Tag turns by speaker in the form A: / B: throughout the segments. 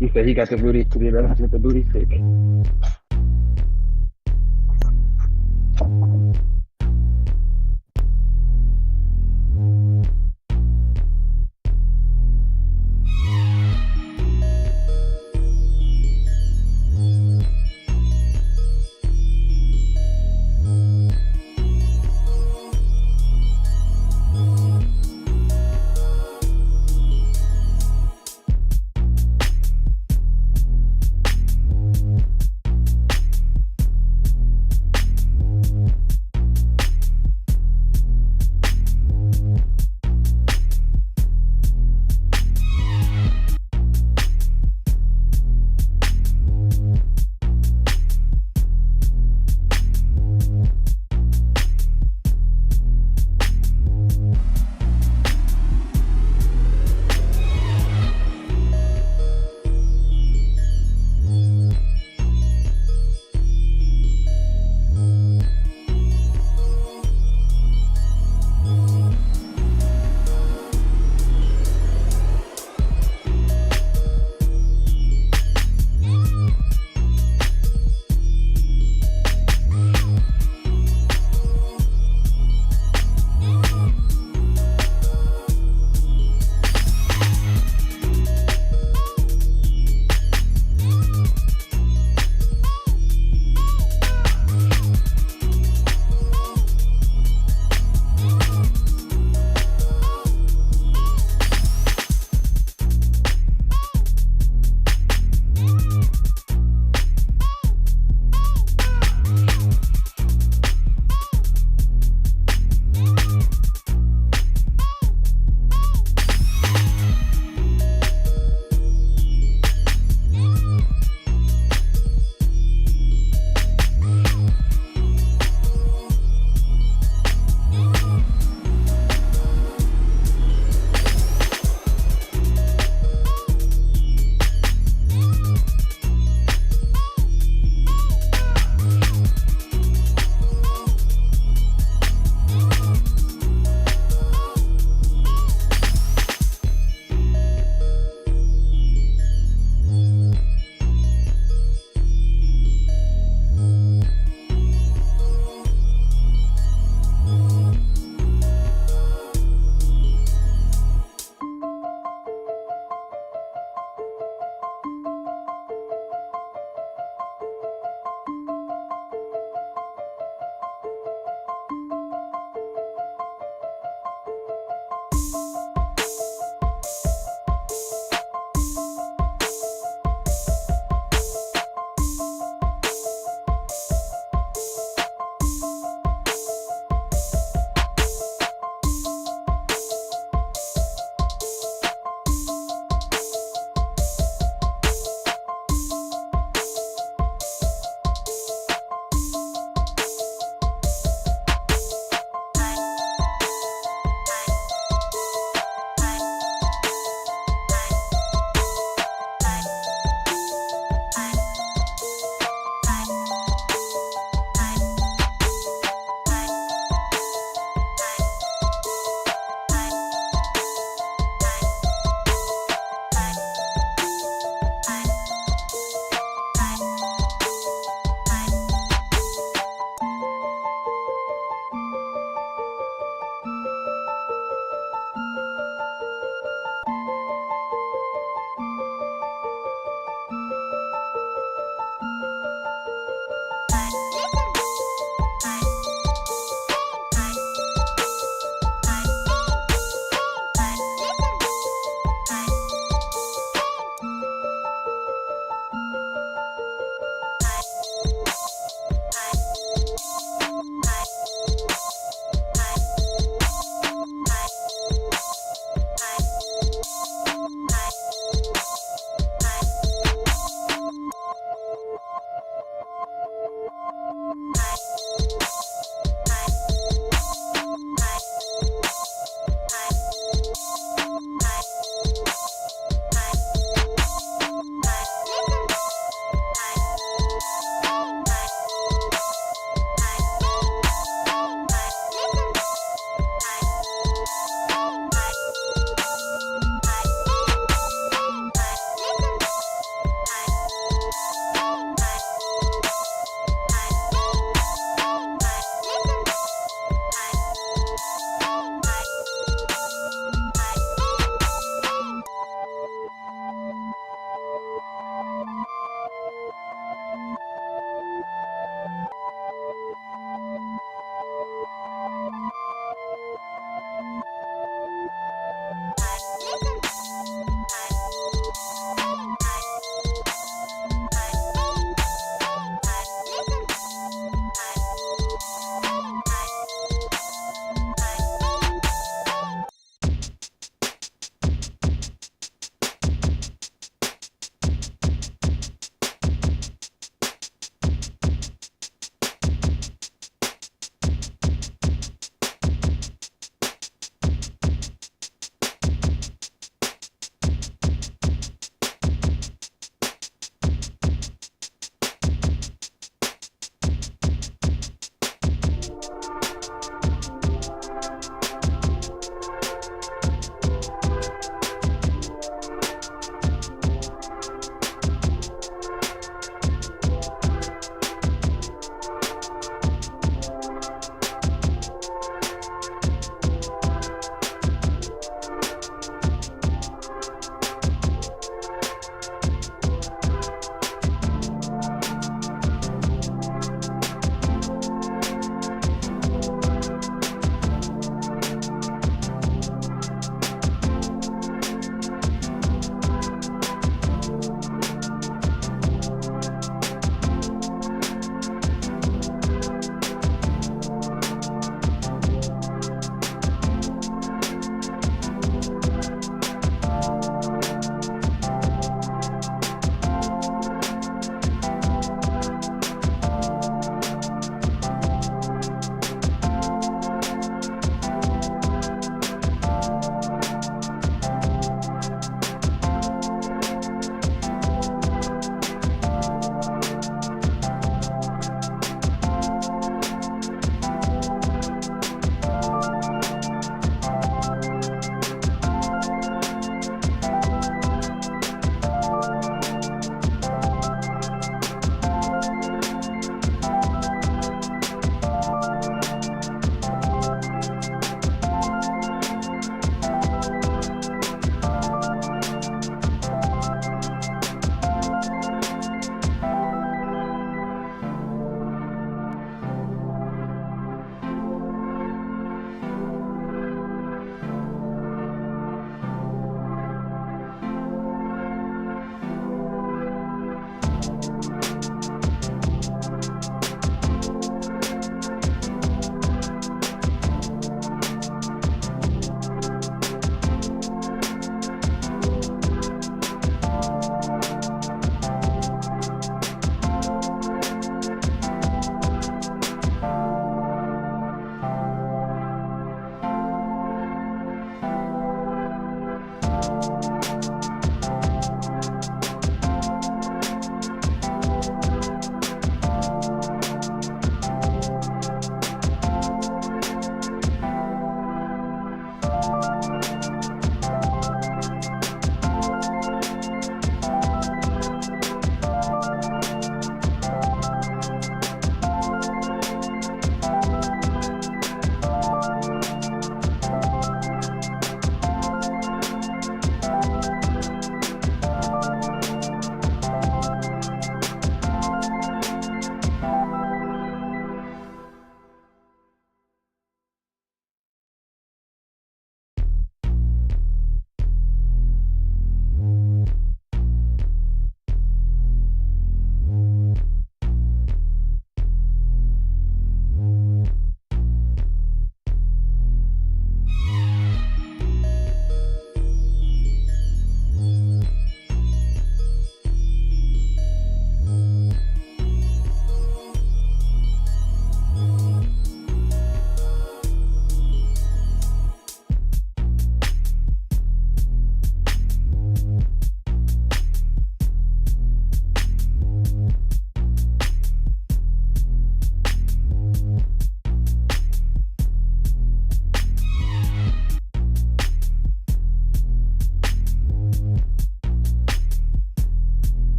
A: He said he got the booty to be better with the booty stick.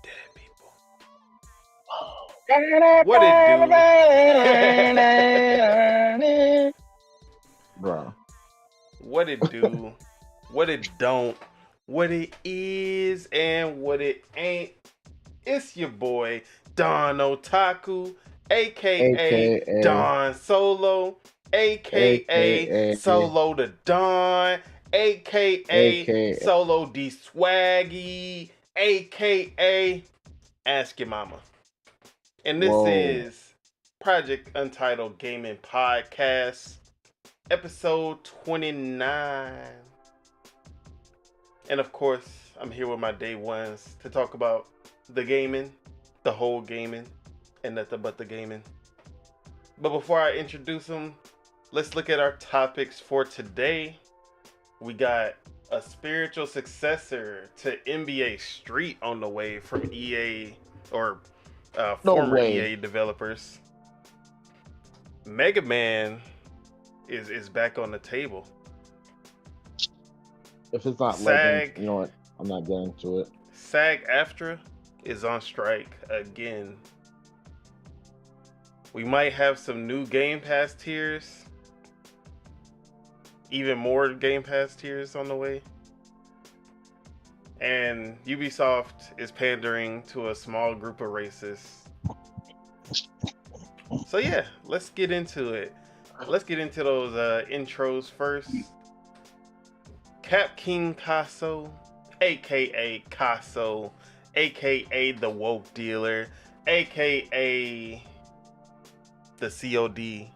B: dead people. What it do?
A: Bro.
B: What it do? What it don't? What it is and what it ain't? It's your boy Don Otaku, aka Don Solo, aka Solo the Don, aka Solo D Swaggy, aka Ask Your Mama. And this is Project Untitled Gaming Podcast, episode 29. And of course, I'm here with my day ones to talk about the gaming, the whole gaming, and nothing but the gaming. But before I introduce them, let's look at our topics for today. We got a spiritual successor to NBA Street on the way from EA, or former EA developers. Mega Man is back on the table.
A: If it's not Legends, you know what? I'm not getting into it.
B: Sag-Aftra is on strike again. We might have some new Game Pass tiers. Even more Game Pass tiers on the way. And Ubisoft is pandering to a small group of racists. So yeah, let's get into it. Let's get into those intros first. Cap King Casso, aka Casso, aka the woke dealer, aka the COD.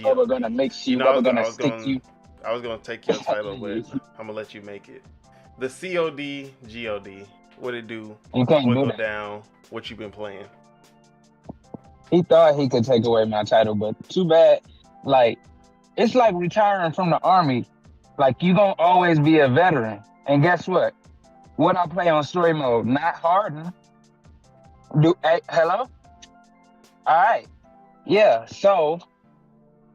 C: We're gonna mix you. We're gonna stick you.
B: I was gonna take your title, but I'm gonna let you make it. The COD GOD. What it do?
C: You can't
B: what
C: do
B: go
C: that.
B: down? What you been playing?
C: He thought he could take away my title, but too bad. Like, it's like retiring from the army. Like, you gonna always be a veteran. And guess what? What I play on story mode, not hardened. Hey, hello? All right. Yeah, so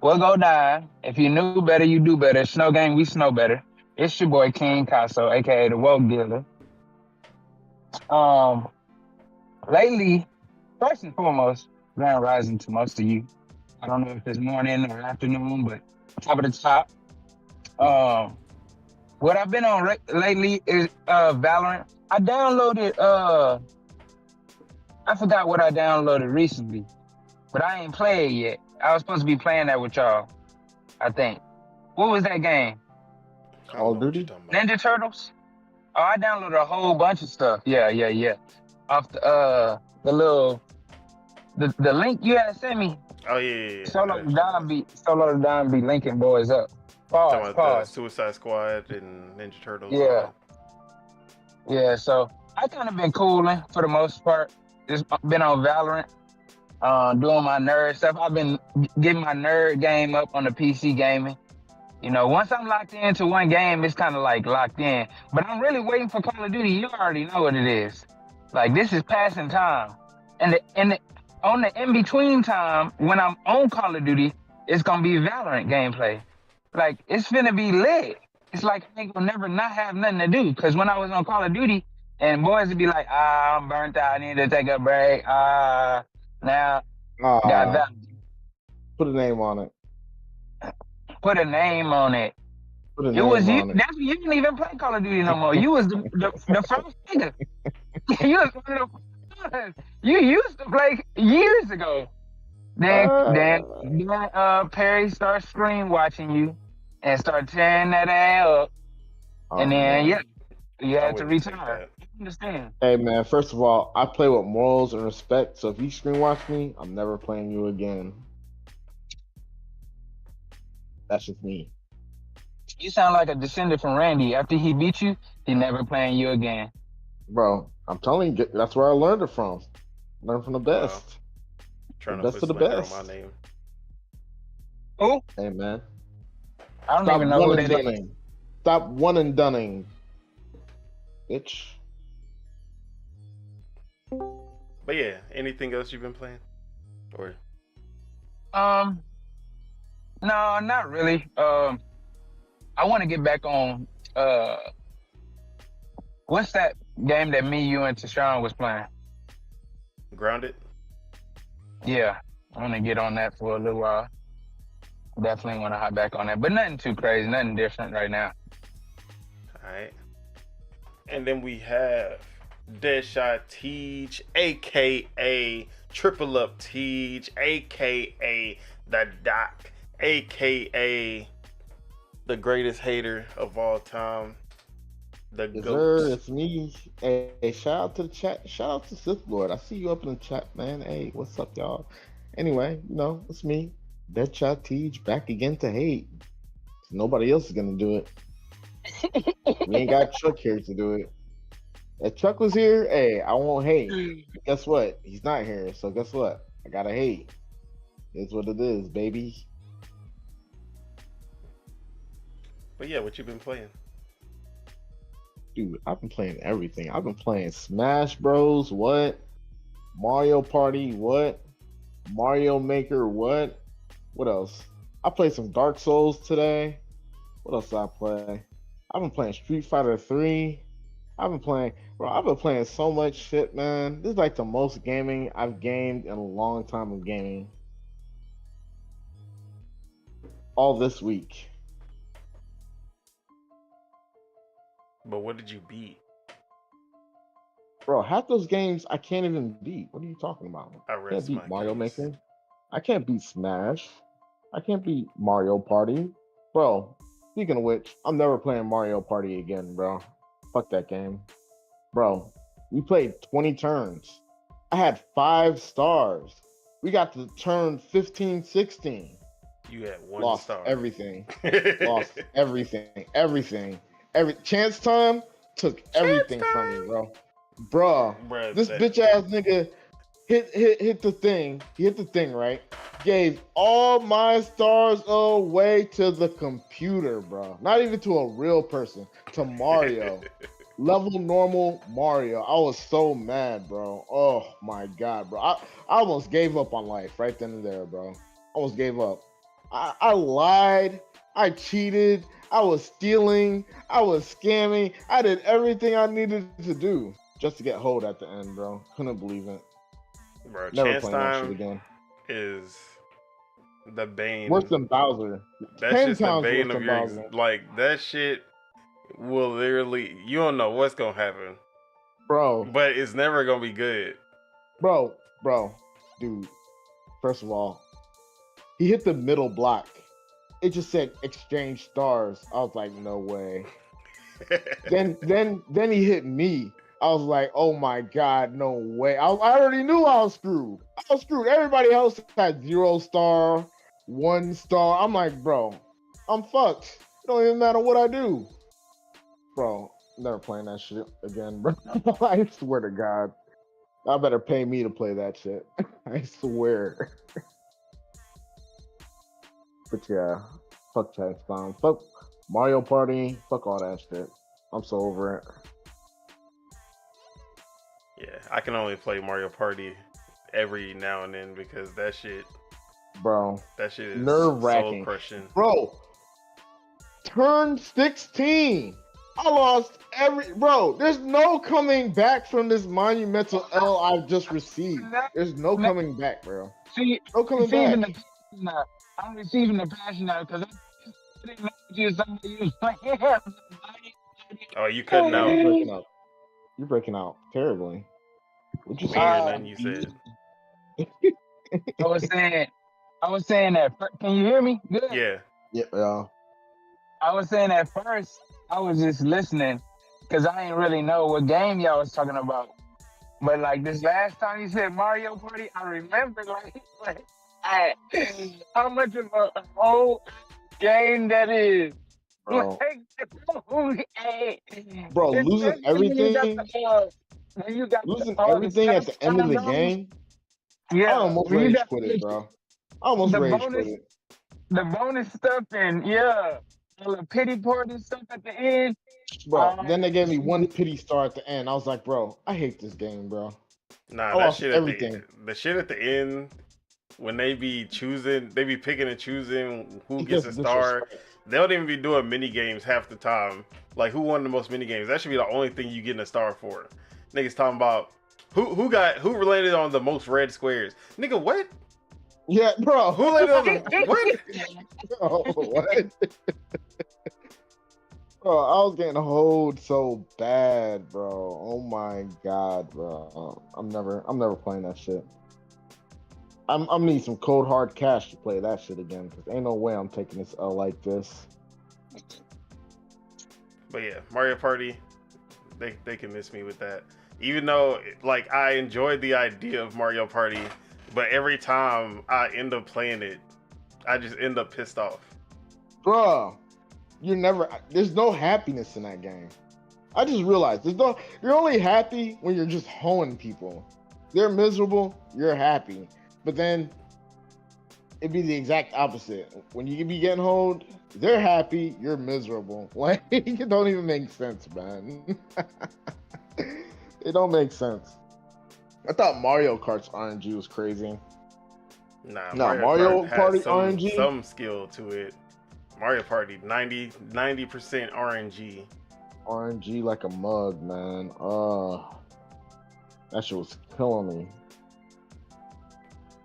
C: we'll go down. If you knew better, you do better. Snow Gang, we snow better. It's your boy King Casso, aka the woke dealer. Lately, first and foremost, Grand Rising to most of you. I don't know if it's morning or afternoon, but top of the top. What I've been on lately is Valorant. I downloaded I forgot what I downloaded recently, but I ain't played it yet. I was supposed to be playing that with y'all, I think. What was that game?
A: Call of Duty?
C: Ninja Turtles? Oh, I downloaded a whole bunch of stuff. Yeah. Off the little the link you had sent me.
B: Oh yeah.
C: Solo the Don be linking boys up. Pause.
B: Suicide Squad and Ninja Turtles.
C: Yeah. So I kind of been cooling for the most part. Just been on Valorant, doing my nerd stuff. I've been getting my nerd game up on the PC gaming. You know, once I'm locked into one game, it's kind of like locked in. But I'm really waiting for Call of Duty. You already know what it is. Like, this is passing time. And on the in-between time, when I'm on Call of Duty, it's going to be Valorant gameplay. Like, it's finna be lit. It's like I ain't gonna never not have nothing to do. Because when I was on Call of Duty, and boys would be like, I'm burnt out, I need to take a break. Now, got that.
A: Put a name on it.
C: Put a name on it. It was you. That's you didn't even play Call of Duty no more. You was the first nigga. You was one of the first. You used to play years ago. Then Perry starts screen watching you and start tearing that ass up. And then you had to retire. I understand.
A: Hey man, first of all, I play with morals and respect. So if you screen watch me, I'm never playing you again. That's just me.
C: You sound like a descendant from Randy. After he beat you, he never playing you again.
A: Bro, I'm telling you, that's where I learned it from. Learn from the best.
B: Trying
A: the
B: to
A: best
B: put
A: of the
B: Slender
A: best.
B: on my name.
C: Who?
A: Hey man.
C: I don't even know who that is.
A: Stop one and dunning. Bitch.
B: But yeah, anything else you've been playing? Or
C: no, not really. I want to get back on what's that game that me, you, and Tashawn was playing?
B: Grounded?
C: Yeah, I'm gonna get on that for a little while. Definitely want to hop back on that, but nothing too crazy, nothing different right now.
B: All right. And then we have Deadshot Teej, aka Triple Up Teej, aka the Doc, aka the greatest hater of all time, the
A: Yes,
B: GOAT.
A: sir, it's me. Hey, shout out to the chat. Shout out to Sith Lord. I see you up in the chat, man. Hey, what's up, y'all? Anyway, it's me. Deadshot Teej back again to hate. Nobody else is gonna do it. We ain't got Chuck here to do it. If Chuck was here, hey, I won't hate. But guess what? He's not here. So guess what? I gotta hate. It's what it is, baby.
B: But yeah, what you been playing?
A: Dude, I've been playing everything. I've been playing Smash Bros. What? Mario Party. What? Mario Maker. What? What else? I played some Dark Souls today. What else did I play? I've been playing Street Fighter 3. I've been playing so much shit, man. This is like the most gaming I've gamed in a long time of gaming. All this week.
B: But what did you beat?
A: Bro, half those games I can't even beat. What are you talking about?
B: I
A: Can't
B: rest
A: beat
B: my
A: Mario
B: case.
A: Maker. I can't beat Smash. I can't beat Mario Party. Bro, speaking of which, I'm never playing Mario Party again, bro. Fuck that game. Bro, we played 20 turns. I had 5 stars. We got to turn 15, 16.
B: You had one
A: Lost
B: star.
A: everything. Lost everything. Every chance time took everything from me, bro. Bruh, this bitch ass nigga hit the thing. He hit the thing, right? Gave all my stars away to the computer, bro. Not even to a real person. To Mario. Level normal Mario. I was so mad, bro. Oh my god, bro. I almost gave up on life right then and there, bro. Almost gave up. I lied. I cheated. I was stealing. I was scamming. I did everything I needed to do just to get hold at the end, bro. Couldn't believe it.
B: Bro,
A: Never
B: chance
A: playing that shit
B: time
A: again.
B: is the bane.
A: Worse than Bowser.
B: That's
A: 10
B: just the
A: times
B: bane
A: worse
B: of
A: than
B: your
A: Bowser.
B: like that shit will literally you don't know what's gonna happen.
A: Bro.
B: But it's never gonna be good.
A: Bro, dude. First of all, he hit the middle block. It just said exchange stars. I was like, no way. then he hit me. I was like, oh my god, no way. I already knew I was screwed. Everybody else had 0 star, 1 star. I'm like, bro, I'm fucked. It don't even matter what I do. Bro, never playing that shit again, bro. I swear to God. I better pay me to play that shit. I swear. But yeah, fuck Chance Time. Fuck Mario Party. Fuck all that shit. I'm so over it.
B: Yeah, I can only play Mario Party every now and then because that shit is
A: nerve-wracking.
B: soul crushing.
A: Bro, turn 16. I lost there's no coming back from this monumental L I've just received. There's no coming back, bro. No coming back.
C: I'm receiving the passion now because I didn't know what you was playing.
B: Oh, you cutting out.
A: You're breaking out terribly. What you
B: We hear nothing you said.
C: I was saying that. Can you hear me? Good.
B: Yeah.
A: Yeah.
C: I was saying at first, I was just listening because I didn't really know what game y'all was talking about. But like this last time you said Mario Party, I remember how much of a whole game that is.
A: Bro, losing everything. Losing everything at the end of the game.
C: Yeah,
A: I almost rage quit it, bro.
C: The bonus stuff and all the pity party stuff at the end.
A: Bro, then they gave me 1 pity star at the end. I was like, bro, I hate this game, bro.
B: Nah, that shit the shit at the end when they be picking and choosing who gets a star. They don't even be doing mini games half the time. Like who won the most mini games? That should be the only thing you getting a star for. Niggas talking about Who related on the most red squares? Nigga, what?
A: Yeah, bro.
B: Who landed on the what?
A: Oh, what? Bro, I was getting hoed so bad, bro. Oh my god, bro. I'm never playing that shit. I'm need some cold hard cash to play that shit again, because ain't no way I'm taking this L like this.
B: But yeah, Mario Party, they can miss me with that. Even though like I enjoyed the idea of Mario Party, but every time I end up playing it, I just end up pissed off.
A: Bro, there's no happiness in that game. I just realized you're only happy when you're just hoeing people. They're miserable, you're happy. But then it'd be the exact opposite. When you be getting hoed, they're happy, you're miserable. Like, it don't even make sense, man. It don't make sense. I thought Mario Kart's RNG was crazy.
B: Nah,
A: Mario Party RNG?
B: Some skill to it. Mario Party, 90% RNG.
A: RNG like a mug, man. That shit was killing me.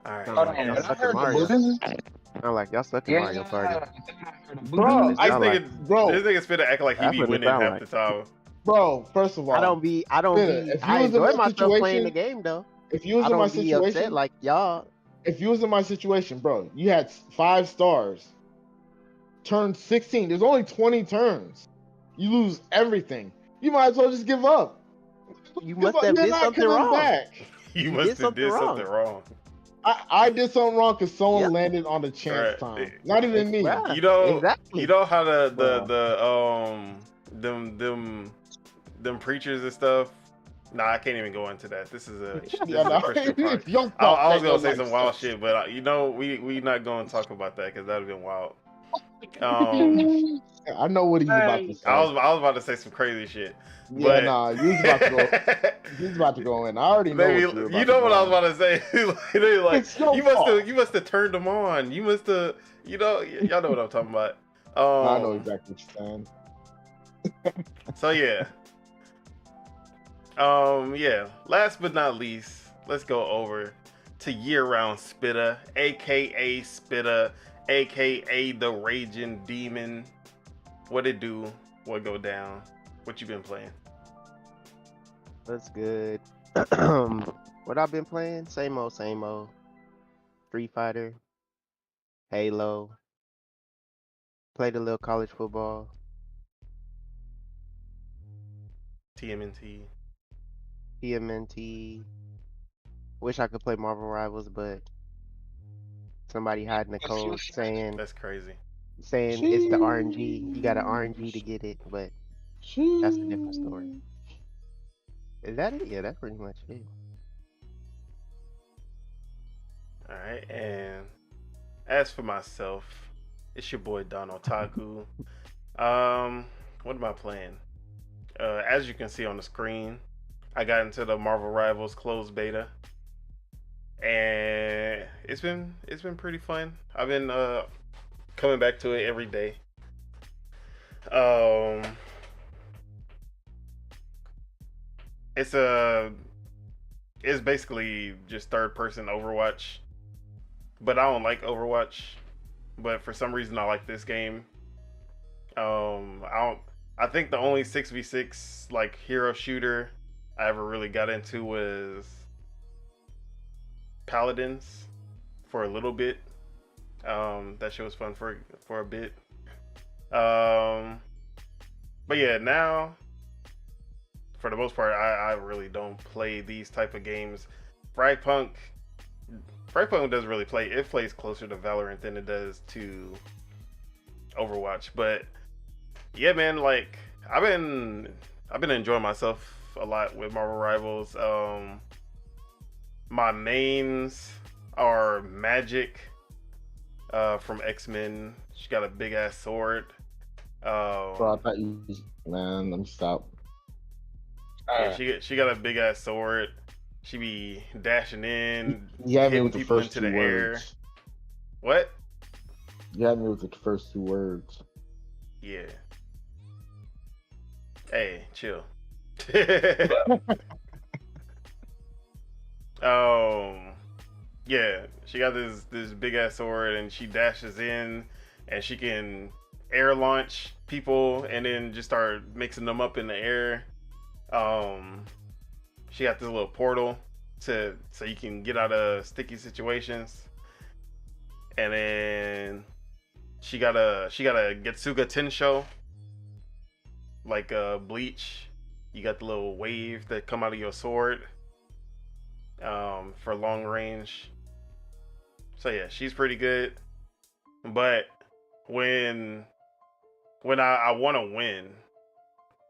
B: All right.
D: Y'all suck at Mario. I'm like, y'all suck at Mario Party.
A: Bro,
B: This nigga's finna act like he be winning half the time.
A: Bro, first of all,
D: I enjoy myself playing the game though.
A: If you was in my situation,
D: upset like y'all.
A: If you was in my situation, bro, you had 5 stars. Turn 16. There's only 20 turns. You lose everything. You might as well just give up.
D: You must have did something wrong.
B: You must have did something wrong.
A: I did something wrong because someone landed on the chance time. Not even me.
D: Yeah,
B: you know,
D: exactly.
B: You know how them preachers and stuff. Nah, I can't even go into that. This is a Christian part. I was gonna say some wild shit, but you know, we not gonna talk about that because that'd have been wild.
A: I know what he's about to say.
B: I was about to say some crazy shit.
A: Yeah,
B: but...
A: nah, you was about to go. He's about to go in. I already know.
B: You know what I was about to say. Like, you must have turned them on. You must have. You know, y'all know what I'm talking about.
A: I know exactly what you're saying.
B: So yeah. Yeah. Last but not least, let's go over to year-round Spitta, aka Spitta, aka the Raging Demon. What it do? What go down? What you been playing?
D: That's good. What I've been playing? Same old, same old. Street Fighter, Halo. Played a little college football.
B: TMNT.
D: Wish I could play Marvel Rivals, but somebody hiding the code saying
B: that's crazy.
D: Saying it's the RNG. You got an RNG to get it, but that's a different story. Is that it? Yeah, that's pretty much it.
B: Alright, and as for myself, it's your boy Don Otaku. What am I playing? As you can see on the screen, I got into the Marvel Rivals closed beta. And it's been pretty fun. I've been coming back to it every day. It's basically just third person Overwatch, but I don't like Overwatch. But for some reason I like this game. I think the only 6v6 like hero shooter I ever really got into was Paladins for a little bit. That shit was fun for a bit. But yeah, now for the most part, I really don't play these type of games. Fragpunk doesn't really play. It plays closer to Valorant than it does to Overwatch. But yeah, man, like I've been enjoying myself a lot with Marvel Rivals. My mains are Magic from X-Men. She got a big ass sword.
A: Bro, I thought you, man, let me stop.
B: Yeah, she got a big ass sword. She be dashing in,
A: you had me with
B: people
A: the first
B: into
A: two
B: the
A: words.
B: air. What?
A: You had me with the first 2 words.
B: Yeah. Hey, chill. Yeah, she got this big ass sword, and she dashes in, and she can air launch people, and then just start mixing them up in the air. She got this little portal so you can get out of sticky situations, and then she got a Getsuga Tensho, like Bleach. You got the little wave that come out of your sword for long range. So yeah, she's pretty good. But when I want to win,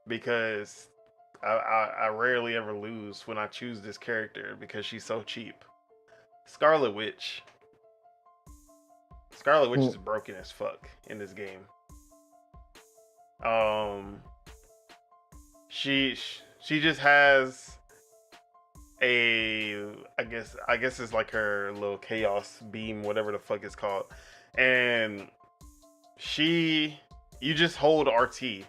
B: because I rarely ever lose when I choose this character because she's so cheap. Scarlet Witch. Scarlet Witch is broken as fuck in this game. She just has I guess it's like her little chaos beam, whatever the fuck it's called, and you just hold RT. You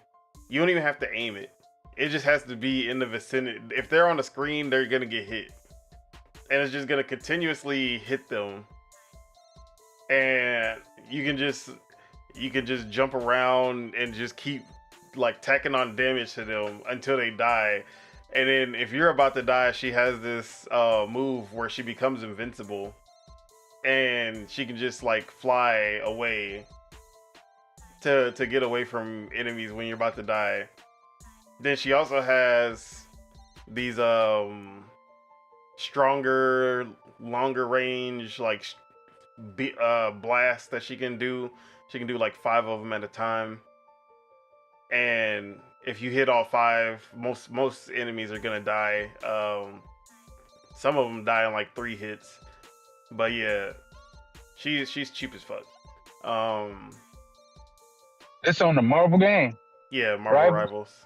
B: don't even have to aim it. It just has to be in the vicinity. If they're on the screen, they're gonna get hit, and it's just gonna continuously hit them. And you can just jump around and just keep like tacking on damage to them until they die. And then if you're about to die, she has this move where she becomes invincible, and she can just like fly away to get away from enemies when you're about to die. Then she also has these stronger, longer range like blasts that she can do. She can do like 5 of them at a time, and if you hit all 5, most enemies are gonna die. Some of them die in like 3 hits. But yeah, she's cheap as fuck.
C: It's on the Marvel game.
B: Yeah, Marvel Rivals.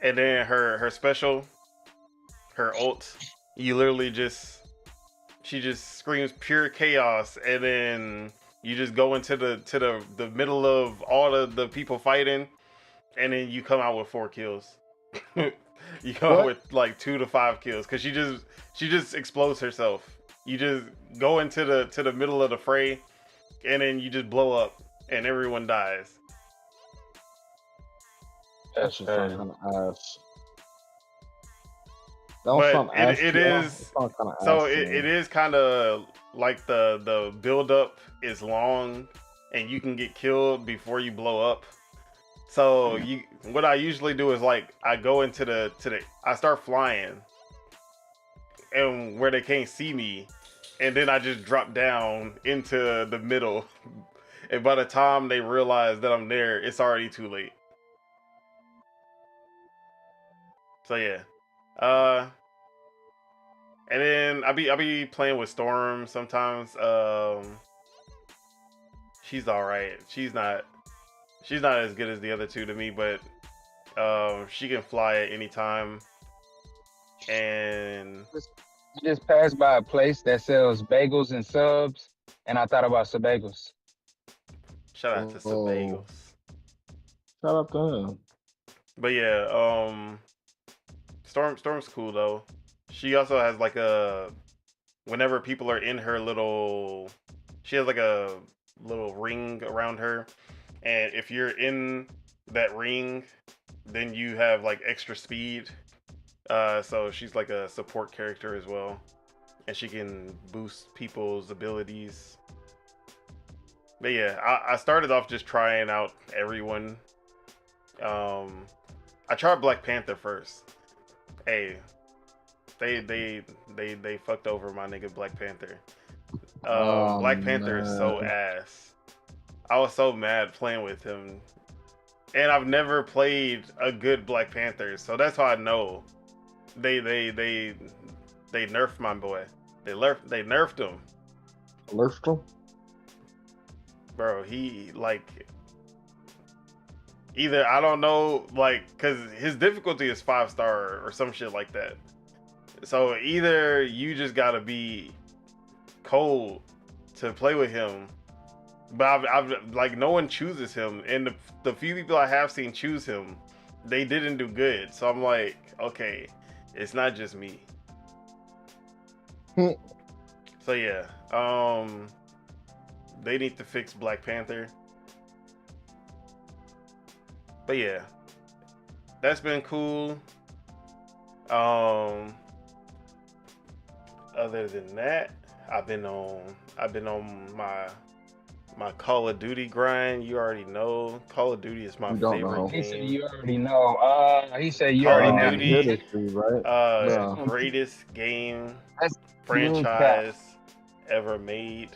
B: And then her special, her ult, you literally she just screams pure chaos, and then you just go into the middle of all the people fighting, and then you come out with 4 kills. You come out with like 2 to 5 kills because she just explodes herself. You just go into the middle of the fray, and then you just blow up, and everyone dies.
A: That's just fucking ass.
B: But it is so it is kind of like the build up is long, and you can get killed before you blow up. So what I usually do is like I go into I start flying, and where they can't see me, and then I just drop down into the middle, and by the time they realize that I'm there, it's already too late. So yeah, and then I be playing with Storm sometimes. She's all right. She's not as good as the other two to me, but she can fly at any time. And
C: I just passed by a place that sells bagels and subs, and I thought about Sebagels.
B: Shout out to Sebagels.
A: Shout out to him.
B: But yeah, Storm's cool though. She also has like whenever people are in her she has like a little ring around her, and if you're in that ring, then you have like extra speed. So she's like a support character as well, and she can boost people's abilities. But yeah, I started off just trying out everyone. I tried Black Panther first. Hey, they fucked over my nigga Black Panther. Black Panther is so ass. I was so mad playing with him, and I've never played a good Black Panther, so that's how I know they nerfed my boy. They nerfed him.
A: Nerfed him?
B: Bro, he like either I don't know, like, cause his difficulty is 5-star or some shit like that. So either you just gotta be cold to play with him, but I've like no one chooses him, and the few people I have seen choose him, they didn't do good. So I'm like, okay, it's not just me. So yeah, they need to fix Black Panther. But yeah, that's been cool. Other than that, I've been on my Call of Duty grind. You already know Call of Duty is my favorite game.
C: He said you already know. He said you
B: Call
C: already
B: of
C: know.
B: Duty,
A: right?
B: Greatest game
C: That's
B: franchise ever made.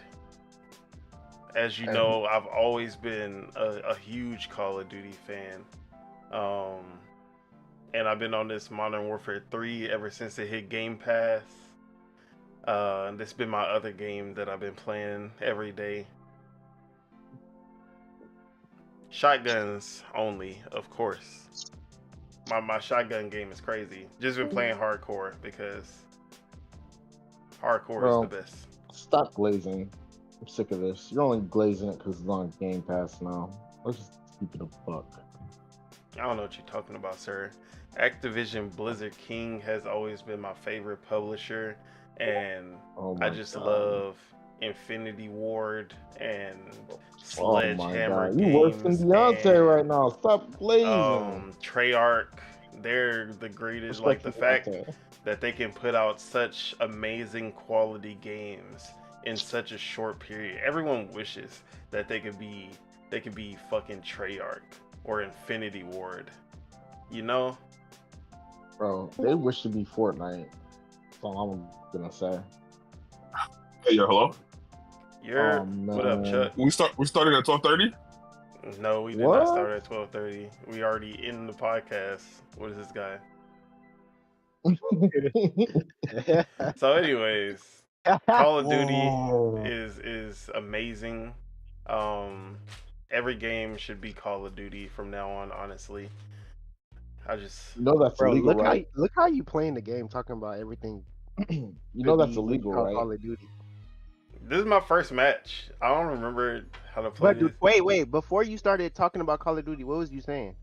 B: As you know, I've always been a huge Call of Duty fan. And I've been on this Modern Warfare 3 ever since it hit Game Pass. And this has been my other game that I've been playing every day. Shotguns only, of course. My shotgun game is crazy. Just been playing hardcore because hardcore is the best.
A: Stop glazing. I'm sick of this. You're only glazing it because it's on Game Pass now. Let's just keep it a buck.
B: I don't know what you're talking about, sir. Activision Blizzard King has always been my favorite publisher, and I just love Infinity Ward and Sledgehammer games.
A: You worse than Beyonce right now. Stop glazing.
B: Treyarch, they're the greatest. Like the fact that they can put out such amazing quality games in such a short period. Everyone wishes that they could be fucking Treyarch or Infinity Ward. You know?
A: Bro, they wish to be Fortnite. That's all I'm gonna say.
E: Hey, yo, hello?
B: What up, Chuck?
E: We started at 12:30?
B: No, we did not start at 12:30. We already in the podcast. What is this guy? So anyways, Call of Duty is amazing. Every game should be Call of Duty from now on, honestly.
A: You know that's illegal, right?
D: Look how you playing the game, talking about everything.
A: You know that's illegal, right?
D: Call of Duty.
B: This is my first match. I don't remember how to play this.
D: Wait. Before you started talking about Call of Duty, what was you saying?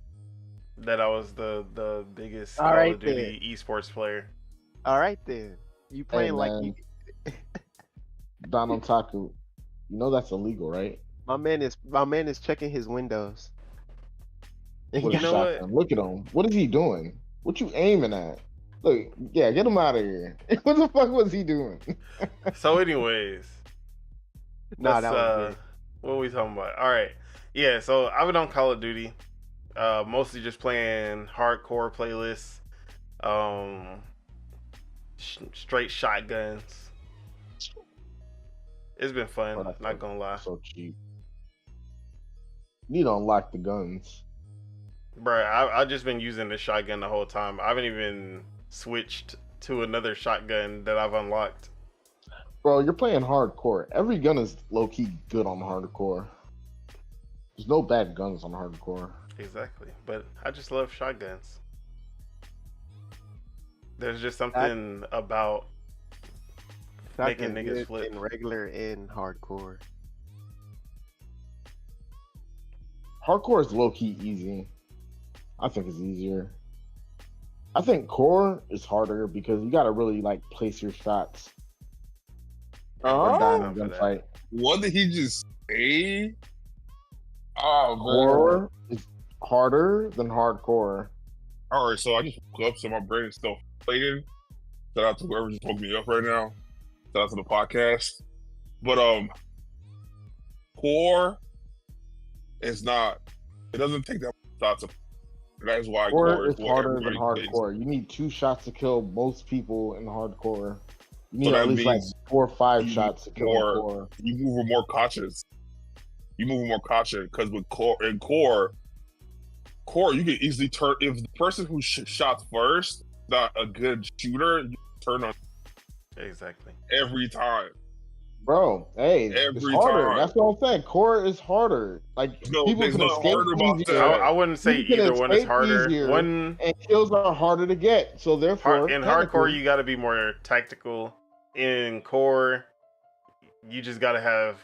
B: That I was the biggest Call of Duty esports player.
D: All right then. You playing like you.
A: Donald Taku. You know that's illegal, right?
D: My man is checking his windows.
B: You know what?
A: Look at him. What is he doing? What you aiming at? Look, yeah, get him out of here. What the fuck was he doing?
B: So, anyways,
D: that was
B: what are we talking about? All right, yeah. So I've been on Call of Duty, mostly just playing hardcore playlists, straight shotguns. It's been fun. Not gonna lie.
A: So cheap. You don't unlock the guns.
B: Bro, I've just been using the shotgun the whole time. I haven't even switched to another shotgun that I've unlocked.
A: Bro, you're playing hardcore. Every gun is low-key good on hardcore. There's no bad guns on hardcore.
B: Exactly. But I just love shotguns. There's just something about making niggas flip.
D: In regular and hardcore.
A: Hardcore is low-key easy. I think it's easier. I think core is harder because you gotta really like place your shots. Gunfight.
E: What did he just say? Oh,
A: core is harder than hardcore.
E: All right, so I just woke up, so my brain is still playing. Shout out to whoever just woke me up right now. Shout out to the podcast. But core is not. It doesn't take that much shots. That's why
A: core is harder than hardcore. You need 2 shots to kill most people in hardcore. You need at least like 4 or 5 shots to kill core.
E: You move with more cautious. Because with core you can easily turn. If the person who shot first not a good shooter, you turn on.
B: Exactly.
E: Every time.
A: Bro, hey, it's harder. Time. That's what I'm saying. Core is harder. Like people can escape easier.
B: I wouldn't say either one is harder.
A: And kills are harder to get. So therefore,
B: in hardcore, you got to be more tactical. In core, you just got to have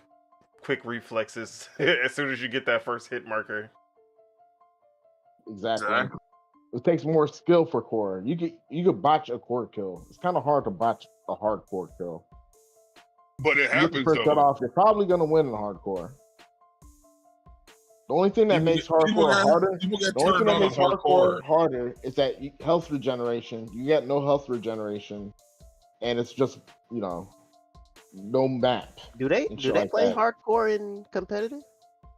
B: quick reflexes as soon as you get that first hit marker.
A: Exactly. It takes more skill for core. You could botch a core kill. It's kind of hard to botch a hardcore kill.
E: But it
A: You get the
E: happens
A: first shot
E: though.
A: off, you're probably gonna win in hardcore. The only thing that makes
E: People
A: hardcore harder,
E: People get
A: the only thing
E: turned
A: that
E: on
A: makes
E: hardcore.
A: hardcore harder is that health regeneration. You get no health regeneration, and it's just no map.
D: Do they play hardcore in competitive?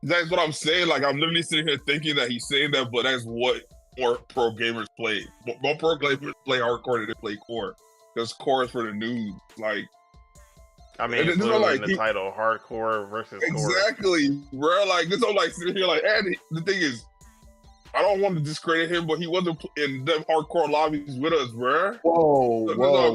E: That's what I'm saying. Like I'm literally sitting here thinking that he's saying that, but that's what more pro gamers play. More pro gamers play hardcore than they play core, because core is for the noobs. Like.
B: I mean, it's literally in the title, hardcore versus core.
E: Exactly, bro. Like, this I'm like sitting here like, and the thing is, I don't want to discredit him, but he wasn't in them hardcore lobbies with us, bro.
A: Whoa.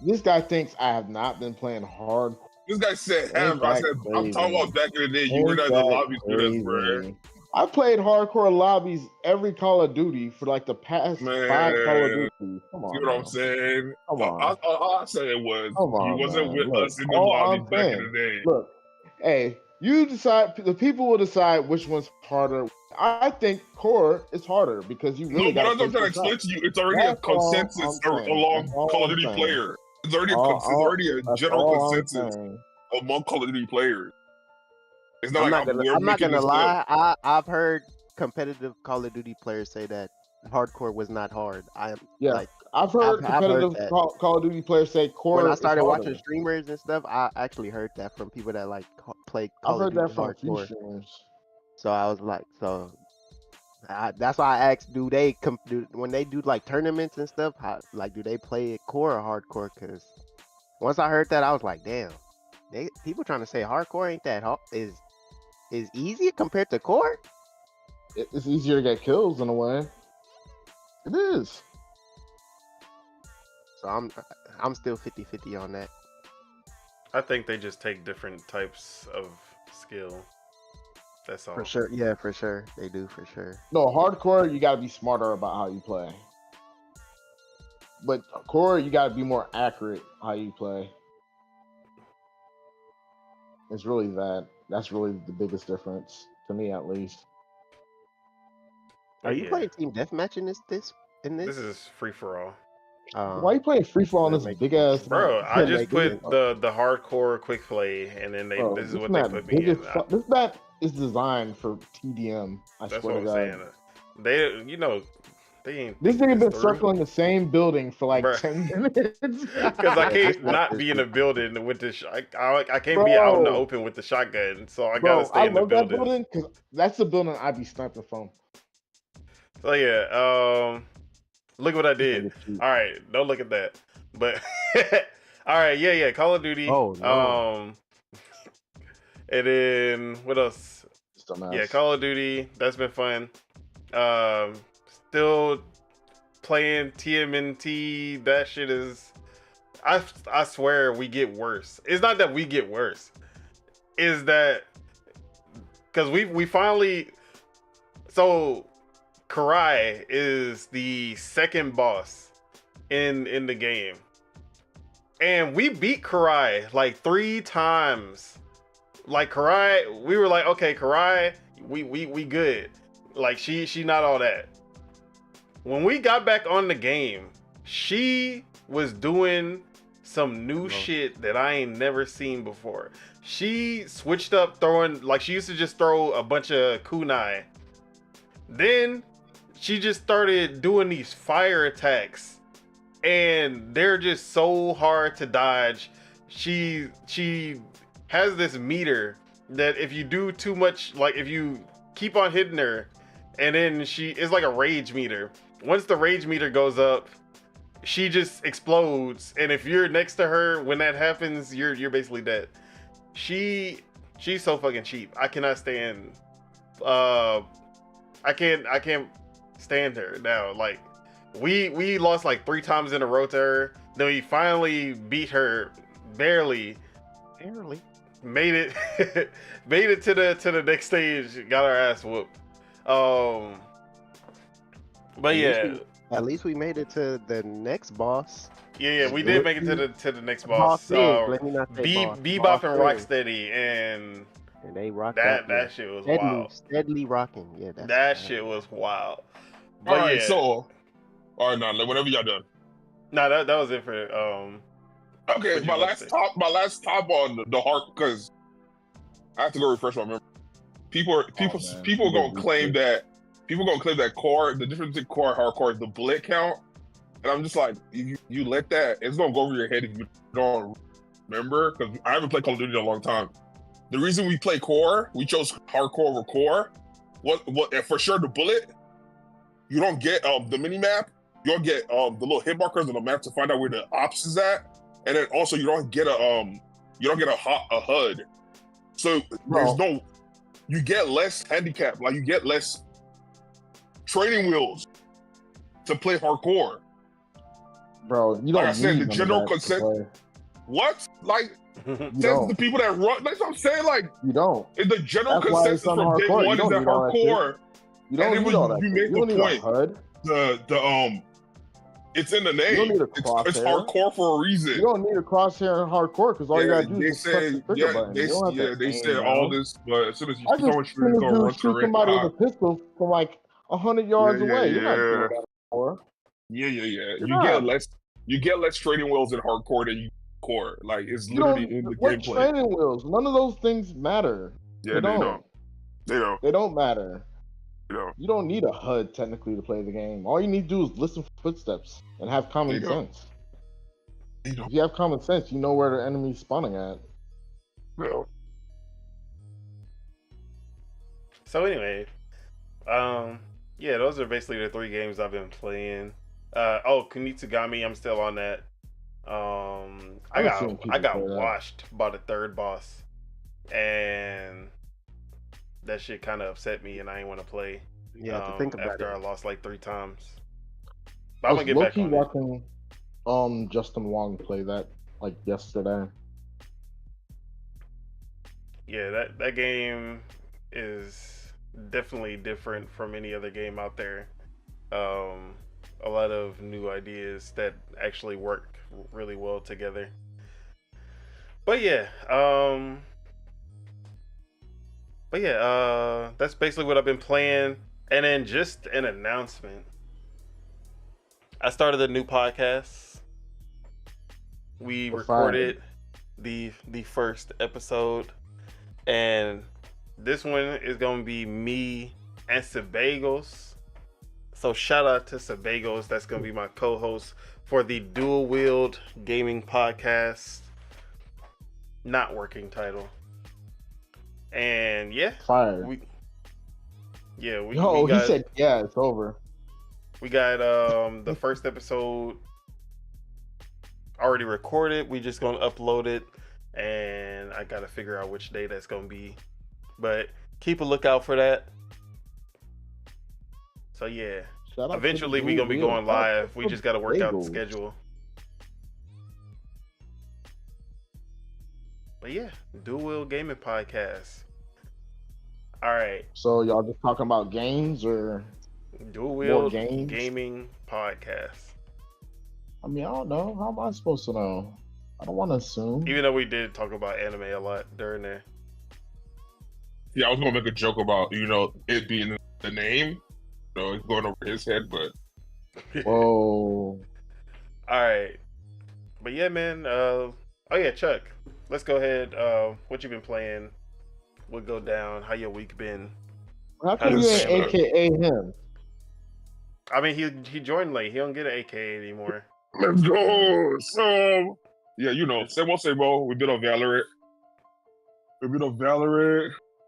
A: This guy thinks I have not been playing hardcore.
E: This guy said, I'm talking about back in the day, you were not in the lobbies with us, bro.
A: I played hardcore lobbies every Call of Duty for like the past 5 Call of Duty. Come on,
E: see what I'm saying?
A: Come on.
E: All I said was you wasn't with us in the lobbies back in the day.
A: Look, hey, you decide. The people will decide which one's harder. I think core is harder because you really.
E: No, but I'm trying to explain to you, it's already a consensus along Call of Duty player. It's already a general consensus among Call of Duty players. It's not
D: I'm not gonna lie. I've heard competitive Call of Duty players say that hardcore was not hard. I've heard
A: competitive Call of Duty players say core.
D: When I started watching streamers and stuff, I actually heard that from people that like play Call of Duty hardcore. So I was like, that's why I asked, when they do like tournaments and stuff, do they play it core or hardcore? Because once I heard that, I was like, damn, people trying to say hardcore ain't that hard. Is easier compared to core?
A: It's easier to get kills in a way. It is.
D: So I'm still 50-50 on that.
B: I think they just take different types of skill. That's all.
D: For sure. Yeah, for sure. They do, for sure.
A: No, hardcore, you gotta be smarter about how you play. But core, you gotta be more accurate how you play. It's really that. That's really the biggest difference, to me at least.
D: Are you playing team deathmatch in this?
B: This is free for all.
A: Why are you playing free for all in this big ass?
B: Bro, I just put the hardcore quick play, and then this is what they put me in.
A: This map is designed for TDM.
B: That's what I'm saying. They ain't.
A: This nigga been circling the same building for like 10 minutes.
B: Because I can't not be in a building with the. I can't be out in the open with the shotgun, so I gotta stay in the building.
A: That building because that's the building I be sniping from.
B: So yeah, look what I did. All right, don't look at that. But all right, yeah, Call of Duty.
D: Oh no.
B: And then what else? Yeah, Call of Duty. That's been fun. Still playing TMNT. That shit is. I swear we get worse. It's not that we get worse. Is that because we finally. So Karai is the second boss in the game, and we beat Karai like 3 times. Like Karai, we were like, okay, Karai, we good. Like she not all that. When we got back on the game, she was doing some new shit that I ain't never seen before. She switched up throwing, like she used to just throw a bunch of kunai. Then she just started doing these fire attacks, and they're just so hard to dodge. She has this meter that if you do too much, like if you keep on hitting her, and then it's like a rage meter. Once the rage meter goes up, she just explodes, and if you're next to her when that happens, you're basically dead. She's so fucking cheap. I cannot stand. I can't stand her now. Like we lost like 3 times in a row to her. Then we finally beat her barely. Made it to the next stage. Got our ass whooped. But yeah,
D: at least we made it to the next boss.
B: Yeah, we did make it to the next boss. Bebop and Rocksteady, and
D: they rocked
B: that shit was wild.
D: Steadily rocking. Yeah,
B: that shit was wild. But
E: all right, so all right, now whenever y'all done.
B: No, that was it for
E: Okay, my last top on the heart, because I have to go refresh my memory. People gonna claim that core, the difference between core and hardcore is the bullet count, and I'm just like, you let that, it's gonna go over your head if you don't remember, because I haven't played Call of Duty in a long time. The reason we play core, we chose hardcore over core. What for sure the bullet, you don't get the mini map, you don't get the little hit markers on the map to find out where the ops is at. And then also you don't get a HUD, so you get less handicap, like you get less training wheels to play hardcore.
A: Bro, you don't. Like I said,
E: the general consensus. What? Like, says the people that run. That's what I'm saying. Like,
A: you don't.
E: The general consensus from day one is that hardcore.
A: You don't need all that.
E: You make the point. The It's in the name. You don't need a crosshair. It's hardcore for a reason.
A: You don't need a crosshair in hardcore because all you gotta do is press the trigger button.
E: They said all this, but as soon as you
A: I just shoot somebody with a pistol from like 100 yards away. You're not doing that anymore.
E: Yeah. You get less training wheels in hardcore than you core. Like it's literally in the gameplay.
A: Training wheels? None of those things matter.
E: Yeah, they don't.
A: They don't matter.
E: Yeah.
A: You don't need a HUD technically to play the game. All you need to do is listen for footsteps and have common sense. If you have common sense, you know where the enemy's spawning at.
E: Yeah.
B: So anyway, those are basically the 3 games I've been playing. Kunitsugami, I'm still on that. I got washed by the 3rd boss, and that shit kind of upset me, and I didn't want to play.
D: Yeah, to think about
B: after
D: it.
B: I lost like 3 times. But I'm gonna get back on
A: watching Justin Wong play that like yesterday.
B: Yeah, that game is definitely different from any other game out there. A lot of new ideas that actually work really well together. But that's basically what I've been playing. And then just an announcement. I started a new podcast. We recorded the first episode, and this one is going to be me and Sebagos. So shout out to Sebagos. That's going to be my co-host for the Dual Wield Gaming Podcast. Not working title. And
A: fire.
B: He
A: said it's over.
B: We got the first episode already recorded. We just gonna upload it, and I gotta figure out which day that's gonna be. But keep a lookout for that. So eventually we gonna be going live. We just gotta work out the schedule. But Dual Wield Gaming Podcast. All right.
A: So y'all just talking about games or
B: Dual Wield Gaming Podcast?
A: I mean, I don't know. How am I supposed to know? I don't want to assume.
B: Even though we did talk about anime a lot during there.
E: Yeah, I was gonna make a joke about it being the name. It's going over his head, but
A: whoa.
B: All right. But man. Chuck. Let's go ahead. What you been playing? We'll go down. How your week been?
A: How come you ain't AKA him?
B: I mean, he joined late. He don't get an AKA anymore.
E: Let's go. So same old. We've been on Valorant.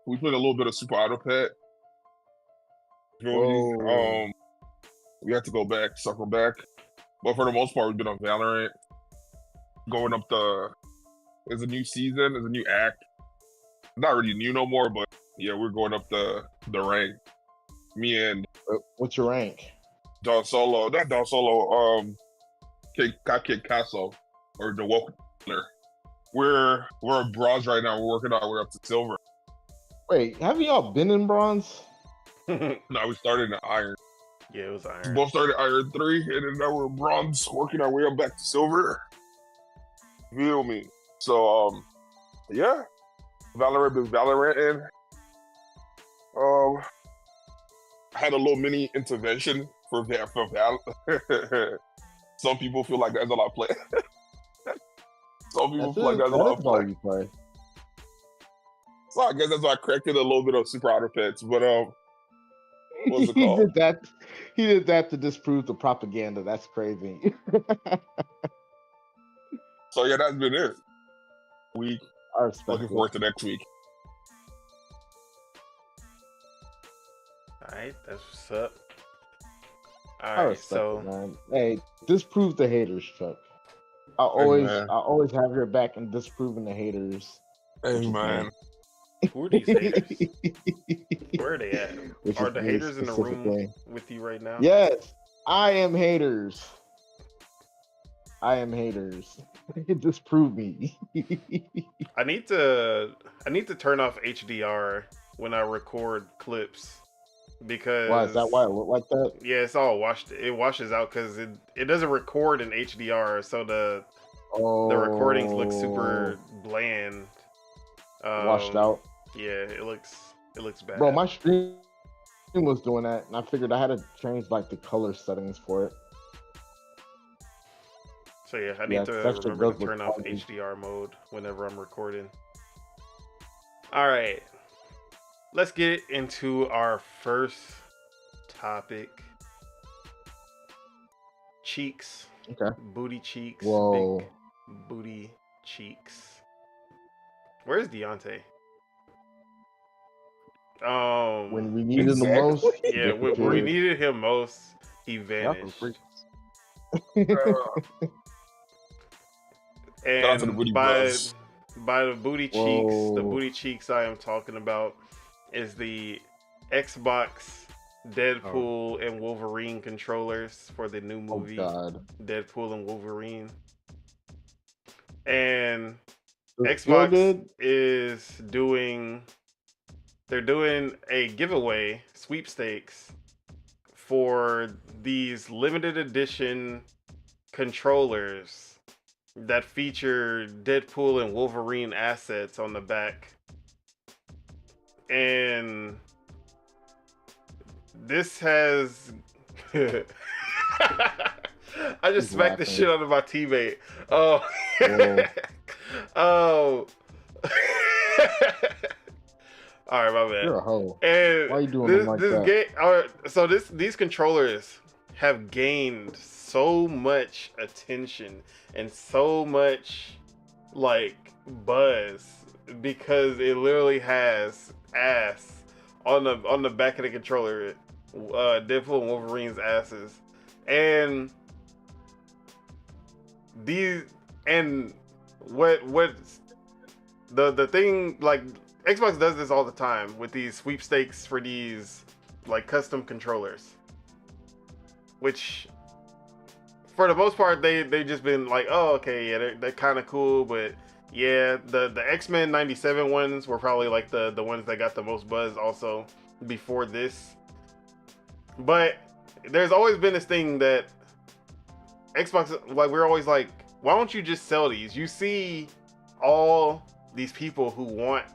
E: We played a little bit of Super Auto Pet. We had to go back, circle back. But for the most part, we've been on Valorant. Going up there's a new season, there's a new act. Not really new no more, but we're going up the rank. Me and
A: what's your rank?
E: Not Don Solo, Kid Castle, or the Welcomer. We're in bronze right now. We're working our way up to silver.
A: Wait, haven't y'all been in bronze?
E: No, we started in iron.
B: Yeah, it was iron.
E: We both started iron 3, and then now we're in bronze, working our way up back to silver. Feel me? So, Valorant been Valoranting. I had a little mini intervention for Val. Some people feel like that's a lot of play. Some people feel like that's a lot of play. So I guess that's why I corrected a little bit of Super Outer Pets, but what's it called?
A: He did that to disprove the propaganda. That's crazy.
E: So yeah, that's been it. Week. Looking forward to next week.
B: Alright, that's what's up. Alright, so
A: man. Hey, disprove the haters, Chuck. I always have your back in disproving the haters.
E: Hey man.
B: Who are these haters? Where are they at? Are the haters in the room with you right now?
A: Yes, I am haters. Disprove me.
B: I need to turn off HDR when I record clips because
A: why is that? Why it look like that?
B: Yeah, it's all washed. It washes out because it doesn't record in HDR, so the recordings look super bland.
A: Washed out.
B: Yeah, it looks bad.
A: Bro, my stream was doing that, and I figured I had to change like the color settings for it.
B: So yeah, I need to remember to turn off HDR mode whenever I'm recording. All right, let's get into our first topic. Cheeks.
A: Okay.
B: Booty cheeks.
A: Whoa.
B: Big booty cheeks. Where's Deontay?
A: When we needed him most.
B: Yeah, when we needed him most, he vanished. And by the booty cheeks, the booty cheeks I am talking about is the Xbox Deadpool and Wolverine controllers for the new movie Deadpool and Wolverine. And Xbox is doing a giveaway sweepstakes for these limited edition controllers that feature Deadpool and Wolverine assets on the back. And this has I just smacked the shit out of my teammate. Oh. Oh. All right, my bad.
A: You're a hoe.
B: And
A: why are you doing like that?
B: These controllers have gained so much attention and so much like buzz because it literally has ass on the back of the controller, Deadpool and Wolverine's asses, and what's the thing, like Xbox does this all the time with these sweepstakes for these like custom controllers, which for the most part they've just been like, oh okay, yeah, they're kind of cool, but yeah, the X-Men 97 ones were probably like the ones that got the most buzz also before this. But there's always been this thing that Xbox, like, we're always like, why don't you just sell these? You see all these people who want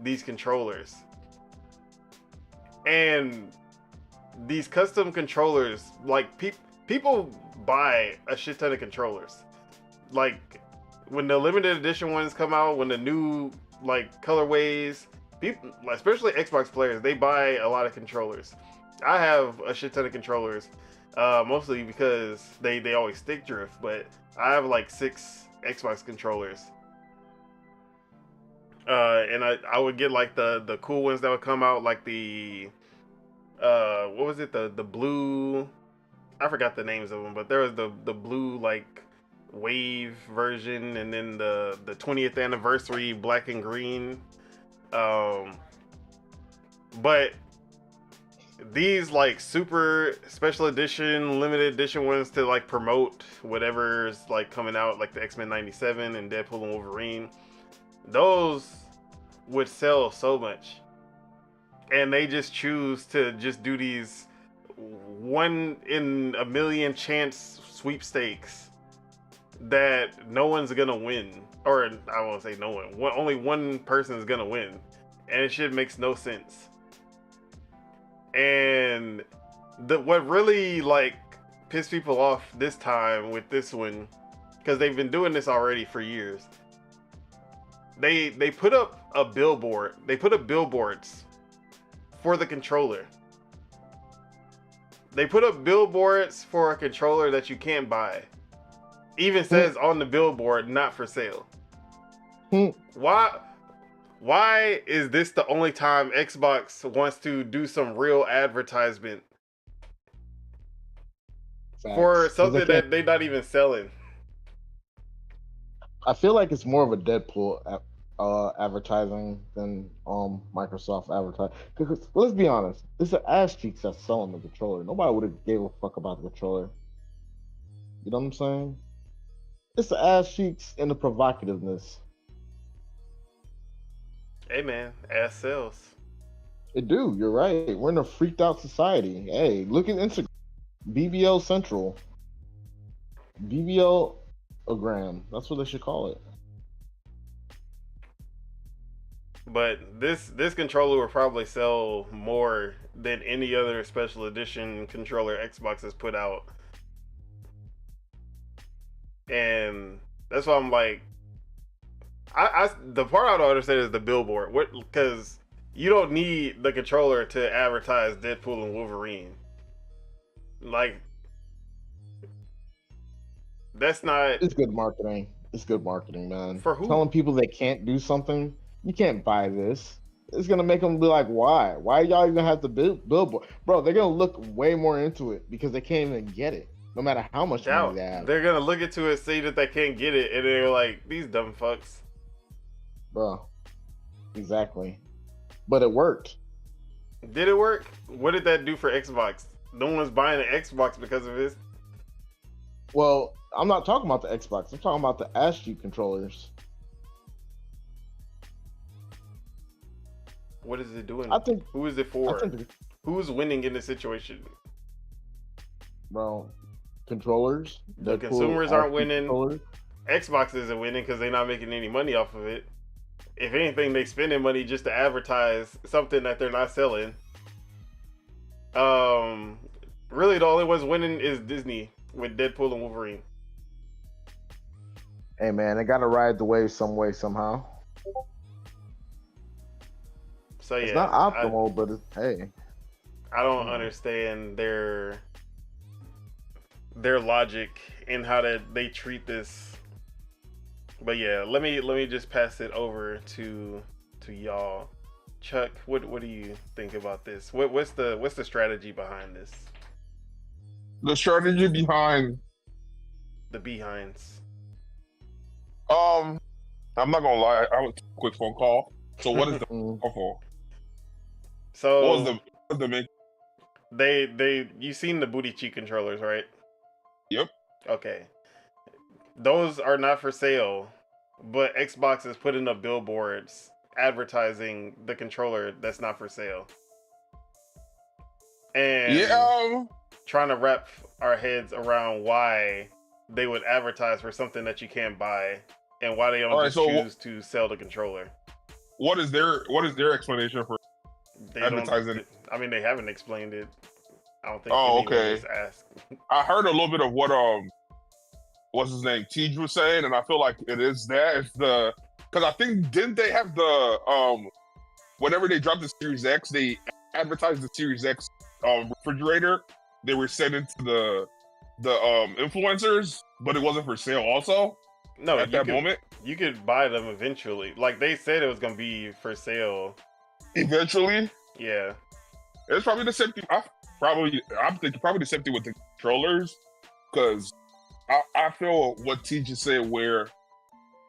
B: these controllers, and these custom controllers, like people buy a shit ton of controllers. Like when the limited edition ones come out, when the new like colorways, people, especially Xbox players, they buy a lot of controllers. I have a shit ton of controllers, mostly because they always stick drift, but I have like 6 Xbox controllers. And I would get like the cool ones that would come out, like the what was it, the blue, I forgot the names of them, but there was the blue like wave version, and then the 20th anniversary black and green. But these like super special edition, limited edition ones to like promote whatever's like coming out, like the X-Men 97 and Deadpool and Wolverine, those would sell so much. And they just choose to just do these 1 in a million chance sweepstakes that no one's gonna win. Or I won't say no one. Only one person is gonna win. And it shit makes no sense. And what really like pissed people off this time with this one, because they've been doing this already for years. They put up a billboard. They put up billboards for the controller. They put up billboards for a controller that you can't buy. Even says on the billboard, not for sale. Why is this the only time Xbox wants to do some real advertisement for something that they're not even selling?
A: I feel like it's more of a Deadpool advertising than Microsoft advertising. Because let's be honest, it's the ass cheeks that's selling the controller. Nobody would have gave a fuck about the controller. You know what I'm saying? It's the ass cheeks and the provocativeness.
B: Hey man, ass sells.
A: It do. You're right. We're in a freaked out society. Hey, look at Instagram. BBL Central. BBL-ogram. That's what they should call it.
B: But this controller will probably sell more than any other special edition controller Xbox has put out. And that's why I'm like, the part I don't understand is the billboard. What? Because you don't need the controller to advertise Deadpool and Wolverine. Like, that's not.
A: It's good marketing. It's good marketing, man.
B: For who?
A: Telling people they can't do something. You can't buy this. It's gonna make them be like, why? Why y'all even have the billboard? Bro, they're gonna look way more into it because they can't even get it. No matter how much money they have.
B: They're gonna look into it, see that they can't get it, and they're like, these dumb fucks.
A: Bro. Exactly. But it worked.
B: Did it work? What did that do for Xbox? No one's buying an Xbox because of this.
A: Well, I'm not talking about the Xbox. I'm talking about the ass cheek controllers.
B: What is it doing?
A: I think.
B: Who is it for? Who's winning in this situation?
A: Bro, controllers.
B: The consumers aren't winning. Xbox isn't winning because they're not making any money off of it. If anything, they spending money just to advertise something that they're not selling. Really, the only ones winning is Disney with Deadpool and Wolverine.
A: Hey man, they gotta ride the wave some way somehow.
B: So yeah,
A: it's not optimal, but it's, hey.
B: I don't understand their logic in how they treat this. But yeah, let me just pass it over to y'all. Chuck, what do you think about this? What's the strategy behind this?
E: The strategy behind
B: the behinds.
E: I'm not gonna lie, I was a quick phone call. So what is the phone for?
B: So
E: what was the make?
B: You seen the booty cheek controllers, right?
E: Yep.
B: Okay. Those are not for sale, but Xbox is putting up billboards advertising the controller that's not for sale. And trying to wrap our heads around why they would advertise for something that you can't buy and why they don't choose to sell the controller.
E: What is their explanation for advertising?
B: I mean, they haven't explained it. I don't think
E: okay.
B: Was asked.
E: I heard a little bit of what what's his name, Tej was saying, and I feel like it is that. It's because I think didn't they have the whenever they dropped the Series X, they advertised the Series X refrigerator. They were sending to the influencers, but it wasn't for sale. Also,
B: no,
E: at that moment,
B: you could buy them eventually. Like they said, it was gonna be for sale
E: eventually.
B: Yeah,
E: it's probably the same thing. I'm thinking probably the same thing with the controllers, because I feel what Tej just said, where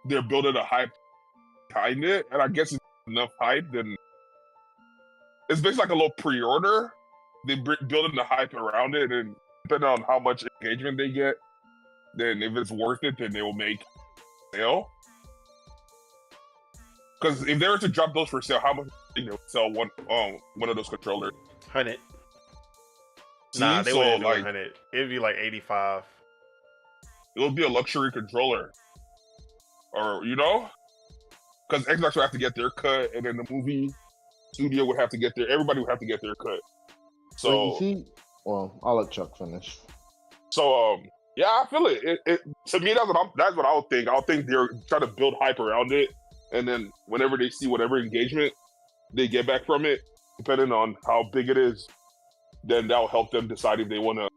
E: they're building a hype behind it, and I guess it's enough hype, then it's basically like a little pre-order. They building the hype around it, and depending on how much engagement they get, then if it's worth it, then they will make sale. Because if they were to drop those for sale, how much do they sell one of those controllers?
B: 100. Nah, they wouldn't do 100. It'd be like 85.
E: It would be a luxury controller, or because Xbox would have to get their cut, and then the movie studio would have to get everybody would have to get their cut. So
A: you see, well, I'll let Chuck finish.
E: So yeah, I feel it. To me, that's what I would think. I would think they're trying to build hype around it, and then whenever they see whatever engagement they get back from it, depending on how big it is, then that'll help them decide if they want to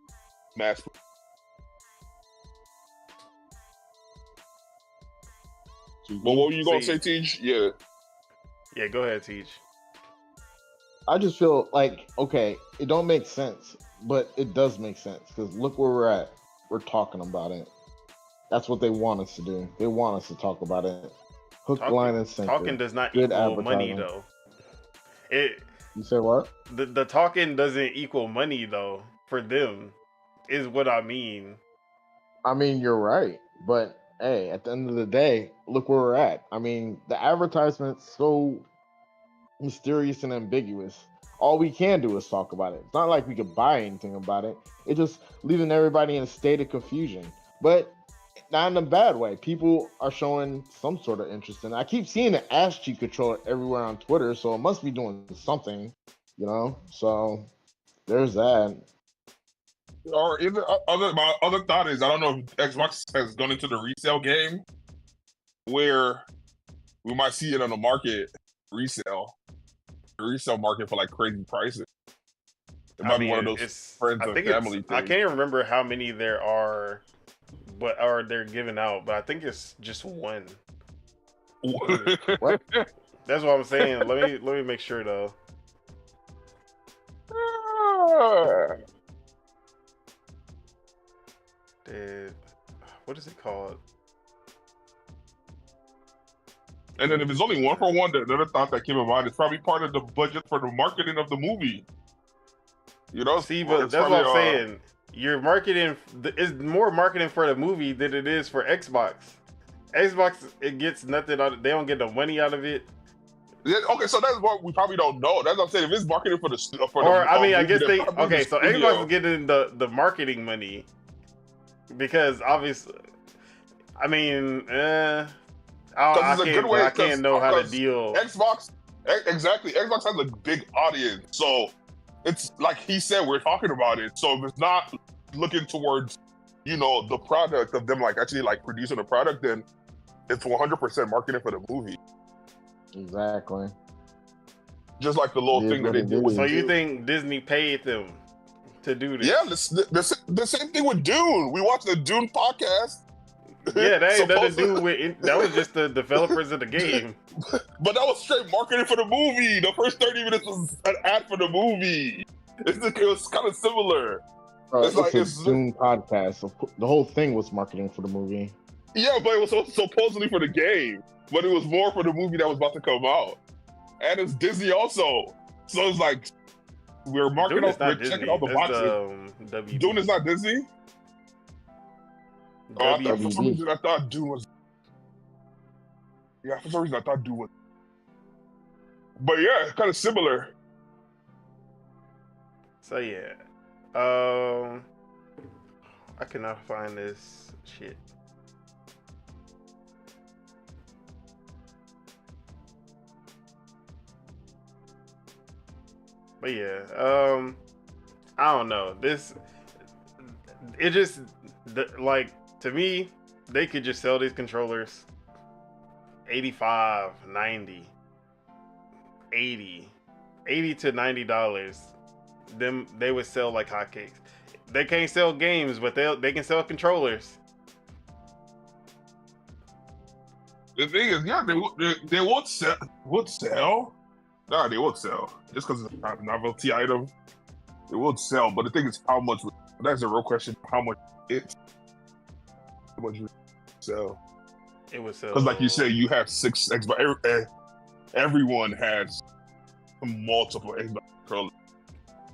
E: mass. Well, what were you gonna say, Teach? Yeah.
B: Yeah, go ahead, Teach.
A: I just feel like, okay, it don't make sense, but it does make sense because look where we're at. We're talking about it. That's what they want us to do. They want us to talk about it. Hook, line, and sinker.
B: Talking does not equal money, though.
A: You said what?
B: The talking doesn't equal money, though, for them, is what I mean.
A: I mean, you're right, but hey, at the end of the day, look where we're at. I mean, the advertisement's so mysterious and ambiguous. All we can do is talk about it. It's not like we could buy anything about it. It's just leaving everybody in a state of confusion. But not in a bad way. People are showing some sort of interest in it. I keep seeing the ass cheek controller everywhere on Twitter, so it must be doing something, you know? So there's that.
E: Or my other thought is, I don't know if Xbox has gone into the resale game where we might see it on the market resale market for like crazy prices. It might be one of those friends and family things.
B: I can't even remember how many there are, but they're giving out. But I think it's just one.
A: What?
B: That's what I'm saying. Let me make sure though. What is it called?
E: And then if it's only one for one, the another thought that came in mind is probably part of the budget for the marketing of the movie. You know,
B: see, but that's what I'm saying. Your marketing is more marketing for the movie than it is for Xbox. Xbox, it gets nothing out of, they don't get no money out of it.
E: Yeah, okay, so that's what we probably don't know. That's what I'm saying. If it's marketing for
B: I guess they okay. So Xbox is getting the marketing money because obviously, I mean, I can't know how to deal.
E: Xbox, exactly. Xbox has a big audience, so it's like he said, we're talking about it. So if it's not looking towards, you know, the product of them like actually like producing a product, then it's 100% marketing for the movie.
A: Exactly.
E: Just like the little thing that they did.
B: So you think Disney paid them to do this?
E: Yeah, the same thing with Dune. We watched the Dune podcast.
B: Yeah, that ain't nothing to do with. That was just the developers of the game.
E: But that was straight marketing for the movie. The first 30 minutes was an ad for the movie. It was kind of similar.
A: It's a Dune podcast. So the whole thing was marketing for the movie.
E: Yeah, but it was supposedly for the game. But it was more for the movie that was about to come out. And it's Disney also. So it's like, we're marketing, we're checking all the boxes. Dune is not Disney? For some reason, I thought Dune was. Yeah, for some reason, I thought Dune was. But yeah, kind of similar.
B: So yeah, I cannot find this shit. But yeah, I don't know. It just like. To me, they could just sell these controllers $85, $90, $80 to $90. Them they would sell like hotcakes. They can't sell games, but they can sell controllers.
E: The thing is, yeah, they won't sell. Would sell? Nah, they won't sell just because it's a novelty item. It won't sell, but the thing is, how much? That's a real question. How much would you sell?
B: It would sell
E: because, like you said, you have 6 Xbox. Everyone has multiple Xbox controllers.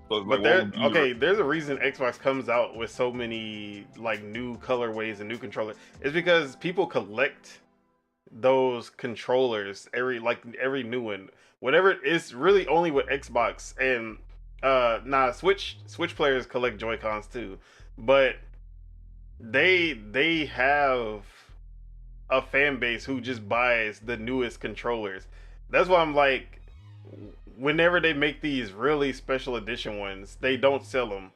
E: So
B: but there's a reason Xbox comes out with so many like new colorways and new controllers. It's because people collect those controllers every new one. Whatever, it's really only with Xbox and Switch players collect Joy-Cons too, but they have a fan base who just buys the newest controllers. That's why I'm like, whenever they make these really special edition ones, they don't sell them.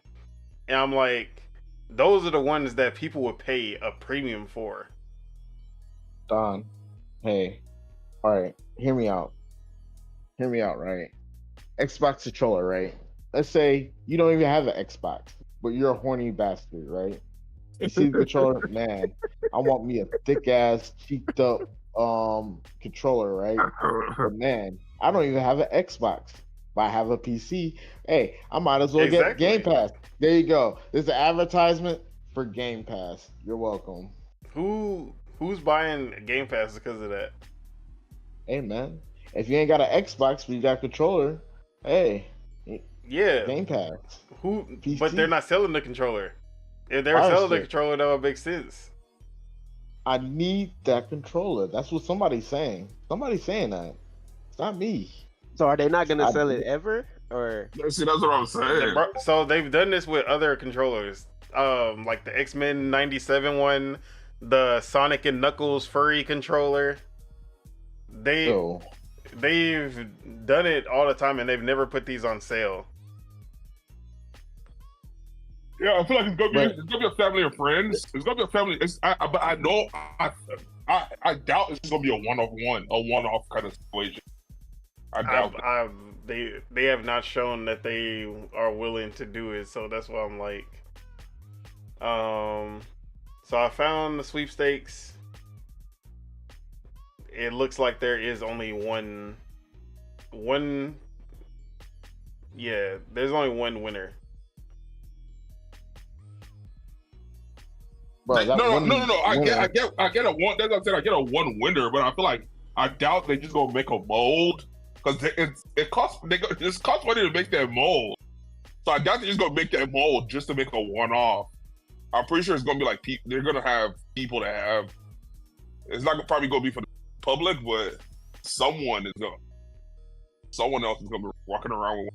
B: And I'm like, those are the ones that people would pay a premium for.
A: Don, hey, all right, hear me out, right? Xbox controller, right? Let's say you don't even have an Xbox, but you're a horny bastard, right? You see the controller, man, I want me a thick ass, cheeked up controller, right? But man, I don't even have an Xbox, but I have a PC. Hey, I might as well get Game Pass. There you go. There's an advertisement for Game Pass. You're welcome.
B: Who's buying Game Pass because of that?
A: Hey man, if you ain't got an Xbox but you got a controller, hey,
B: yeah,
A: Game Pass.
B: PC? But they're not selling the controller. If they're selling the controller, that would make sense.
A: I need that controller. That's what somebody's saying. Somebody's saying that. It's not me.
D: So are they not gonna sell it ever? Or
E: see, that's what I'm saying.
B: So they've done this with other controllers, like the X-Men '97 one, the Sonic and Knuckles furry controller. They've done it all the time, and they've never put these on sale.
E: Yeah, I feel like it's gonna be a family of friends. It's gonna be a family. But I know I doubt it's gonna be a one-off kind of situation. I doubt.
B: They have not shown that they are willing to do it, so that's why I'm like, so I found the sweepstakes. It looks like there is only one. Yeah, there's only one winner.
E: Bro, no. I get a one. That's what I'm saying. I get a one winner, but I feel like I doubt they just gonna make a mold because it costs money to make that mold. So I doubt they're just gonna make that mold just to make a one-off. I'm pretty sure it's gonna be like they're gonna have people that have. It's not probably gonna be for the public, but someone else is gonna be walking around with.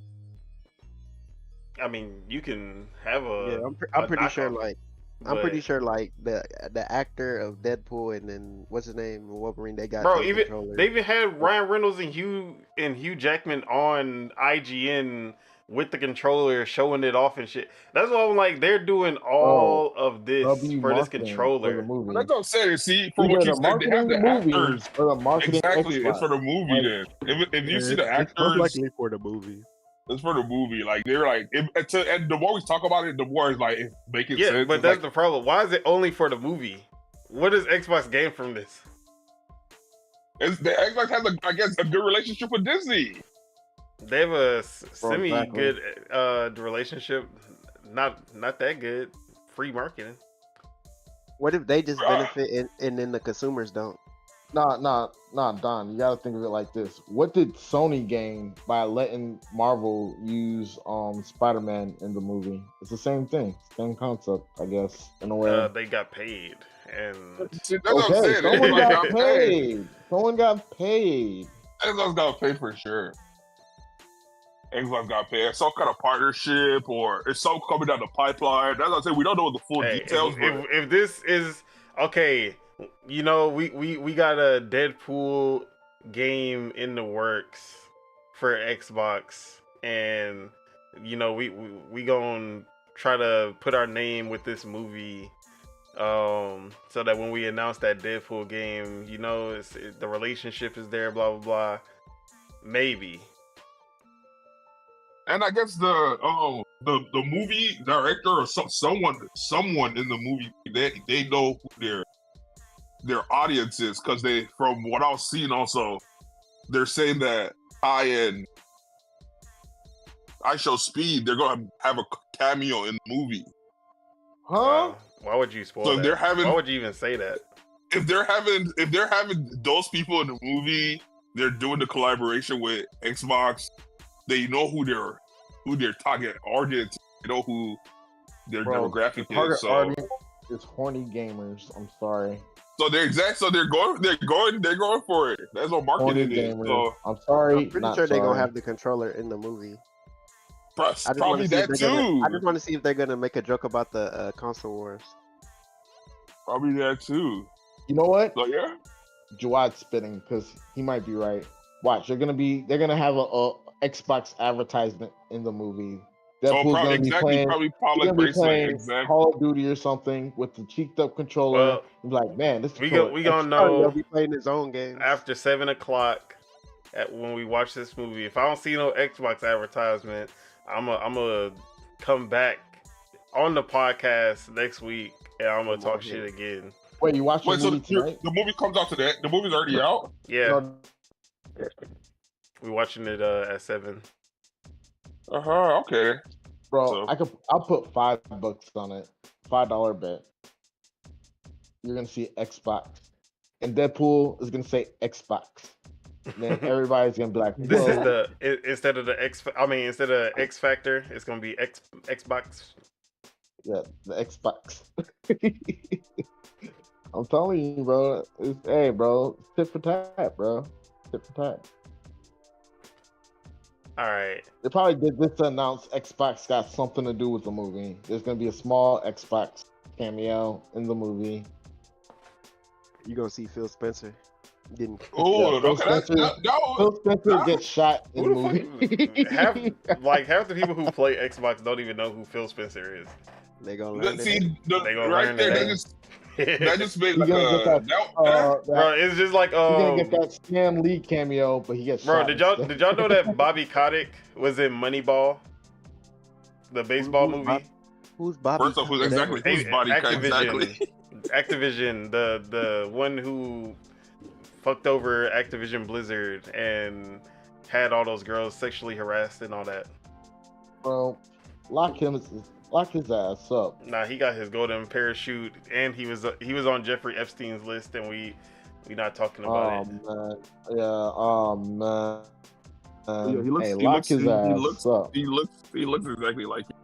B: I mean, you can have a.
D: Yeah, I'm pretty sure. Like, I'm pretty sure, like the actor of Deadpool and then what's his name, Wolverine. They got
B: they even had Ryan Reynolds and Hugh Jackman on IGN with the controller, showing it off and shit. That's why I'm like, they're doing all of this for this controller.
E: For that's what I'm saying. See, for what you said, they have the actors.
A: For the marketing,
E: exactly, it's for the movie. Then, if you see the actors, it's
D: likely for the movie.
E: It's for the movie. Like they're like, and the more we talk about it, the more it's like it's making sense.
B: Yeah, but that's the problem. Why is it only for the movie? What does Xbox gain from this?
E: The Xbox has a good relationship with Disney.
B: They have a semi-good relationship. Not that good. Free marketing.
D: What if they just benefit and then the consumers don't?
A: Nah, Don. You gotta think of it like this. What did Sony gain by letting Marvel use Spider-Man in the movie? It's the same thing, same concept, I guess, in a way.
B: They got paid, and
A: Someone got paid.
E: Xbox got paid for sure. Xbox got paid. Some kind of partnership, or it's some coming down the pipeline. That's what I'm saying. We don't know the full details.
B: If this is okay. You know, we got a Deadpool game in the works for Xbox, and you know we gonna try to put our name with this movie, so that when we announce that Deadpool game, you know, the relationship is there, blah blah blah. Maybe.
E: And I guess the movie director or someone in the movie, they know who their audience is, because they, from what I've seen, also they're saying that I Show Speed, they're gonna have a cameo in the movie.
A: Huh?
B: Why would you spoil that? Why would you even say that?
E: If they're having those people in the movie, they're doing the collaboration with Xbox. They know who their target audience, they know who their demographic is. So
A: audience is horny gamers. I'm sorry.
E: So they're going for it. That's what marketing is. So,
A: I'm sorry.
D: I'm pretty sure they're gonna have the controller in the movie.
E: Probably that too.
D: I just want to see if they're gonna make a joke about the console wars.
E: Probably that too.
A: You know what?
E: So yeah,
A: Jawad's spitting because he might be right. Watch, they're gonna have a Xbox advertisement in the movie Deadpool's gonna be playing, Call of Duty or something with the cheeked up controller. Well, like, man, this
B: we gonna know.
D: He'll be playing his own game
B: after 7:00 when we watch this movie. If I don't see no Xbox advertisement, I'm gonna come back on the podcast next week and I'm gonna talk shit again.
A: Wait, you watch the movie tonight?
E: The movie comes out today. The movie's already out.
B: Yeah, we're watching it at 7.
E: Okay.
A: Bro, I'll put $5 on it. $5 bet. You're gonna see Xbox, and Deadpool is gonna say Xbox. And then everybody's gonna be like, whoa.
B: This is instead of X Factor, it's gonna be Xbox.
A: Yeah, the Xbox. I'm telling you, bro. Hey, bro, tit for tat, bro. Tit for tat.
B: All right.
A: They probably did this to announce Xbox got something to do with the movie. There's gonna be a small Xbox cameo in the movie.
D: You gonna see Phil Spencer getting?
A: Phil Spencer gets shot in the movie.
B: half the people who play Xbox don't even know who Phil Spencer is.
D: They gonna learn
E: that just made like
B: bro. It's just like
A: he's gonna get that Stan Lee cameo, but he gets shot.
B: Did y'all know that Bobby Kotick was in Moneyball, the baseball movie?
D: Who's Bobby?
E: First off, who's Bobby Kotick?
B: Activision, the one who fucked over Activision Blizzard and had all those girls sexually harassed and all that.
A: Bro, lock his ass up.
B: Nah, he got his golden parachute, and he was on Jeffrey Epstein's list, and we not talking about it.
A: Man. Yeah, man.
E: Yeah, he looks exactly like him. He looks exactly like it.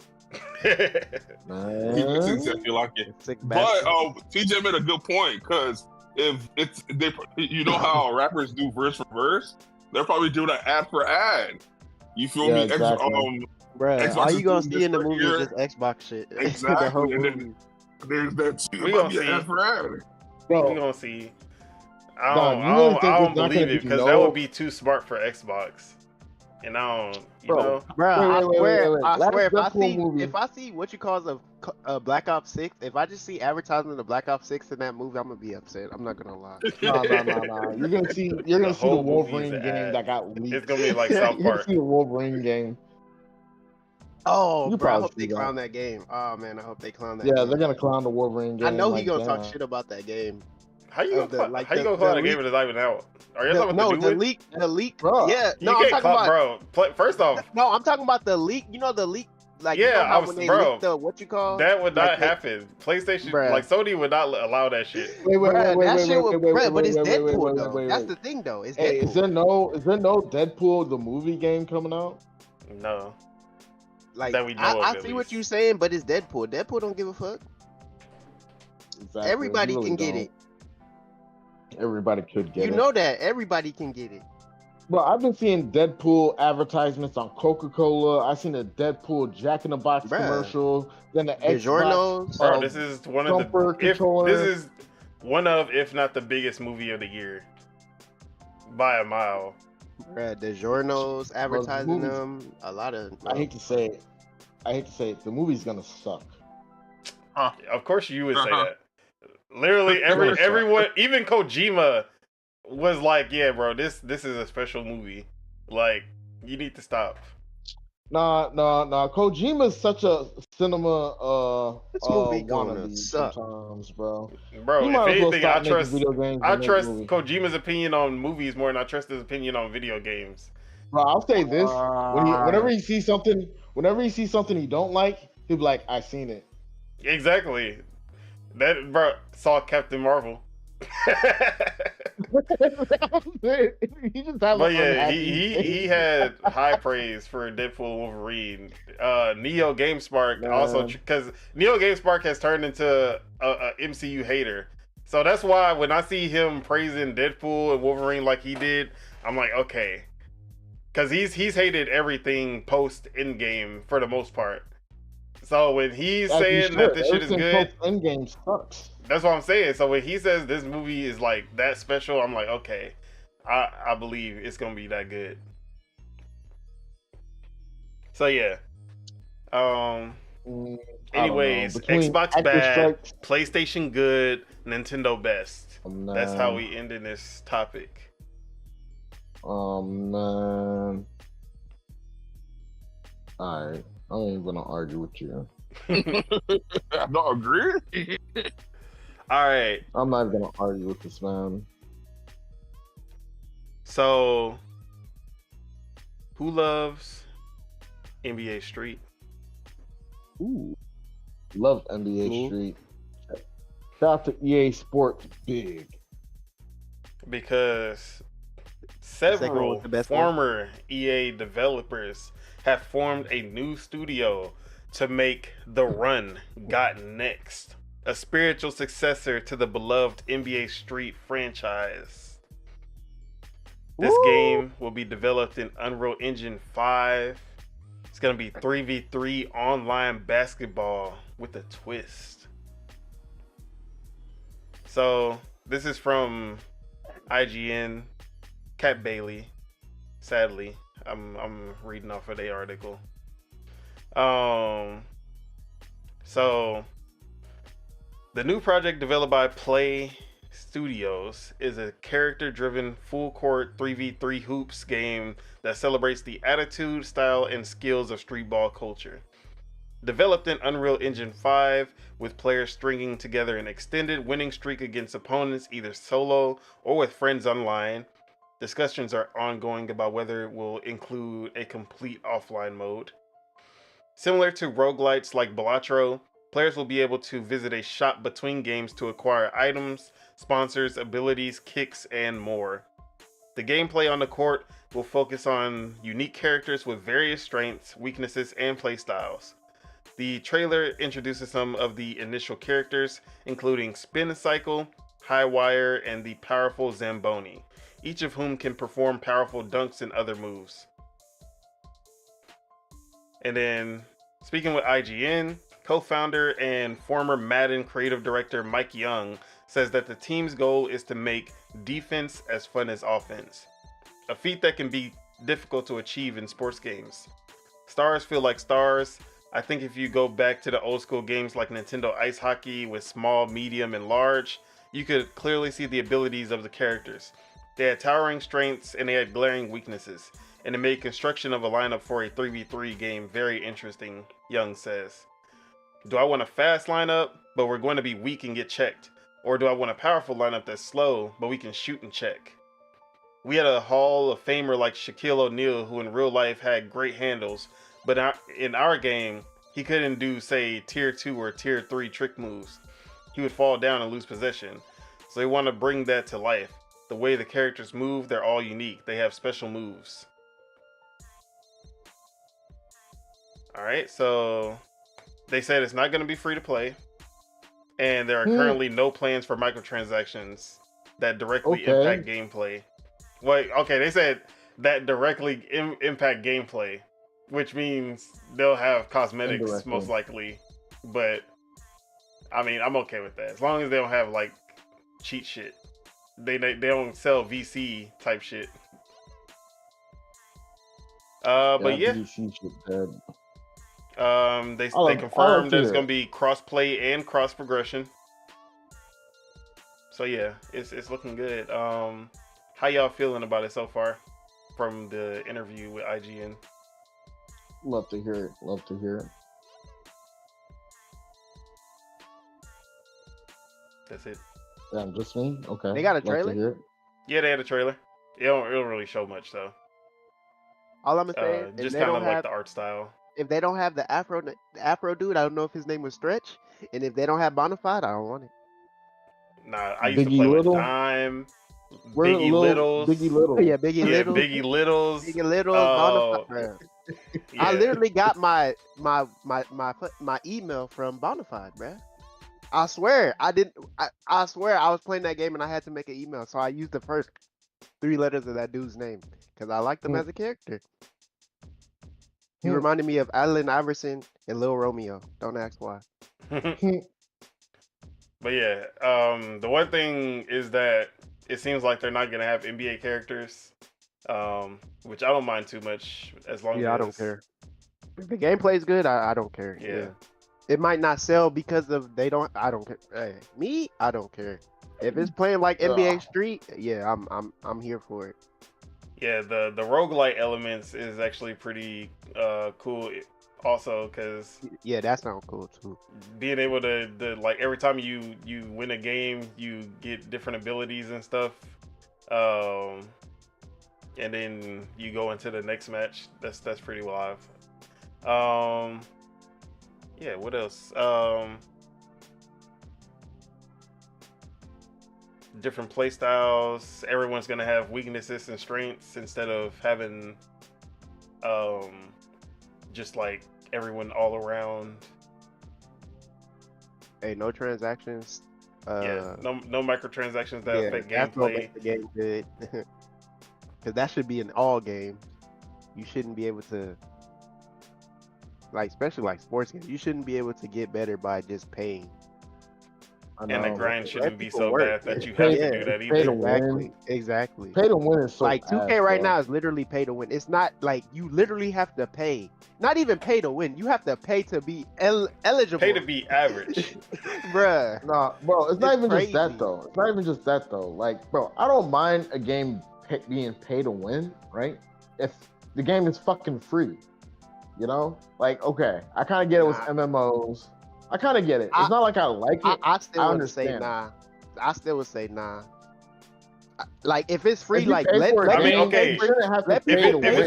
E: But TJ made a good point, because if you know how rappers do verse for verse, they're probably doing an ad for ad. You feel me?
A: Exactly.
D: Bruh, all you gonna see in the movie is just Xbox shit.
E: Exactly.
D: The whole movie.
E: There's that too.
B: We gonna see.
A: Bro,
B: we gonna see. I don't believe it, because that would be too smart for Xbox. And I don't, know.
D: Bro, I swear, if I see what you call a Black Ops 6, if I just see advertisement of Black Ops 6 in that movie, I'm gonna be upset. I'm not gonna lie.
A: No. You're gonna see the Wolverine game that got leaked.
B: It's gonna be like South Park.
A: You're gonna see the Wolverine game.
D: Oh, bro, I hope they clown that game. Oh man, I hope they clown that game.
A: Yeah, they're gonna clown the Wolverine game.
D: I know he gonna talk shit about that game.
B: How you gonna clown the game that's not even out? Are you talking about the
D: leak,
B: bro?
D: Yeah,
B: no, I'm talking about, bro. First off,
D: no, I'm talking about the leak. You know the leak, like when they leaked the what you call
B: that would not happen. PlayStation, like Sony, would not allow that shit.
A: Wait,
D: but it's Deadpool though. That's the thing though. It's Deadpool.
A: Is there no Deadpool the movie game coming out?
B: No.
D: Like I see what you're saying, but it's Deadpool. Deadpool don't give a fuck. Exactly. Everybody can get it.
A: Everybody could get it.
D: You know that everybody can get it.
A: Bro, I've been seeing Deadpool advertisements on Coca-Cola. I've seen a Deadpool Jack in the Box commercial. Then the Xbox.
B: Bro, this is one of if not the biggest movie of the year by a mile.
D: Bruh, DiGiorno's advertising them. A lot of.
A: I hate to say it. The movie's gonna suck.
B: Of course, you would say that. Literally, everyone, even Kojima, was like, "Yeah, bro, this is a special movie. Like, you need to stop."
A: Nah. Kojima's such a cinema
D: this movie gonna suck
A: sometimes, bro.
B: Bro, if anything, I trust Kojima's opinion on movies more than I trust his opinion on video games.
A: Bro, I'll say this: whenever he sees something he don't like, he'll be like, "I seen it."
B: Exactly. That bro saw Captain Marvel. But yeah, he had high praise for Deadpool and Wolverine. Neo GameSpark also, because Neo GameSpark has turned into a MCU hater. So that's why when I see him praising Deadpool and Wolverine like he did, I'm like, okay, because he's hated everything post Endgame for the most part. So when he's saying that this shit is good,
A: Endgame sucks.
B: That's what I'm saying. So when he says this movie is like that special, I'm like, okay, I believe it's gonna be that good. So yeah, Anyways, Xbox bad, PlayStation good, Nintendo best. That's how we ended this topic.
A: Man. Alright, I ain't even gonna argue with you.
E: I don't agree.
B: Alright.
A: I'm not even gonna argue with this man.
B: So, who loves NBA Street?
A: Ooh. Love NBA Street. Shout out to EA Sports Big.
B: Because several former EA developers have formed a new studio to make The Run Got Next, a spiritual successor to the beloved NBA Street franchise. This game will be developed in Unreal Engine 5. It's going to be 3v3 online basketball with a twist. So, this is from IGN, Cat Bailey. Sadly, I'm reading off of the article. So the new project developed by Play Studios is a character-driven full-court 3v3 hoops game that celebrates the attitude, style, and skills of street ball culture. Developed in Unreal Engine 5, with players stringing together an extended winning streak against opponents either solo or with friends online. Discussions are ongoing about whether it will include a complete offline mode. Similar to roguelites like Balatro, players will be able to visit a shop between games to acquire items, sponsors, abilities, kicks, and more. The gameplay on the court will focus on unique characters with various strengths, weaknesses, and playstyles. The trailer introduces some of the initial characters, including Spin Cycle, High Wire, and the powerful Zamboni, each of whom can perform powerful dunks and other moves. And then, speaking with IGN, co-founder and former Madden creative director Mike Young says that the team's goal is to make defense as fun as offense, a feat that can be difficult to achieve in sports games. Stars feel like stars. I think if you go back to the old school games like Nintendo Ice Hockey with small, medium, and large, you could clearly see the abilities of the characters. They had towering strengths and they had glaring weaknesses, and it made construction of a lineup for a 3v3 game very interesting, Young says. Do I want a fast lineup, but we're going to be weak and get checked? Or do I want a powerful lineup that's slow, but we can shoot and check? We had a Hall of Famer like Shaquille O'Neal who in real life had great handles, but in our game, he couldn't do, say, tier 2 or tier 3 trick moves. He would fall down and lose possession. So they want to bring that to life. The way the characters move, they're all unique. They have special moves. Alright, so they said it's not going to be free to play. And there are currently no plans for microtransactions that directly impact gameplay. Wait, okay, they said that directly impact gameplay, which means they'll have cosmetics most likely. But, I mean, I'm okay with that. As long as they don't have, like, cheat shit. They don't sell VC type shit. But yeah.
A: VC shit dead.
B: They confirmed that it's gonna be cross play and cross progression. So yeah, it's looking good. How y'all feeling about it so far from the interview with IGN?
A: Love to hear it.
B: That's it.
A: Yeah, just me? Okay.
D: They got a trailer?
B: Yeah, they had a trailer. It don't really show much though.
D: All I'm gonna say
B: is just kind of like the art style.
D: If they don't have the Afro dude, I don't know if his name was Stretch. And if they don't have Bonafide, I don't want it.
B: Nah, I used to play with Dime, Biggie Littles.
D: Yeah, Biggie Littles.
B: Biggie Littles.
D: Biggie Littles. Bonafide. Yeah. I literally got my email from Bonafide, bruh. I swear I swear I was playing that game and I had to make an email, so I used the first 3 letters of that dude's name because I liked him as a character. He reminded me of Allen Iverson and Lil Romeo. Don't ask why.
B: But yeah, the one thing is that it seems like they're not gonna have NBA characters, which I don't mind too much as long as
D: I don't care. If the gameplay is good, I don't care. Yeah. It might not sell because of I don't care. Hey, me, I don't care. If it's playing like NBA Street, yeah, I'm here for it.
B: Yeah, the roguelite elements is actually pretty cool also, because
D: that sounds cool too.
B: Being able to like every time you win a game, you get different abilities and stuff, and then you go into the next match. That's pretty live. Yeah, what else? Different play styles. Everyone's gonna have weaknesses and strengths instead of having just like everyone all around.
D: Hey, no transactions.
B: No microtransactions that affect gameplay.
D: The game good. Because that should be in all games. You shouldn't be able to, like, especially like sports games, you shouldn't be able to get better by just paying.
B: And the grind shouldn't be so bad that you have to do that either.
D: Exactly.
A: Pay to win is so
D: like 2K right now is literally pay to win. It's not like you literally have to pay. Not even pay to win. You have to pay to be eligible.
B: Pay to be average.
D: Bruh.
A: Nah, bro, it's not even just that though. It's not even just that though. Like, bro, I don't mind a game being pay to win, right? If the game is fucking free. You know? Like, okay, I kind of get it with MMOs. I kind of get it. It's not like I like it.
D: I still would say nah. I still would say nah. Like if it's free, like
B: if it's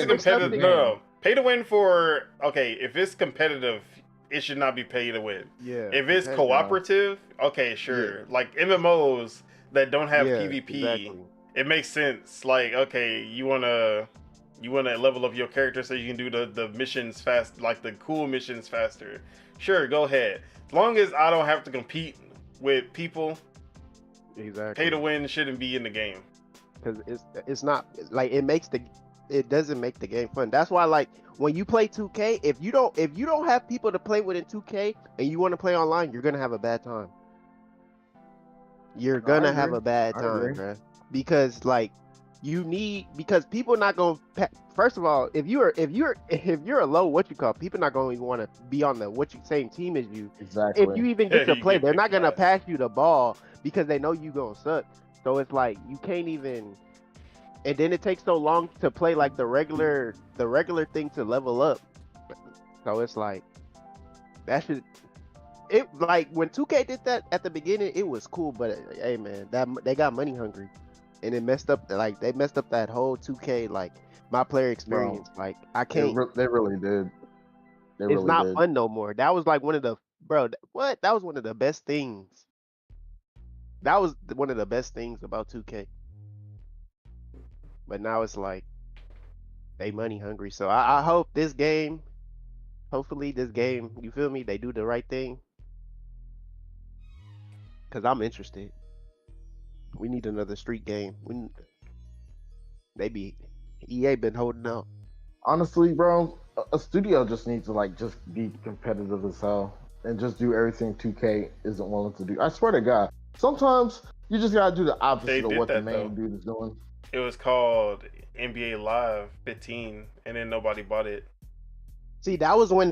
B: competitive, no. Pay to win for if it's competitive, it should not be pay to win.
D: Yeah.
B: If it's cooperative, okay, sure. Yeah. Like MMOs that don't have PvP, it makes sense. Like, okay, you wanna level up your character so you can do the missions fast, like the cool missions faster. Sure, go ahead. As long as I don't have to compete with people,
D: exactly.
B: Pay to win shouldn't be in the game.
D: Because it's not like it doesn't make the game fun. That's why, like, when you play 2K, if you don't have people to play with in 2K and you want to play online, you're gonna have a bad time. You're gonna have a bad time, bro. Because like because people not gonna. First of all, if you're a low people not gonna even want to be on the same team as you.
A: Exactly.
D: If you even get to play, they're not gonna pass you the ball because they know you gonna suck. So it's like you can't even. And then it takes so long to play like the regular thing to level up. So it's like like when 2K did that at the beginning, it was cool, but hey man, they got money hungry. And it messed up that whole 2K like my player experience. Bro, like I can't.
A: They really did.
D: It's not fun no more. That was like one of the That was one of the best things. That was one of the best things about 2K. But now it's like they money hungry. So I hope hopefully this game, you feel me? They do the right thing. Cause I'm interested. We need another street game. EA been holding out.
A: Honestly, bro, a studio just needs to just be competitive as hell and just do everything 2K isn't willing to do. I swear to God, sometimes you just gotta do the opposite of what the main dude is doing.
B: It was called NBA Live 15, and then nobody bought it.
D: See, that was when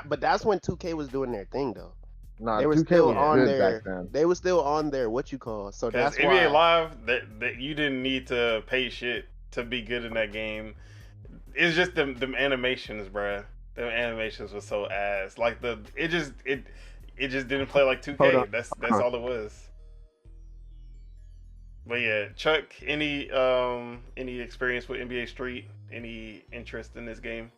D: but that's when 2K was doing their thing though.
A: Nah,
D: they were
A: 2K
D: still
A: was
D: on
A: good
D: there.
A: Back then.
D: They were still on there. So that's
B: NBA
D: why
B: Live, that you didn't need to pay shit to be good in that game. It's just them animations, bruh. Them animations was so ass. Like it just didn't play like 2K. That's all it was. But yeah, Chuck, any experience with NBA Street? Any interest in this game?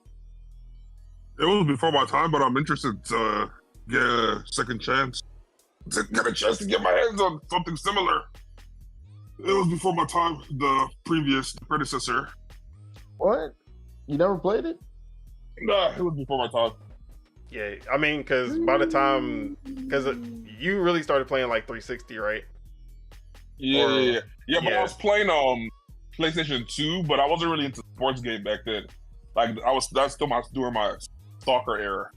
E: It was before my time, but I'm interested to get a second chance. To get a chance to get my hands on something similar. It was before my time, the predecessor.
A: What? You never played it?
E: Nah, it was before my time.
B: Yeah, I mean, because you really started playing like 360, right?
E: Yeah. But I was playing PlayStation 2, but I wasn't really into sports game back then. Like that's still during my STALKER era.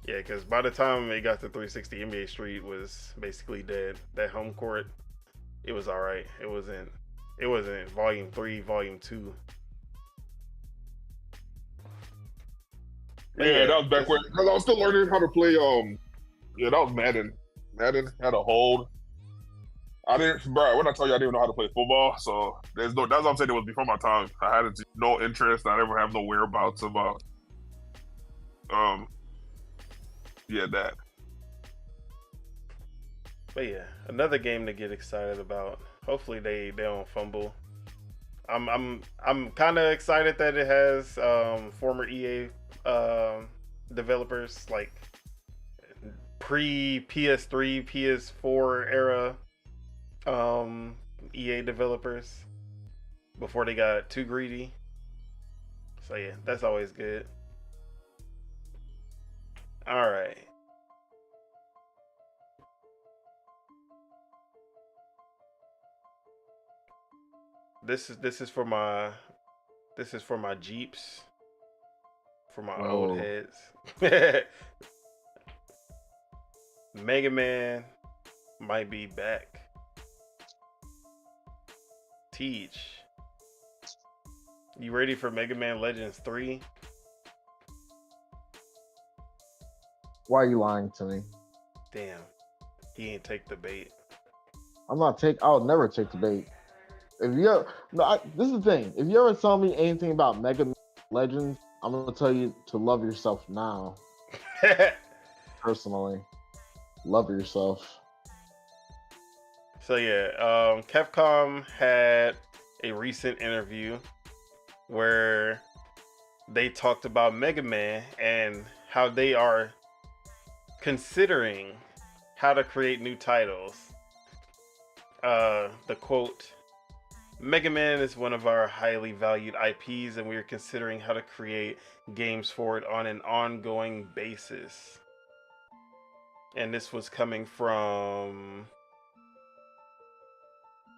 B: Yeah, because by the time it got to 360, NBA Street was basically dead. That home court, it was all right. It wasn't Volume 3, Volume 2.
E: Yeah, that was back when, because I was still learning how to play. Yeah, that was Madden. Madden had a hold. I didn't, bro. When I tell you I didn't even know how to play football, so that's what I'm saying. It was before my time. I had no interest. I never have no whereabouts about. Yeah, that.
B: But yeah, another game to get excited about. Hopefully they don't fumble. I'm kind of excited that it has former EA developers, like pre PS3, PS4 era EA developers before they got too greedy. So yeah, that's always good. All right. This is for my Jeeps, for my old heads. Mega Man might be back. Teach. You ready for Mega Man Legends 3?
A: Why are you lying to me?
B: Damn. He ain't take the bait.
A: I'll never take the bait. If you ever, this is the thing. If you ever tell me anything about Mega Man Legends, I'm gonna tell you to love yourself now. Personally, love yourself.
B: So yeah, Capcom had a recent interview where they talked about Mega Man and how they are considering how to create new titles. The quote, Mega Man is one of our highly valued IPs, and we are considering how to create games for it on an ongoing basis. And this was coming from...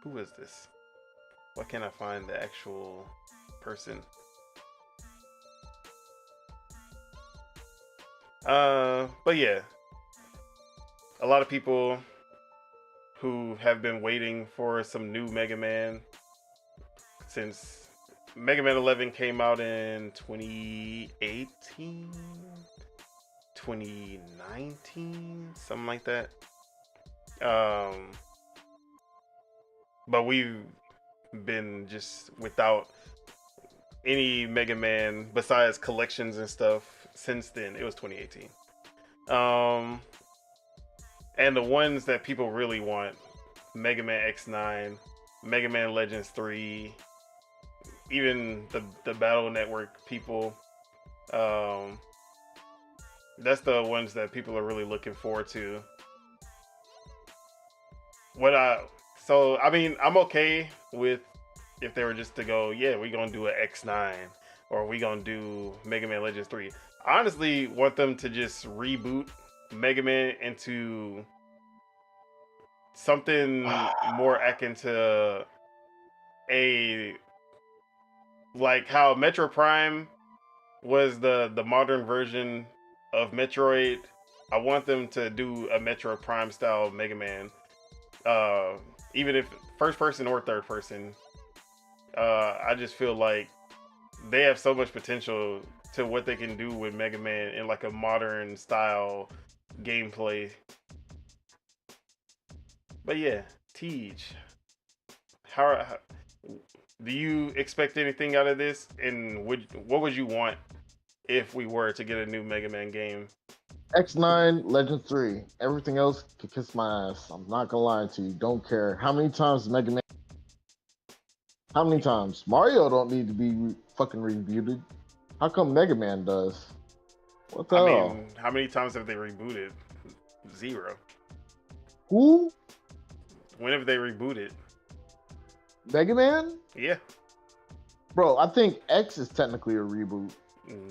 B: Who is this? Why can't I find the actual person? But yeah. A lot of people who have been waiting for some new Mega Man since Mega Man 11 came out in 2018, 2019, something like that. But we've been just without any Mega Man besides collections and stuff since then. It was 2018. And the ones that people really want, Mega Man X9, Mega Man Legends 3, even the Battle Network people, that's the ones that people are really looking forward to. I mean, I'm okay with if they were just to go, yeah, we're gonna do an X9 or we gonna do Mega Man Legends 3. I honestly want them to just reboot Mega Man into something more akin to like how Metro Prime was the modern version of Metroid. I want them to do a Metro Prime style Mega Man, even if first person or third person. I just feel like they have so much potential to what they can do with Mega Man in like a modern style gameplay. But yeah, Teach, how do you expect anything out of this? And what would you want if we were to get a new Mega Man game?
A: X9, Legend 3. Everything else can kiss my ass. I'm not gonna lie to you. Don't care. How many times Mega Man? How many times? Mario don't need to be fucking rebooted. How come Mega Man does? What the hell?
B: I mean, how many times have they rebooted? 0.
A: Who?
B: When have they rebooted?
A: Mega Man?
B: Yeah.
A: Bro, I think X is technically a reboot.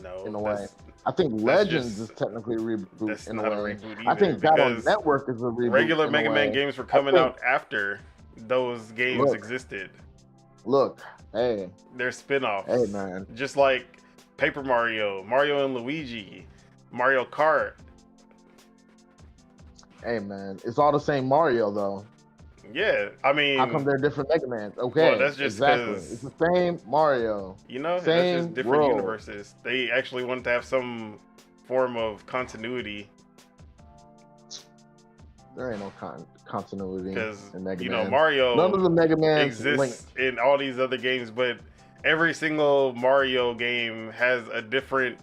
B: No.
A: In a way. I think Legends is technically a reboot.
B: That's
A: in
B: not
A: a way.
B: a reboot either.
A: I think Battle Network is a reboot.
B: Regular Mega Man games were coming out after those games existed.
A: Look, hey.
B: They're spin-offs.
A: Hey, man.
B: Just like Paper Mario, Mario and Luigi, Mario Kart.
A: Hey, man. It's all the same Mario, though.
B: Yeah, I mean...
A: How come they're different Mega Mans? Okay,
B: well, that's just
A: exactly. It's the same Mario.
B: You know,
A: same
B: that's just different
A: world.
B: universes. They actually wanted to have some form of continuity.
A: There ain't no continuity
B: because
A: in Mega Man.
B: Mario
A: none of the Mega Man
B: exists in all these other games, but every single Mario game has a different,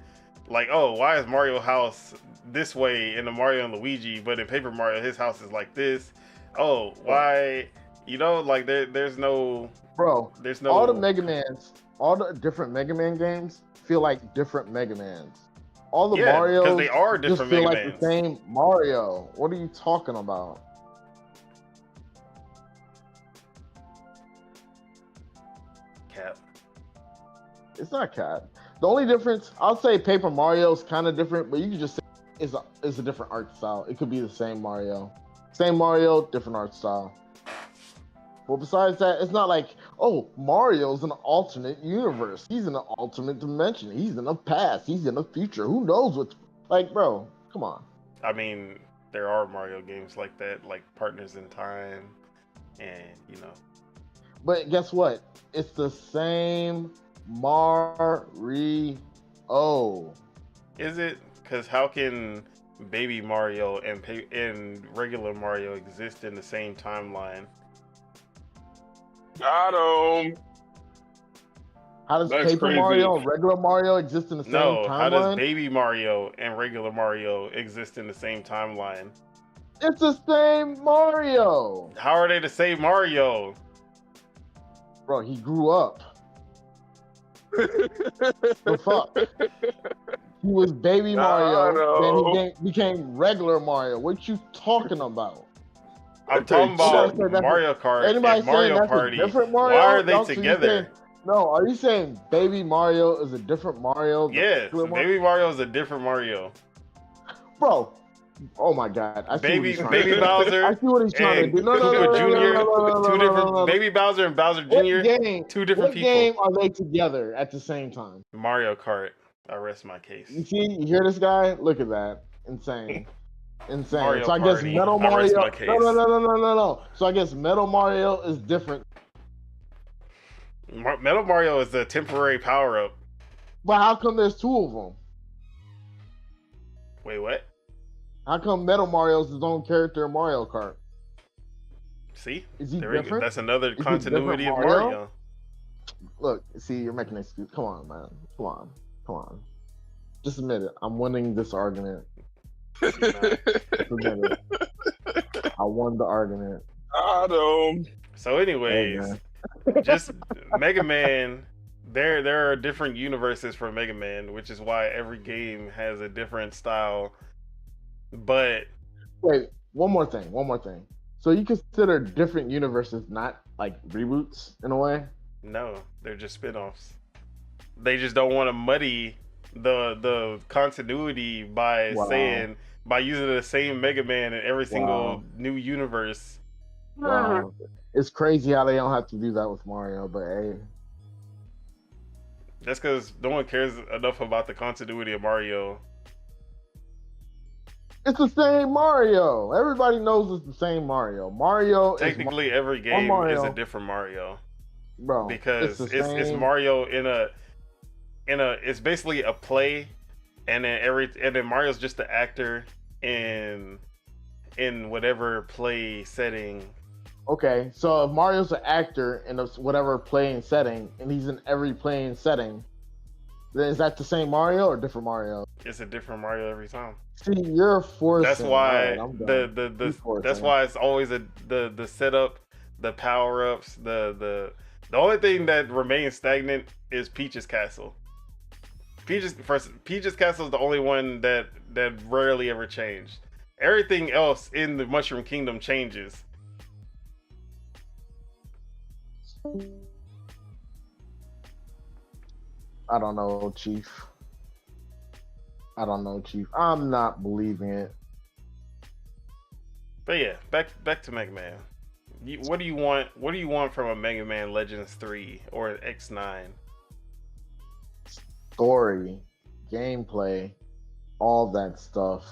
B: like, oh, why is Mario house this way in the Mario and Luigi, but in Paper Mario his house is like this? Oh, why? Like there's no
A: all the Mega Mans, all the different Mega Man games feel like different Mega Mans. All the Marios
B: because they are different
A: just feel
B: Mega
A: like the same Mario. What are you talking about?
B: Cap.
A: It's not cap. The only difference, I'll say Paper Mario is kind of different, but you can just say it's a different art style. It could be the same Mario. Same Mario, different art style. Well, besides that, it's not like, oh, Mario's in an alternate universe. He's in an alternate dimension. He's in the past. He's in the future. Who knows what's... Like, bro, come on.
B: I mean, there are Mario games like that, like Partners in Time, and,
A: But guess what? It's the same Mario.
B: Is it? Because how can Baby Mario and regular Mario exist in the same timeline?
E: Got him.
A: How does Paper Mario and regular Mario exist in the same timeline?
B: No, how does Baby Mario and regular Mario exist in the same timeline?
A: It's the same Mario.
B: How are they the same Mario?
A: Bro, he grew up. The fuck? He was Baby Mario, then he became regular Mario. What you talking about?
B: I'm talking about Mario Kart and Mario Party.
A: Different Mario?
B: Why are they together?
A: Are you saying Baby Mario is a different Mario?
B: Yes, Baby Mario is a different Mario.
A: Bro, oh my God.
B: Baby Bowser.
A: I see what he's trying to do.
B: Koopa Jr. Two different. Baby Bowser and Bowser Jr. Two different people.
A: What game are they together at the same time?
B: Mario Kart. I rest my case.
A: You see, you hear this guy? Look at that. Insane.
B: Mario
A: so I guess Metal Mario. No. So I guess Metal Mario is different.
B: Metal Mario is a temporary power up.
A: But how come there's two of them?
B: Wait, what?
A: How come Metal Mario is his own character in Mario Kart?
B: See,
A: is he different?
B: That's another continuity of Mario.
A: Look, see, you're making an excuse. Come on, man. Come on. Just admit it. I'm winning this argument. I won the argument.
B: So anyways, just Mega Man, there are different universes for Mega Man, which is why every game has a different style. But
A: wait, one more thing. So you consider different universes not like reboots in a way?
B: No, they're just spin-offs. They just don't want to muddy the continuity by using the same Mega Man in every single new universe.
A: Wow. It's crazy how they don't have to do that with Mario, but hey.
B: That's because no one cares enough about the continuity of Mario.
A: It's the same Mario. Everybody knows it's the same Mario.
B: Technically, every game is a different Mario.
A: Bro,
B: because it's Mario in a it's basically a play, and then Mario's just the actor in whatever play setting.
A: Okay, so if Mario's an actor in whatever playing setting, and he's in every playing setting, then is that the same Mario or different Mario?
B: It's a different Mario every time.
A: See, you're forcing.
B: That's why that's why it's always the setup, the power ups, the only thing that remains stagnant is Peach's Castle. Peach's Castle is the only one that rarely ever changed. Everything else in the Mushroom Kingdom changes.
A: I don't know, Chief. I'm not believing it.
B: But yeah, back to Mega Man. What do you want? What do you want from a Mega Man Legends 3 or an X9?
A: Story, gameplay, all that stuff.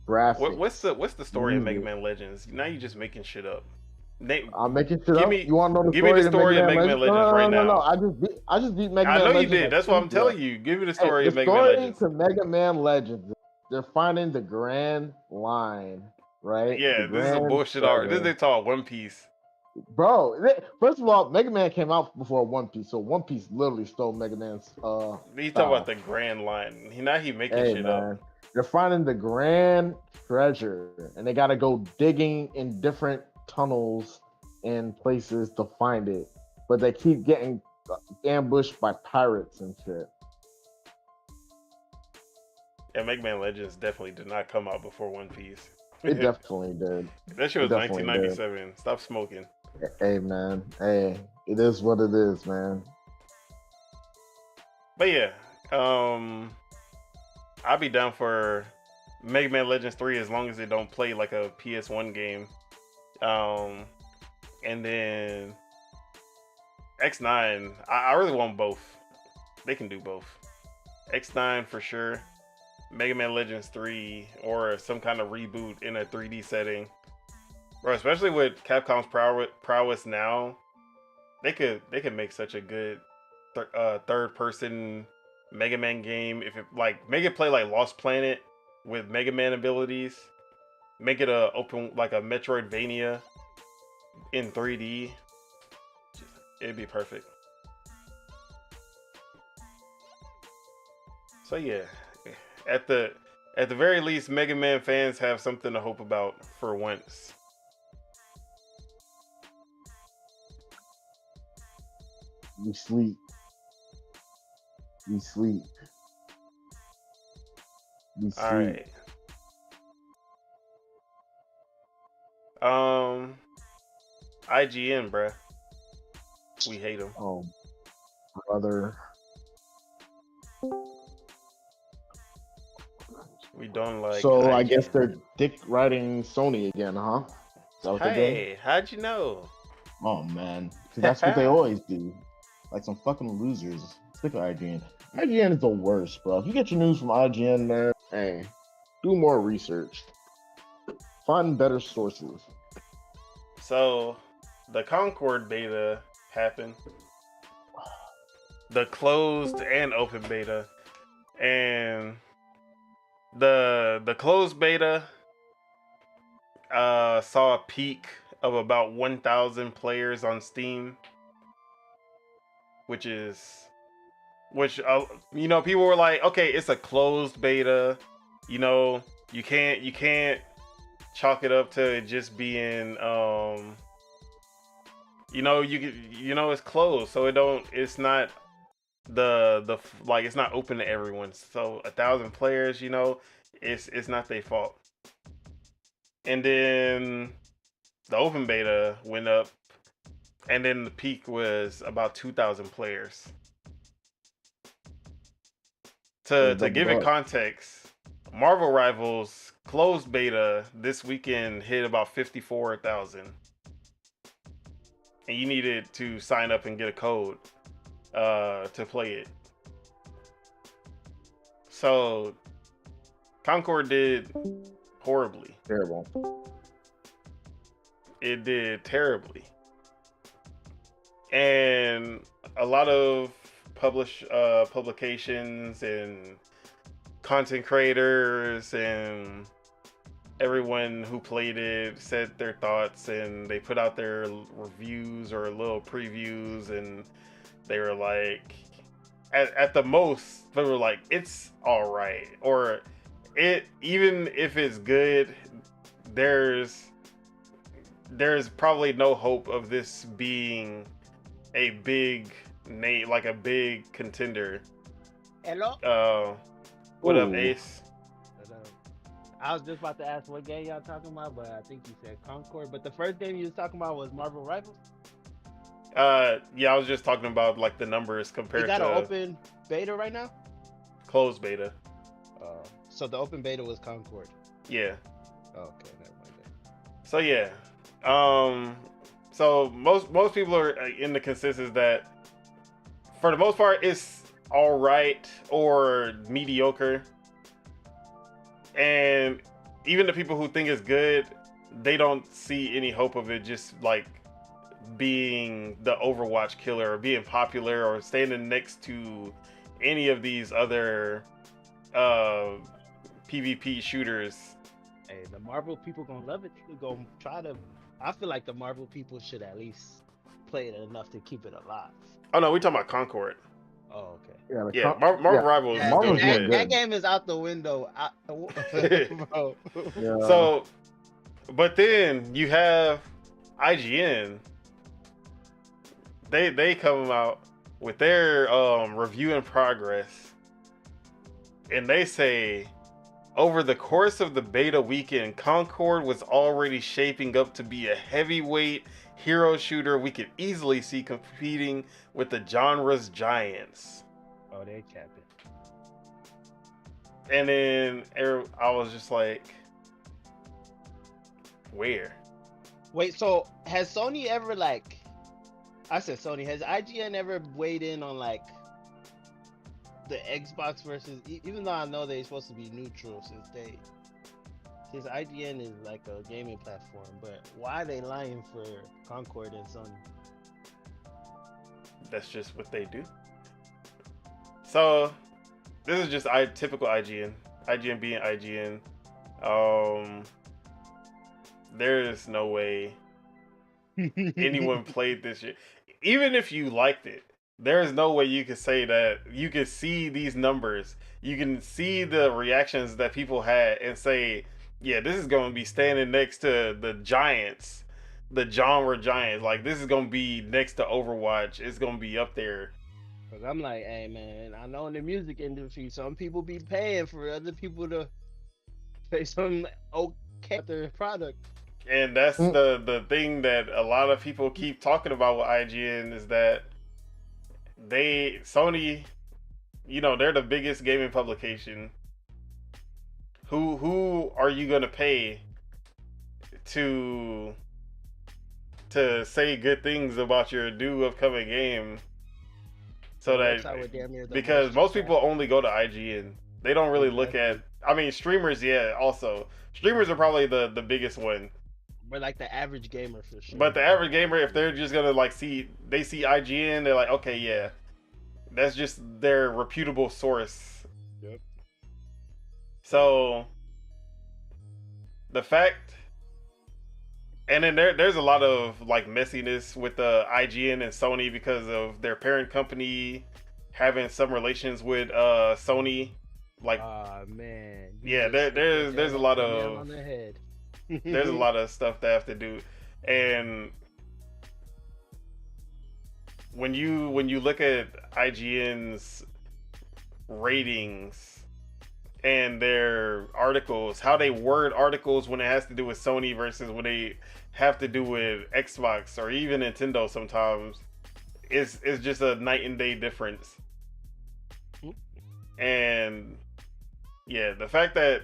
A: Graphics.
B: What's the story of Mega Man Legends? Now you're just making shit up.
A: I'm making shit up. You want to know the
B: give
A: story?
B: Me the story of Mega Man Legends right now.
A: No. I just beat Mega Man Legends.
B: I know you did. That's what I'm telling you. Give me the story of Mega Man Legends.
A: The story to Mega Man Legends. They're finding the Grand Line, right?
B: Yeah, this is a bullshit art. This is they talk One Piece.
A: Bro, first of all, Mega Man came out before One Piece, so One Piece literally stole Mega Man's
B: He's talking about the Grand Line. Now he making shit up.
A: They're finding the grand treasure, and they gotta go digging in different tunnels and places to find it. But they keep getting ambushed by pirates and shit.
B: Yeah, Mega Man Legends definitely did not come out before One Piece.
A: It definitely did.
B: That shit was 1997. Stop smoking.
A: Hey, man. Hey, it is what it is, man.
B: But yeah, I'll be down for Mega Man Legends 3 as long as they don't play like a PS1 game. And then X9, I really want both. They can do both. X9 for sure. Mega Man Legends 3 or some kind of reboot in a 3D setting. Bro, especially with Capcom's prowess now, they could make such a good third person Mega Man game. If it make it play like Lost Planet with Mega Man abilities, make it a open like a Metroidvania in 3D, it'd be perfect. So yeah, at the very least, Mega Man fans have something to hope about for once.
A: We sleep. We sleep. We sleep.
B: All right. IGN, bruh. We hate them.
A: Oh, brother.
B: We don't like.
A: So
B: IGN.
A: I guess they're dick riding Sony again, huh?
B: Hey, how'd you know?
A: Oh man, because that's what they always do. Like some fucking losers. Stick with IGN. IGN is the worst, bro. If you get your news from IGN, man, hey, do more research. Find better sources.
B: So, the Concord beta happened. The closed and open beta. And the closed beta saw a peak of about 1,000 players on Steam. Which people were like, okay, it's a closed beta, you can't chalk it up to it just being, it's closed, so it's not it's not open to everyone. So 1,000 players, it's not their fault. And then the open beta went up. And then the peak was about 2,000 players. To give it context, Marvel Rivals closed beta this weekend hit about 54,000. And you needed to sign up and get a code to play it. So Concord did horribly.
A: Terrible.
B: It did terribly. And a lot of publications and content creators and everyone who played it said their thoughts, and they put out their reviews or little previews, and they were like, at the most, they were like, it's all right, or even if it's good, there's probably no hope of this being a big name, like a big contender.
F: Hello?
B: What up, Ace?
F: I was just about to ask what game y'all talking about, but I think you said Concord. But the first game you was talking about was Marvel Rivals?
B: Yeah, I was just talking about like the numbers compared to...
F: You got an open beta right now?
B: Closed beta.
F: So the open beta was Concord?
B: Yeah.
F: Okay, never mind that.
B: So yeah. So most people are in the consensus that for the most part it's all right or mediocre, and even the people who think it's good, they don't see any hope of it just like being the Overwatch killer or being popular or standing next to any of these other PvP shooters.
F: Hey, the Marvel people gonna love it. They're gonna try to. I feel like the Marvel people should at least play it enough to keep it alive.
B: Oh no, we talking about Concord.
F: Oh, okay.
B: Yeah, Marvel Rivals.
F: That game is out the window. Bro.
B: Yeah. So, but then you have IGN. They come out with their review in progress, and they say, over the course of the beta weekend, Concord was already shaping up to be a heavyweight hero shooter we could easily see competing with the genre's giants.
F: Oh, they capping.
B: And then I was just like, where?
F: Wait, so has Sony ever I said Sony, has IGN ever weighed in on the Xbox versus, even though I know they're supposed to be neutral since IGN is like a gaming platform, but why are they lying for Concord and Sony?
B: That's just what they do. So this is just typical IGN. IGN being IGN. There is no way anyone played this shit. Even if you liked it, there is no way you could say that you could see these numbers. You can see the reactions that people had and say, yeah, this is going to be standing next to the giants, the genre giants. Like, this is going to be next to Overwatch. It's going to be up there.
F: Because I'm like, hey, man, I know in the music industry, some people be paying for other people to say something okay with their product.
B: And that's the thing that a lot of people keep talking about with IGN is that Sony, they're the biggest gaming publication. Who are you gonna pay to say good things about your new upcoming game? So because most people only go to IGN. They don't really look at. I mean, streamers, yeah. Also, streamers are probably the biggest one.
F: But like the average gamer for sure.
B: But the average gamer, if they're just gonna see IGN, they're like, okay, yeah, that's just their reputable source.
F: Yep.
B: So the fact, and then there's a lot of messiness with the IGN and Sony because of their parent company having some relations with Sony.
F: Man.
B: Yeah, there's a lot of
F: on the head.
B: There's a lot of stuff they have to do, and when you look at IGN's ratings and their articles, how they word articles when it has to do with Sony versus when they have to do with Xbox or even Nintendo, sometimes it's just a night and day difference. And yeah, the fact that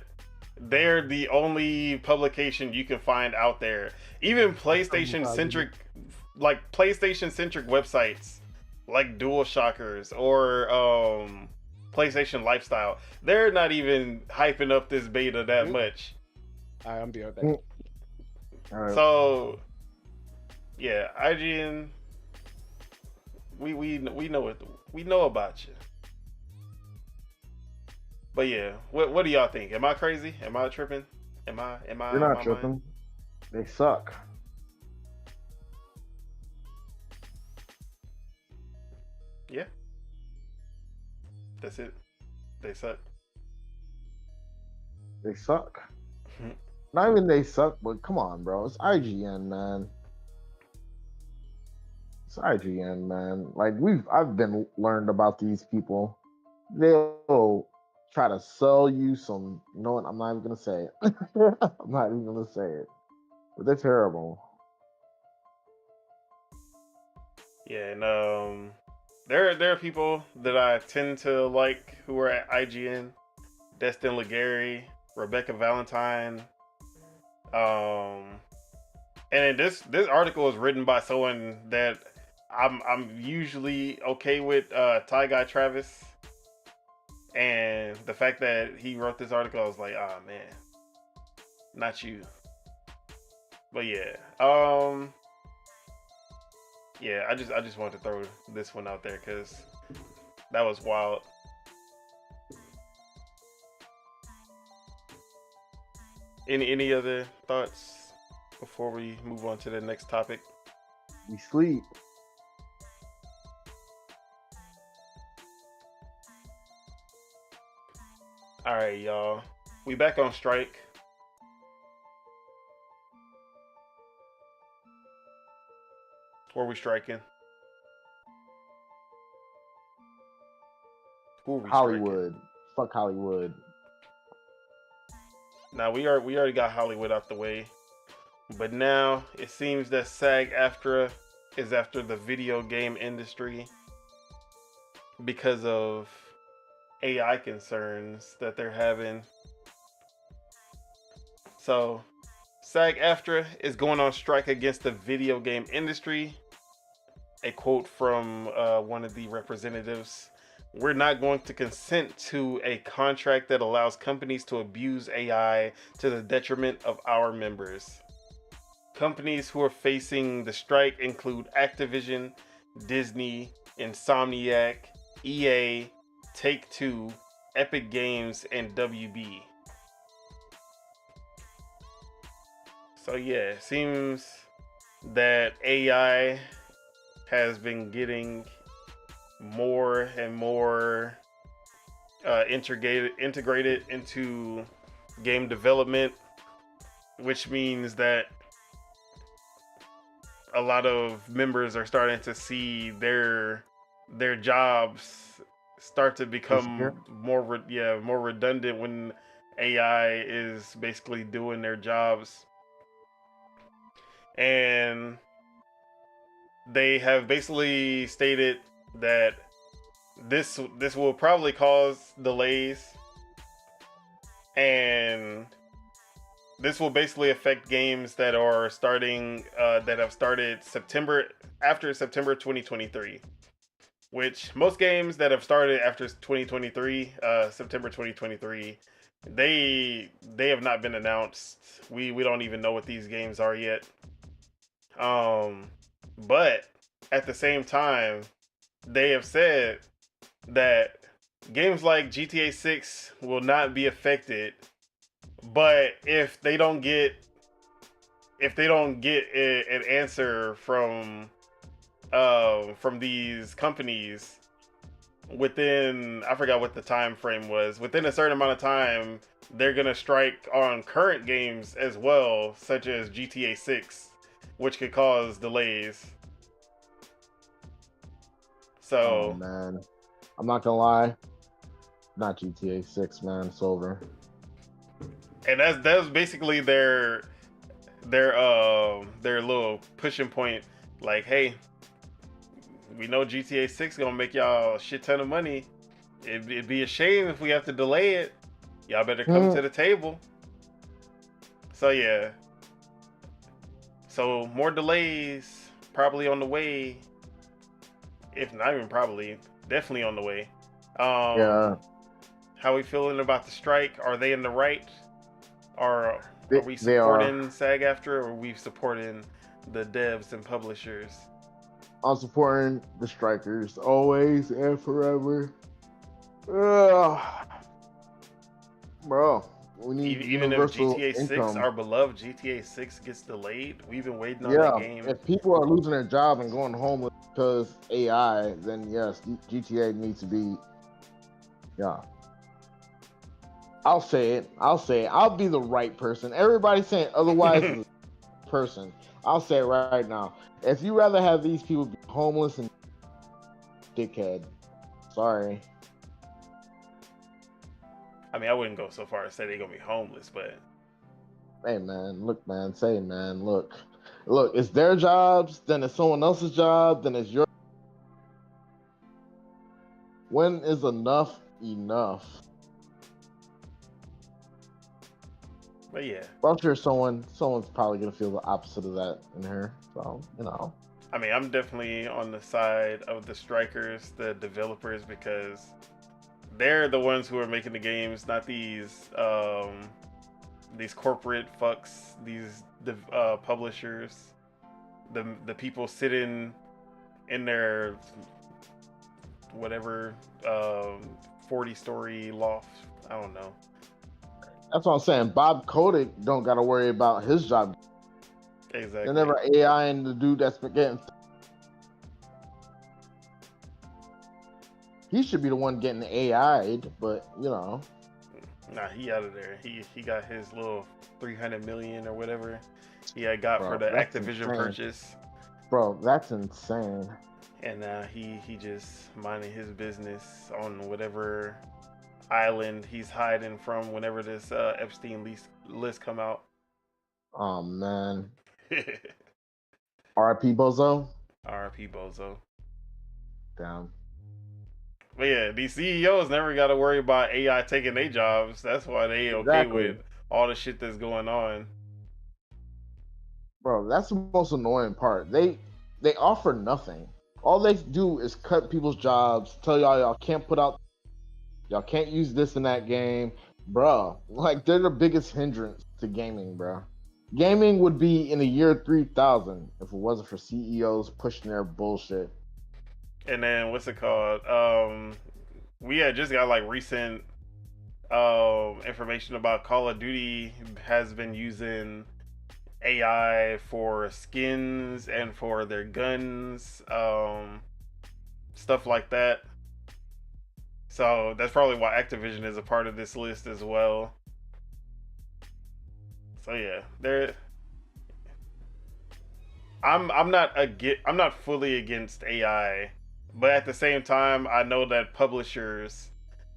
B: they're the only publication you can find out there. Even PlayStation-centric websites like DualShockers or PlayStation Lifestyle, they're not even hyping up this beta that much.
F: Alright, I'm be right back.
B: Right. So, yeah, IGN, we know it. We know about you. But yeah, what do y'all think? Am I crazy? Am I tripping? Am I?
A: You're not tripping. Mind? They suck.
B: Yeah. That's it. They suck.
A: They suck. Not even they suck, but come on, bro. It's IGN, man. It's IGN, man. I've been learned about these people. They'll try to sell you some. You know what? I'm not even gonna say it. I'm not even gonna say it. But they're terrible.
B: Yeah, and there are people that I tend to like who are at IGN. Destin Legary, Rebecca Valentine. And this article is written by someone that I'm usually okay with, Ty Guy Travis. And the fact that he wrote this article, I was like, oh man, not you. But yeah, yeah, I just wanted to throw this one out there because that was wild. Any other thoughts before we move on to the next topic?
A: We sleep.
B: All right, y'all. We back on strike. Where we striking?
A: Who are we Hollywood. Striking? Fuck Hollywood.
B: Now we already got Hollywood out the way, but now it seems that SAG-Aftra is after the video game industry because of AI concerns that they're having. So SAG-Aftra is going on strike against the video game industry. A quote from one of the representatives: "We're not going to consent to a contract that allows companies to abuse AI to the detriment of our members." Companies who are facing the strike include Activision, Disney, Insomniac, EA, Take-Two, Epic Games, and WB. So yeah, it seems that AI has been getting more and more integrated into game development, which means that a lot of members are starting to see their jobs start to become more redundant when AI is basically doing their jobs. And they have basically stated that this will probably cause delays, and this will basically affect games that are starting that have started after September 2023. Which most games that have started after 2023, September 2023, they have not been announced. We don't even know what these games are yet. But at the same time, they have said that games like GTA 6 will not be affected, but if they don't get an answer from these companies within, I forgot what the time frame was, within a certain amount of time, they're gonna strike on current games as well, such as GTA 6, which could cause delays. So,
A: oh man, I'm not gonna lie, not GTA 6, man. It's over.
B: And that's basically their little pushing point. Like, hey, we know GTA 6 gonna make y'all a shit ton of money. It'd be a shame if we have to delay it. Y'all better come to the table. So yeah. So more delays probably on the way. If not even probably, definitely on the way.
A: Yeah.
B: How we feeling about the strike? Are they in the right? Are we supporting SAG-Aftra, or are we supporting the devs and publishers?
A: I'm supporting the strikers always and forever. Ugh. Bro, we need
B: even if GTA 6, our beloved GTA 6 gets delayed, we've been waiting on that game.
A: If people are losing their job and going homeless because AI, then yes, GTA needs to be. Yeah. I'll say it. I'll be the right person. Everybody's saying otherwise is a person. I'll say it right now. If you rather have these people be homeless and dickhead, sorry.
B: I mean, I wouldn't go so far as say they're gonna be homeless, but
A: hey man, look man, look, it's their jobs, then it's someone else's job, then it's your. When is enough enough?
B: But yeah,
A: well, I'm sure someone's probably gonna feel the opposite of that in here. So
B: I mean, I'm definitely on the side of the strikers, the developers, because they're the ones who are making the games, not these these corporate fucks, these publishers, the people sitting in their whatever 40-story loft. I don't know.
A: That's what I'm saying. Bob Kotick don't got to worry about his job.
B: Exactly.
A: They're never AI and the dude that's been getting. He should be the one getting AI'd, but you know.
B: Nah, he out of there. He got his little 300 million or whatever he had got for the Activision purchase.
A: Bro, that's insane.
B: And now he just minding his business on whatever island he's hiding from whenever this Epstein list come out.
A: Oh man. R.I.P. Bozo.
B: R.I.P. Bozo.
A: Damn.
B: But yeah, these CEOs never got to worry about AI taking their jobs. That's why they okay with all the shit that's going on.
A: Bro, that's the most annoying part. They offer nothing. All they do is cut people's jobs, tell y'all can't put out, y'all can't use this in that game. Bro, like they're the biggest hindrance to gaming, bro. Gaming would be in the year 3000 if it wasn't for CEOs pushing their bullshit.
B: And then what's it called? We had just got like recent information about Call of Duty has been using AI for skins and for their guns, stuff like that. So that's probably why Activision is a part of this list as well. So yeah, I'm not fully against AI. But at the same time, I know that publishers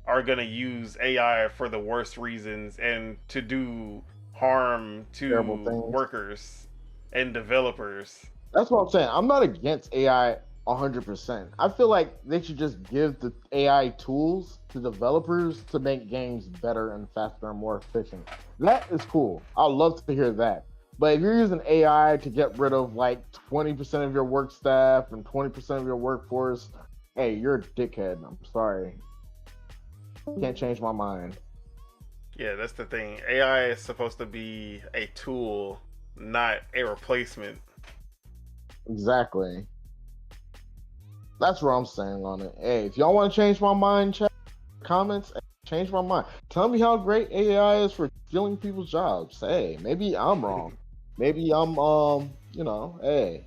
B: are going to use AI for the worst reasons and to do harm to workers and developers.
A: That's what I'm saying. I'm not against AI 100%. I feel like they should just give the AI tools to developers to make games better and faster and more efficient. That is cool. I'd love to hear that. But if you're using AI to get rid of like 20% of your work staff and 20% of your workforce, hey, you're a dickhead. I'm sorry. Can't change my mind.
B: Yeah, that's the thing. AI is supposed to be a tool, not a replacement.
A: Exactly. That's what I'm saying on it. Hey, if y'all want to change my mind, chat comments, change my mind. Tell me how great AI is for stealing people's jobs. Hey, maybe I'm wrong. Maybe I'm, hey,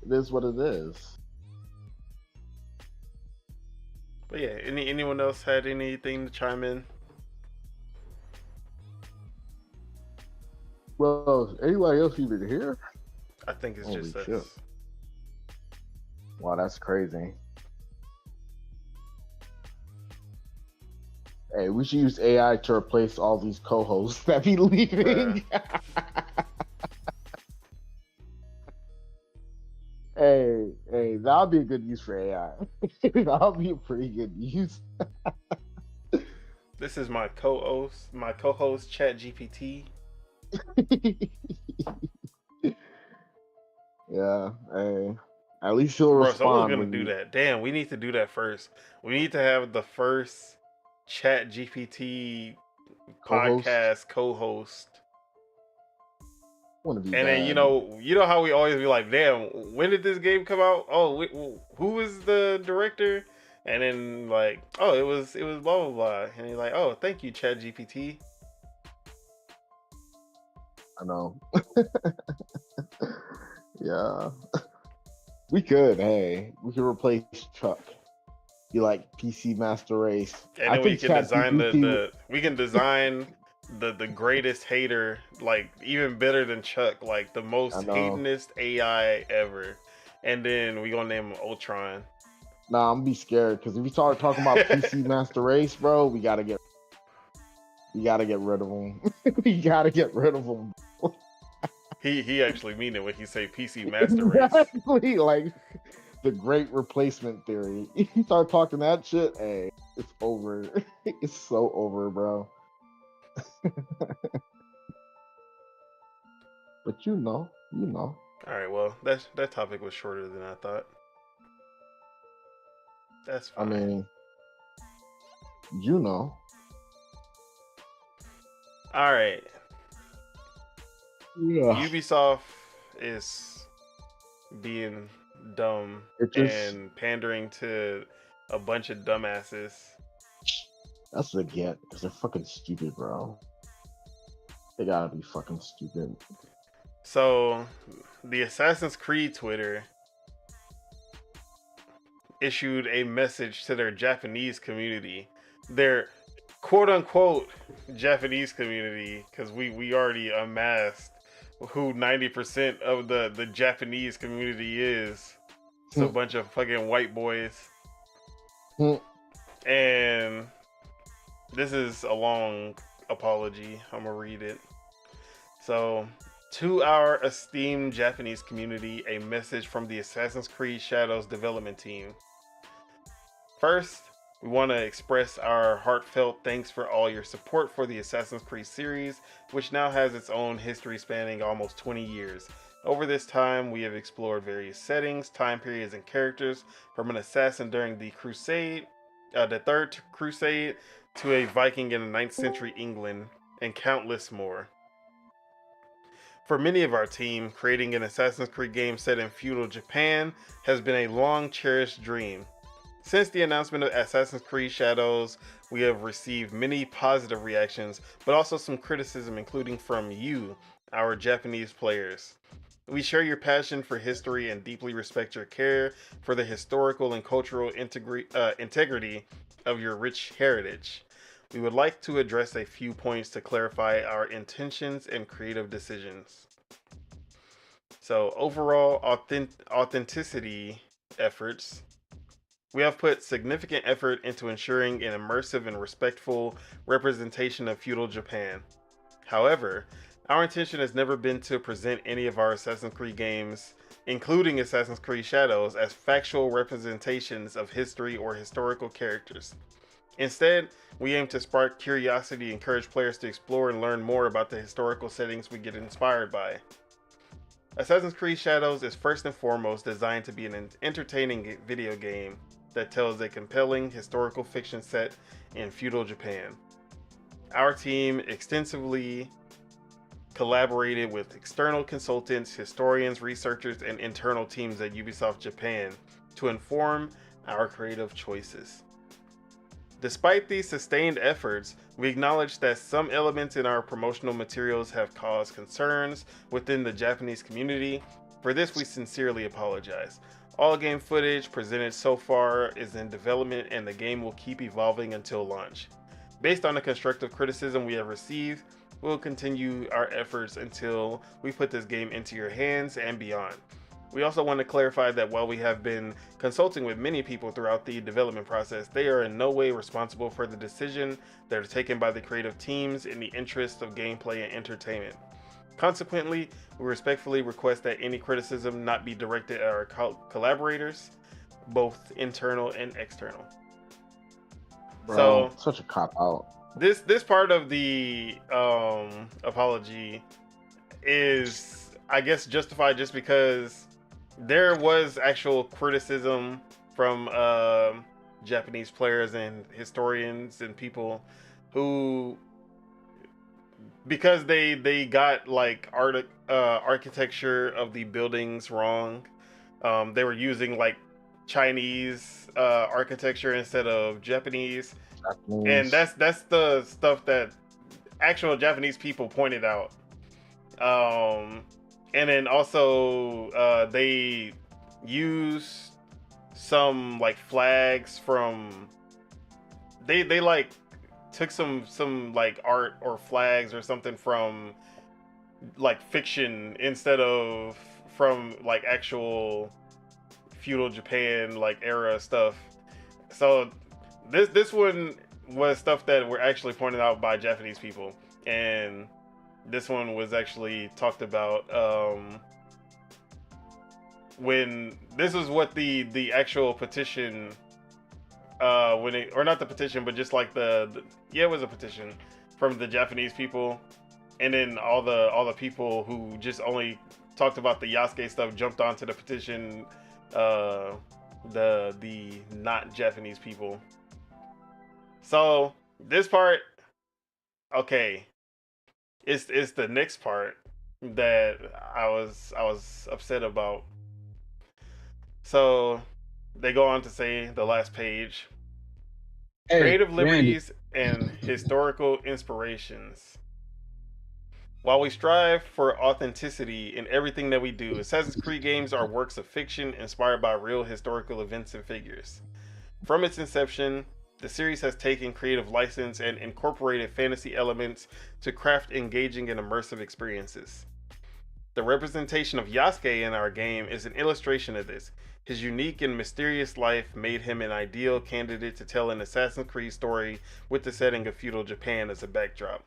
A: it is what it is.
B: But yeah, anyone else had anything to chime in?
A: Well, anybody else even here?
B: I think it's just us.
A: Shit. Wow, that's crazy. Hey, we should use AI to replace all these co-hosts that be leaving. Hey, that'll be a good use for AI. That'll be a pretty good use.
B: This is my co-host, ChatGPT.
A: Yeah, hey. At least she'll respond.
B: Someone's gonna do that. Damn, we need to do that first. We need to have the first ChatGPT podcast co-host. And then you know how we always be like, damn, when did this game come out? Oh, who was the director? And then like, oh, it was blah blah blah. And he's like, oh, thank you, ChatGPT.
A: I know. Yeah. We could replace Chuck. You like PC Master Race.
B: And then we can design the greatest hater, like even better than Chuck, like the most hatingest AI ever. And then we gonna name him Ultron.
A: Nah, I'm gonna be scared because if we start talking about PC Master Race, bro, we gotta get rid of him. We gotta get rid of him.
B: He actually mean it when he say PC Master Race.
A: Exactly, like the great replacement theory. If you start talking that shit, hey, it's over. It's so over, bro. But you know.
B: All right, well, that topic was shorter than I thought. That's fine.
A: I mean, you know.
B: All right. Ubisoft is being dumb and pandering to a bunch of dumbasses.
A: That's what they get, because they're fucking stupid, bro. They gotta be fucking stupid.
B: So, the Assassin's Creed Twitter issued a message to their Japanese community. Their quote-unquote Japanese community, because we already amassed who 90% of the Japanese community is. It's a bunch of fucking white boys. And this is a long apology. I'm gonna read it. So, to our esteemed Japanese community, a message from the Assassin's Creed Shadows development team. First, we want to express our heartfelt thanks for all your support for the Assassin's Creed series, which now has its own history spanning almost 20 years. Over this time, we have explored various settings, time periods, and characters, from an assassin during the Third Crusade, to a Viking in the 9th century England, and countless more. For many of our team, creating an Assassin's Creed game set in feudal Japan has been a long cherished dream. Since the announcement of Assassin's Creed Shadows, we have received many positive reactions, but also some criticism, including from you, our Japanese players. We share your passion for history and deeply respect your care for the historical and cultural integrity of your rich heritage. We would like to address a few points to clarify our intentions and creative decisions. So, overall authenticity efforts. We have put significant effort into ensuring an immersive and respectful representation of feudal Japan. However, our intention has never been to present any of our Assassin's Creed games, including Assassin's Creed Shadows, as factual representations of history or historical characters. Instead, we aim to spark curiosity and encourage players to explore and learn more about the historical settings we get inspired by. Assassin's Creed Shadows is first and foremost designed to be an entertaining video game that tells a compelling historical fiction set in feudal Japan. Our team extensively collaborated with external consultants, historians, researchers, and internal teams at Ubisoft Japan to inform our creative choices. Despite these sustained efforts, we acknowledge that some elements in our promotional materials have caused concerns within the Japanese community. For this, we sincerely apologize. All game footage presented so far is in development, and the game will keep evolving until launch. Based on the constructive criticism we have received, we'll continue our efforts until we put this game into your hands and beyond. We also want to clarify that while we have been consulting with many people throughout the development process, they are in no way responsible for the decisions that are taken by the creative teams in the interest of gameplay and entertainment. Consequently, we respectfully request that any criticism not be directed at our collaborators, both internal and external.
A: Bro, so, such a cop out.
B: This part of the apology is, I guess, justified just because there was actual criticism from Japanese players and historians and people who, because they got like architecture of the buildings wrong, they were using like Chinese architecture instead of Japanese. And that's the stuff that actual Japanese people pointed out. And then also they used some like flags from they like took some like art or flags or something from like fiction instead of from like actual feudal Japan like era stuff. So this one was stuff that were actually pointed out by Japanese people, and this one was actually talked about when this is what the actual petition when it, or not the petition, but just like it was a petition from the Japanese people, and then all the people who just only talked about the Yasuke stuff jumped onto the petition, the not Japanese people. So this part, okay, it's the next part that I was upset about. So they go on to say, the last page, creative liberties and historical inspirations. While we strive for authenticity in everything that we do, Assassin's Creed games are works of fiction inspired by real historical events and figures. From its inception, the series has taken creative license and incorporated fantasy elements to craft engaging and immersive experiences. The representation of Yasuke in our game is an illustration of this. His unique and mysterious life made him an ideal candidate to tell an Assassin's Creed story with the setting of feudal Japan as a backdrop.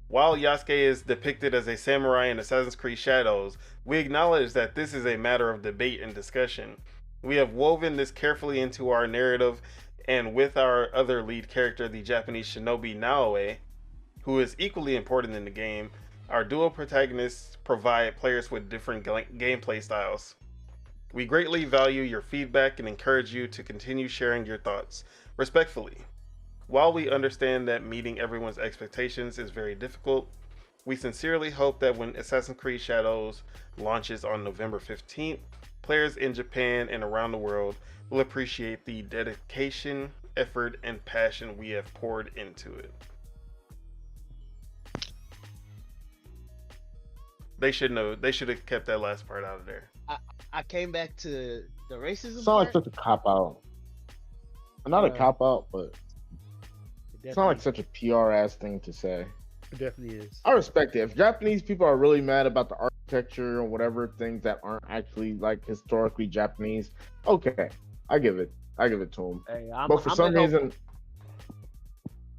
B: While Yasuke is depicted as a samurai in Assassin's Creed Shadows, we acknowledge that this is a matter of debate and discussion. We have woven this carefully into our narrative, and with our other lead character, the Japanese shinobi Naoe, who is equally important in the game, our dual protagonists provide players with different gameplay styles. We greatly value your feedback and encourage you to continue sharing your thoughts. Respectfully. While we understand that meeting everyone's expectations is very difficult, we sincerely hope that when Assassin's Creed Shadows launches on November 15th, players in Japan and around the world will appreciate the dedication, effort, and passion we have poured into it. They should have kept that last part out of there.
F: I came back to the racism.
A: It's not like such a cop out. Not a cop out, but it's not like such a PR ass thing to say.
F: It definitely is.
A: I respect it. If Japanese people are really mad about the architecture or whatever things that aren't actually like historically Japanese, okay, I give it to them.
F: Hey,
A: but for some reason,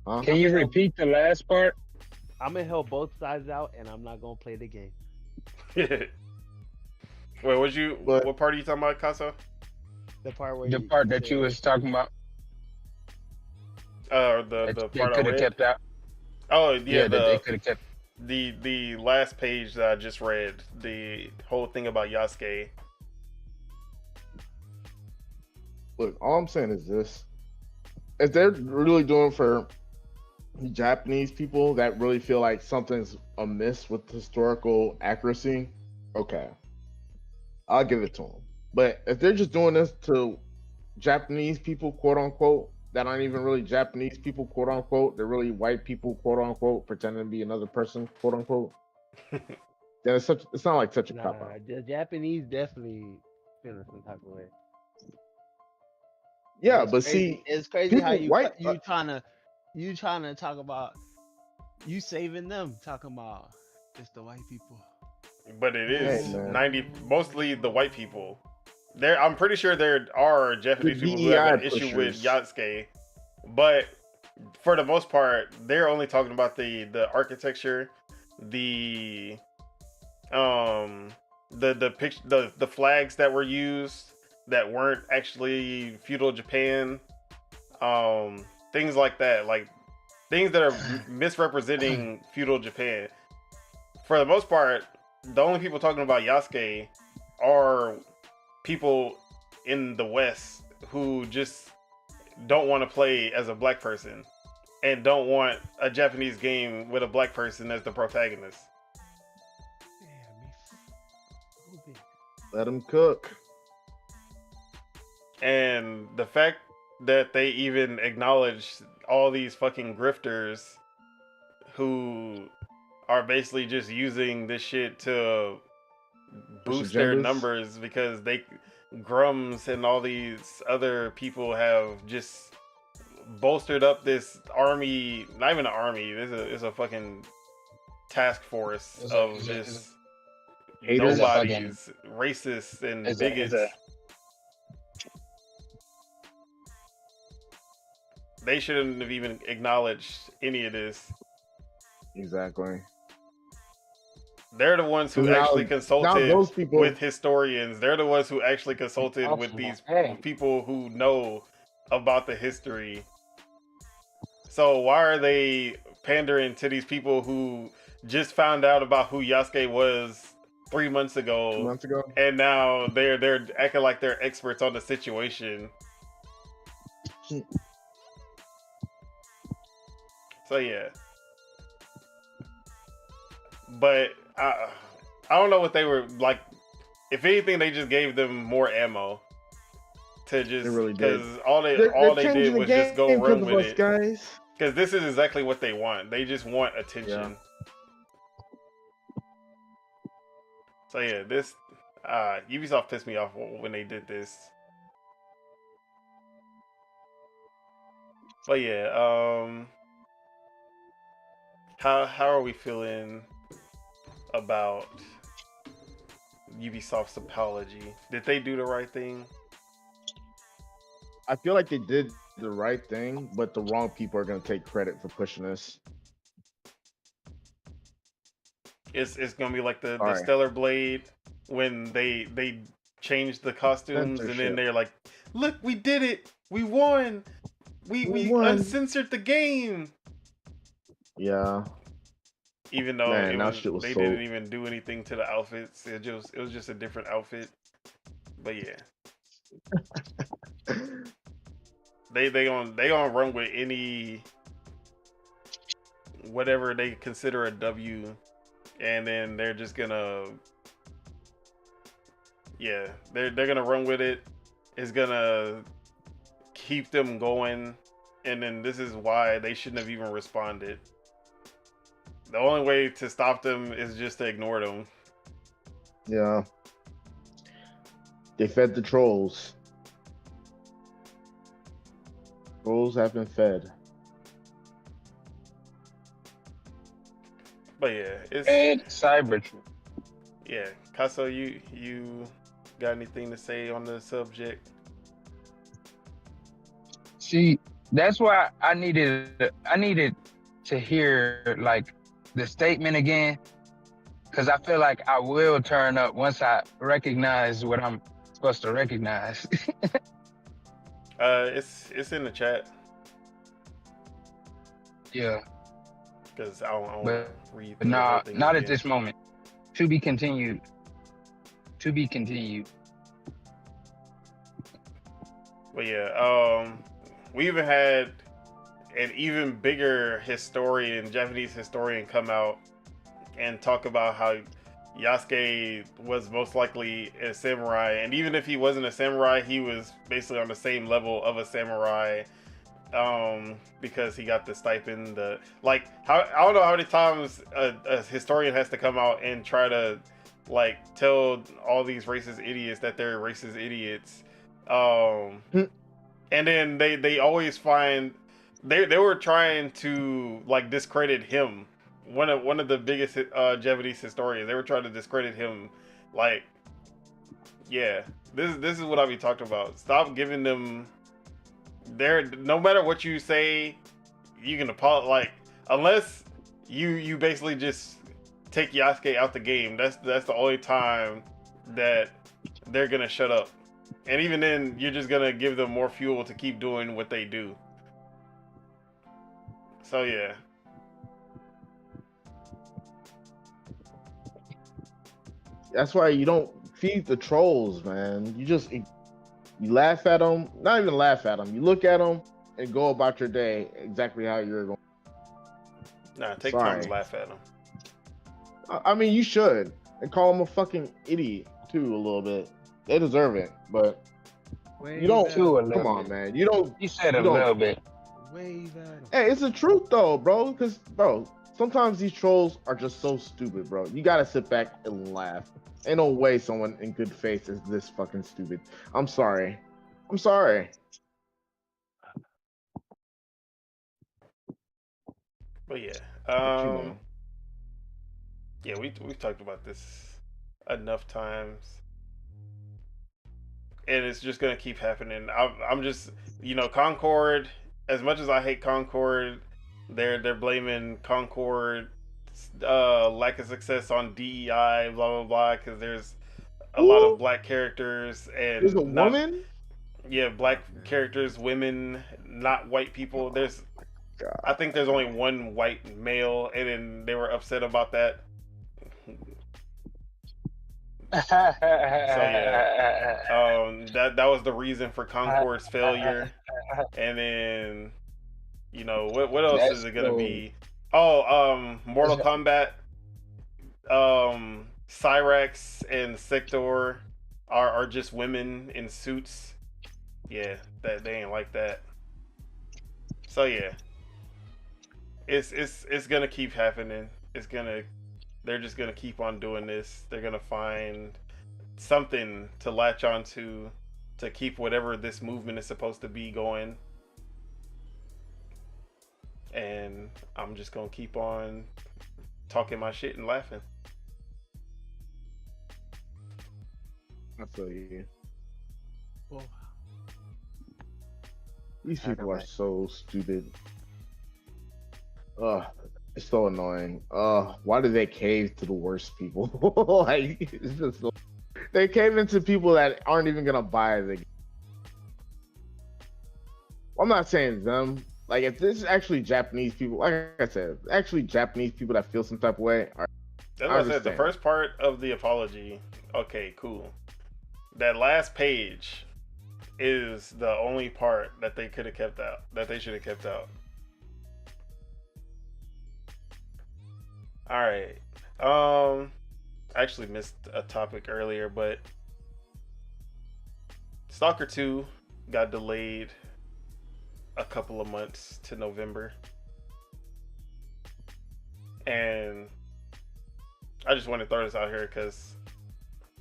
C: can you repeat the last part?
F: I'm gonna help both sides out, and I'm not gonna play the game.
B: Wait, what part are you talking about, Casa?
F: The part where
C: that you was talking about.
B: The part I read.
C: Kept out.
B: Oh yeah,
C: they could have kept.
B: The last page that I just read, the whole thing about Yasuke.
A: Look, all I'm saying is this: if they're really doing for Japanese people that really feel like something's amiss with historical accuracy, okay, I'll give it to them. But if they're just doing this to Japanese people, quote unquote, that aren't even really Japanese people, quote unquote, they're really white people, quote unquote, pretending to be another person, quote unquote, then it's not like such a cop out.
F: The Japanese definitely feeling some type of way.
A: Yeah, but
F: crazy.
A: see,
F: it's crazy how you trying to talk about you saving them, talking about it's the white people.
B: But it is mostly the white people. I'm pretty sure there are Japanese people who have an issue with Yasuke, but for the most part, they're only talking about the architecture, the flags that were used that weren't actually feudal Japan, things like that, like things that are misrepresenting feudal Japan. For the most part, the only people talking about Yasuke are people in the West who just don't want to play as a black person and don't want a Japanese game with a black person as the protagonist.
A: Let them cook.
B: And the fact that they even acknowledge all these fucking grifters who are basically just using this shit to boost their numbers because Grums and all these other people have just bolstered up this army, not even an army, it's a fucking task force of just nobodies, racists and bigots. They shouldn't have even acknowledged any of this.
A: Exactly.
B: They're the ones who actually consulted with historians. They're the ones who actually consulted with these people who know about the history. So why are they pandering to these people who just found out about who Yasuke was 3 months ago?
A: 2 months ago.
B: And now they're acting like they're experts on the situation. So yeah. But I don't know what they were like. If anything, they just gave them more ammo to just because all they did was just go run with it, guys. Because this is exactly what they want. They just want attention. Yeah. So yeah, this Ubisoft pissed me off when they did this. But yeah, how are we feeling about Ubisoft's apology? Did they do the right thing?
A: I feel like they did the right thing, but the wrong people are going to take credit for pushing this.
B: It's going to be like the Stellar Blade when they changed the costumes and then they're like, "Look, we did it. We won. We uncensored the game." Yeah. Even though they didn't even do anything to the outfits. It was just a different outfit. But yeah. They gonna run with any whatever they consider a W, and then they're just gonna they're gonna run with it. It's gonna keep them going, and then this is why they shouldn't have even responded. The only way to stop them is just to ignore them.
A: Yeah. They fed the trolls. Trolls have been fed.
B: But yeah,
C: it's Cyber.
B: Yeah, Casso, you got anything to say on the subject?
C: See, that's why I needed to hear like the statement again, because I feel like I will turn up once I recognize what I'm supposed to recognize.
B: It's in the chat.
C: Yeah.
B: Because I don't read.
C: Not at this moment. To be continued.
B: But yeah, we even had an even bigger Japanese historian, come out and talk about how Yasuke was most likely a samurai, and even if he wasn't a samurai, he was basically on the same level of a samurai, because he got the stipend. I don't know how many times a historian has to come out and try to like tell all these racist idiots that they're racist idiots, and then they always find they were trying to like discredit him. One of the biggest Japanese historians, they were trying to discredit him. Like, yeah, this is what I be talking about. Stop giving them no matter what you say, you can apologize. Like, unless you basically just take Yasuke out the game, that's the only time that they're gonna shut up. And even then, you're just gonna give them more fuel to keep doing what they do. So yeah.
A: That's why you don't feed the trolls, man. You laugh at them, not even laugh at them. You look at them and go about your day exactly how you're going.
B: Nah, take time to laugh at them.
A: I mean, you should, and call them a fucking idiot too a little bit. They deserve it, but you don't. Come on, man. You don't.
C: You said a little bit.
A: Hey, it's the truth though, bro. Because sometimes these trolls are just so stupid, bro. You gotta sit back and laugh. Ain't no way someone in good faith is this fucking stupid. I'm sorry.
B: But yeah, yeah, we've talked about this enough times, and it's just gonna keep happening. I'm just, Concord. As much as I hate Concord, they're blaming Concord lack of success on DEI, blah blah blah, because there's a lot of black characters and
A: there's a woman.
B: Yeah, black characters, women, not white people. I think there's only one white male, and then they were upset about that. So yeah, that was the reason for Concord's failure. And then, what else is it gonna be? Oh, Mortal Kombat Cyrax and Sector are just women in suits. Yeah, that they ain't like that. So yeah, it's gonna keep happening. They're just gonna keep on doing this. They're gonna find something to latch onto to keep whatever this movement is supposed to be going. And I'm just gonna keep on talking my shit and laughing.
A: I feel you.
F: Well,
A: These people are so stupid. It's so annoying. Why do they cave to the worst people? Like, it's just so... They cave into people that aren't even gonna buy the game. I'm not saying them. Like, if this is actually Japanese people, like I said, actually Japanese people that feel some type of way.
B: That's what I said. The first part of the apology, okay, cool. That last page is the only part that they could have kept out, that they should have kept out. All right. I actually missed a topic earlier, but Stalker 2 got delayed a couple of months to November. And I just want to throw this out here because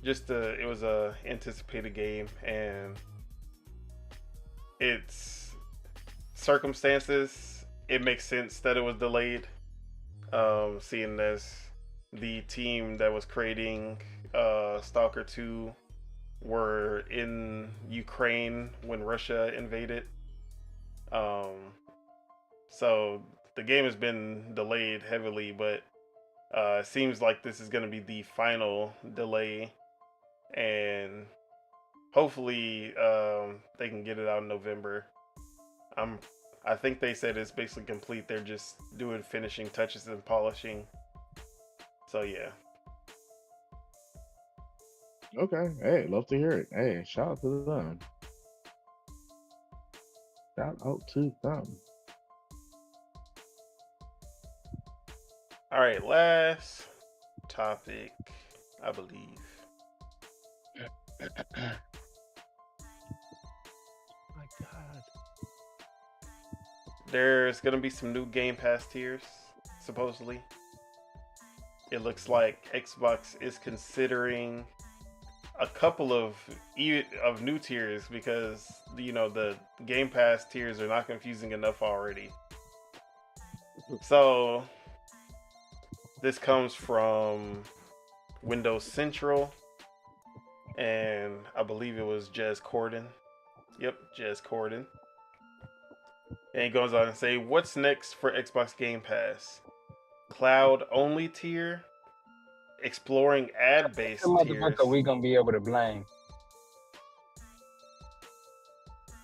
B: it was a anticipated game, and its circumstances, it makes sense that it was delayed. Seeing as the team that was creating Stalker 2 were in Ukraine when Russia invaded. So the game has been delayed heavily, but it seems like this is going to be the final delay, and hopefully they can get it out in November. I think they said it's basically complete. They're just doing finishing touches and polishing. So yeah.
A: Okay. Hey, love to hear it. Hey, shout out to them. Shout out to them.
B: All right, last topic, I believe.
F: My God.
B: There's gonna be some new Game Pass tiers, supposedly. It looks like Xbox is considering a couple of new tiers because the Game Pass tiers are not confusing enough already. So this comes from Windows Central, and I believe it was Jez Corden. Yep, Jez Corden. And he goes on and say, what's next for Xbox Game Pass? Cloud only tier? Exploring ad-based tiers?
C: Are we going to be able to blame?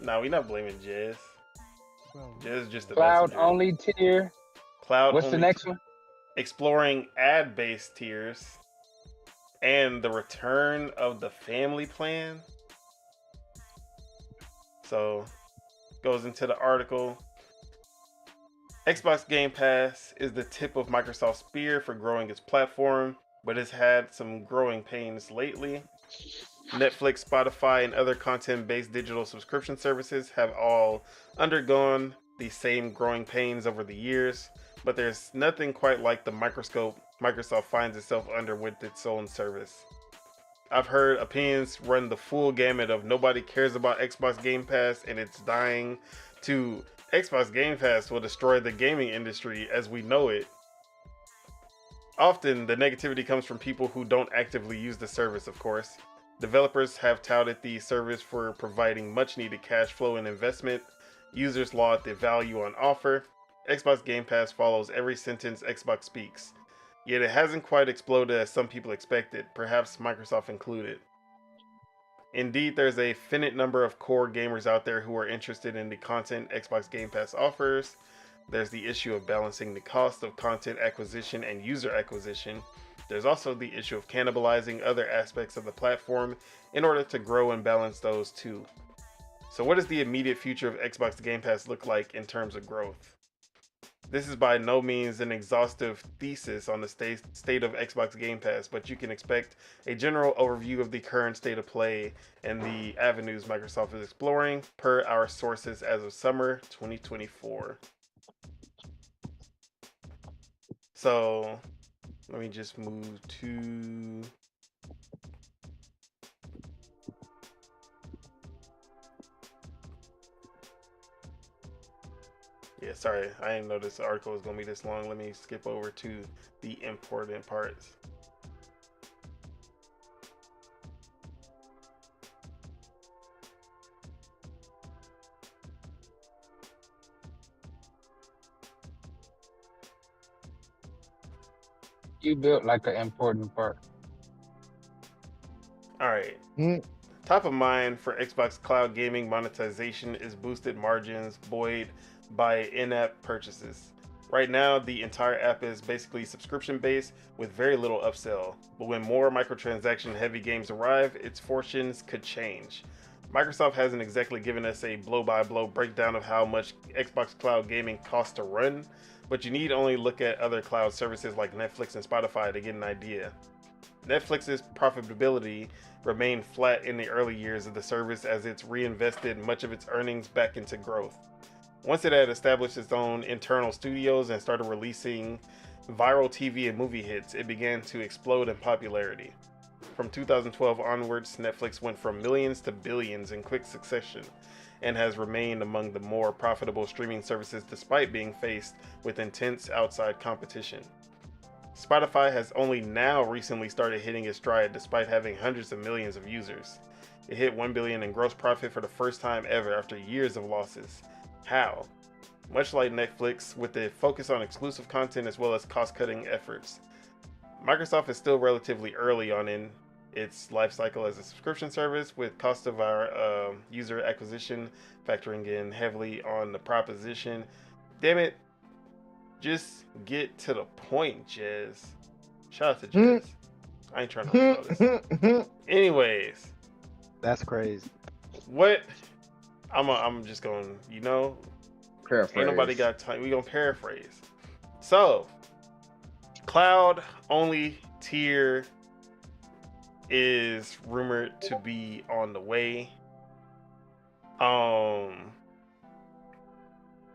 B: Nah, we're not blaming Jez. Jez is just a
C: Cloud
B: messenger.
C: only tier? What's the next one?
B: Exploring ad-based tiers. And the return of the family plan. So... goes into the article. Xbox Game Pass is the tip of Microsoft's spear for growing its platform, but has had some growing pains lately. Netflix, Spotify, and other content-based digital subscription services have all undergone the same growing pains over the years, but there's nothing quite like the microscope Microsoft finds itself under with its own service. I've heard opinions run the full gamut of nobody cares about Xbox Game Pass and it's dying to Xbox Game Pass will destroy the gaming industry as we know it. Often, the negativity comes from people who don't actively use the service, of course. Developers have touted the service for providing much needed cash flow and investment. Users laud the value on offer. Xbox Game Pass follows every sentence Xbox speaks. Yet it hasn't quite exploded as some people expected, perhaps Microsoft included. Indeed, there's a finite number of core gamers out there who are interested in the content Xbox Game Pass offers. There's the issue of balancing the cost of content acquisition and user acquisition. There's also the issue of cannibalizing other aspects of the platform in order to grow and balance those too. So what does the immediate future of Xbox Game Pass look like in terms of growth? This is by no means an exhaustive thesis on the state of Xbox Game Pass, but you can expect a general overview of the current state of play and the avenues Microsoft is exploring per our sources as of summer 2024. So let me just move to... Yeah, sorry, I didn't know this article was going to be this long. Let me skip over to the important parts.
C: You built like an important part.
B: All right. Top of mind for Xbox Cloud Gaming monetization is boosted margins buoyed by in-app purchases. Right now, the entire app is basically subscription-based with very little upsell. But when more microtransaction-heavy games arrive, its fortunes could change. Microsoft hasn't exactly given us a blow-by-blow breakdown of how much Xbox Cloud Gaming costs to run, but you need only look at other cloud services like Netflix and Spotify to get an idea. Netflix's profitability remained flat in the early years of the service as it's reinvested much of its earnings back into growth. Once it had established its own internal studios and started releasing viral TV and movie hits, it began to explode in popularity. From 2012 onwards, Netflix went from millions to billions in quick succession and has remained among the more profitable streaming services despite being faced with intense outside competition. Spotify has only now recently started hitting its stride despite having hundreds of millions of users. It hit $1 billion in gross profit for the first time ever after years of losses. How? Much like Netflix, with a focus on exclusive content as well as cost-cutting efforts. Microsoft is still relatively early on in its life cycle as a subscription service, with cost of our user acquisition factoring in heavily on the proposition. Damn it, just get to the point, Jez. Shout out to Jez. I ain't trying to hold this. Anyways.
D: That's crazy.
B: What? I'm just going,
A: paraphrase.
B: Ain't nobody got time. We gonna paraphrase. So, cloud only tier is rumored to be on the way.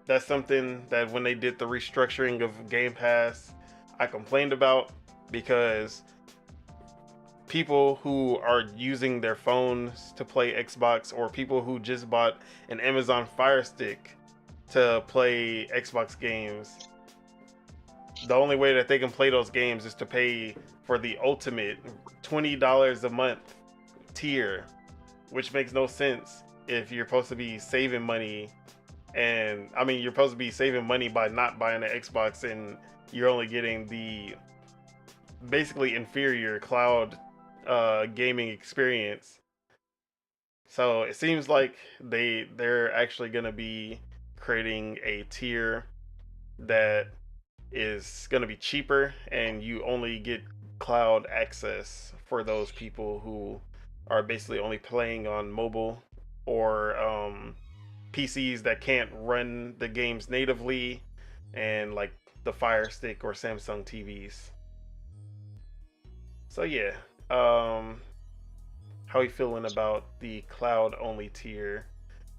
B: That's something that when they did the restructuring of Game Pass, I complained about, because people who are using their phones to play Xbox, or people who just bought an Amazon Fire Stick to play Xbox games, the only way that they can play those games is to pay for the ultimate $20 a month tier, which makes no sense if you're supposed to be saving money. And I mean, you're supposed to be saving money by not buying an Xbox, and you're only getting the basically inferior cloud gaming experience. So it seems like they're actually going to be creating a tier that is going to be cheaper, and you only get cloud access for those people who are basically only playing on mobile or PCs that can't run the games natively, and like the Fire Stick or Samsung TVs. So yeah, how are you feeling about the cloud only tier?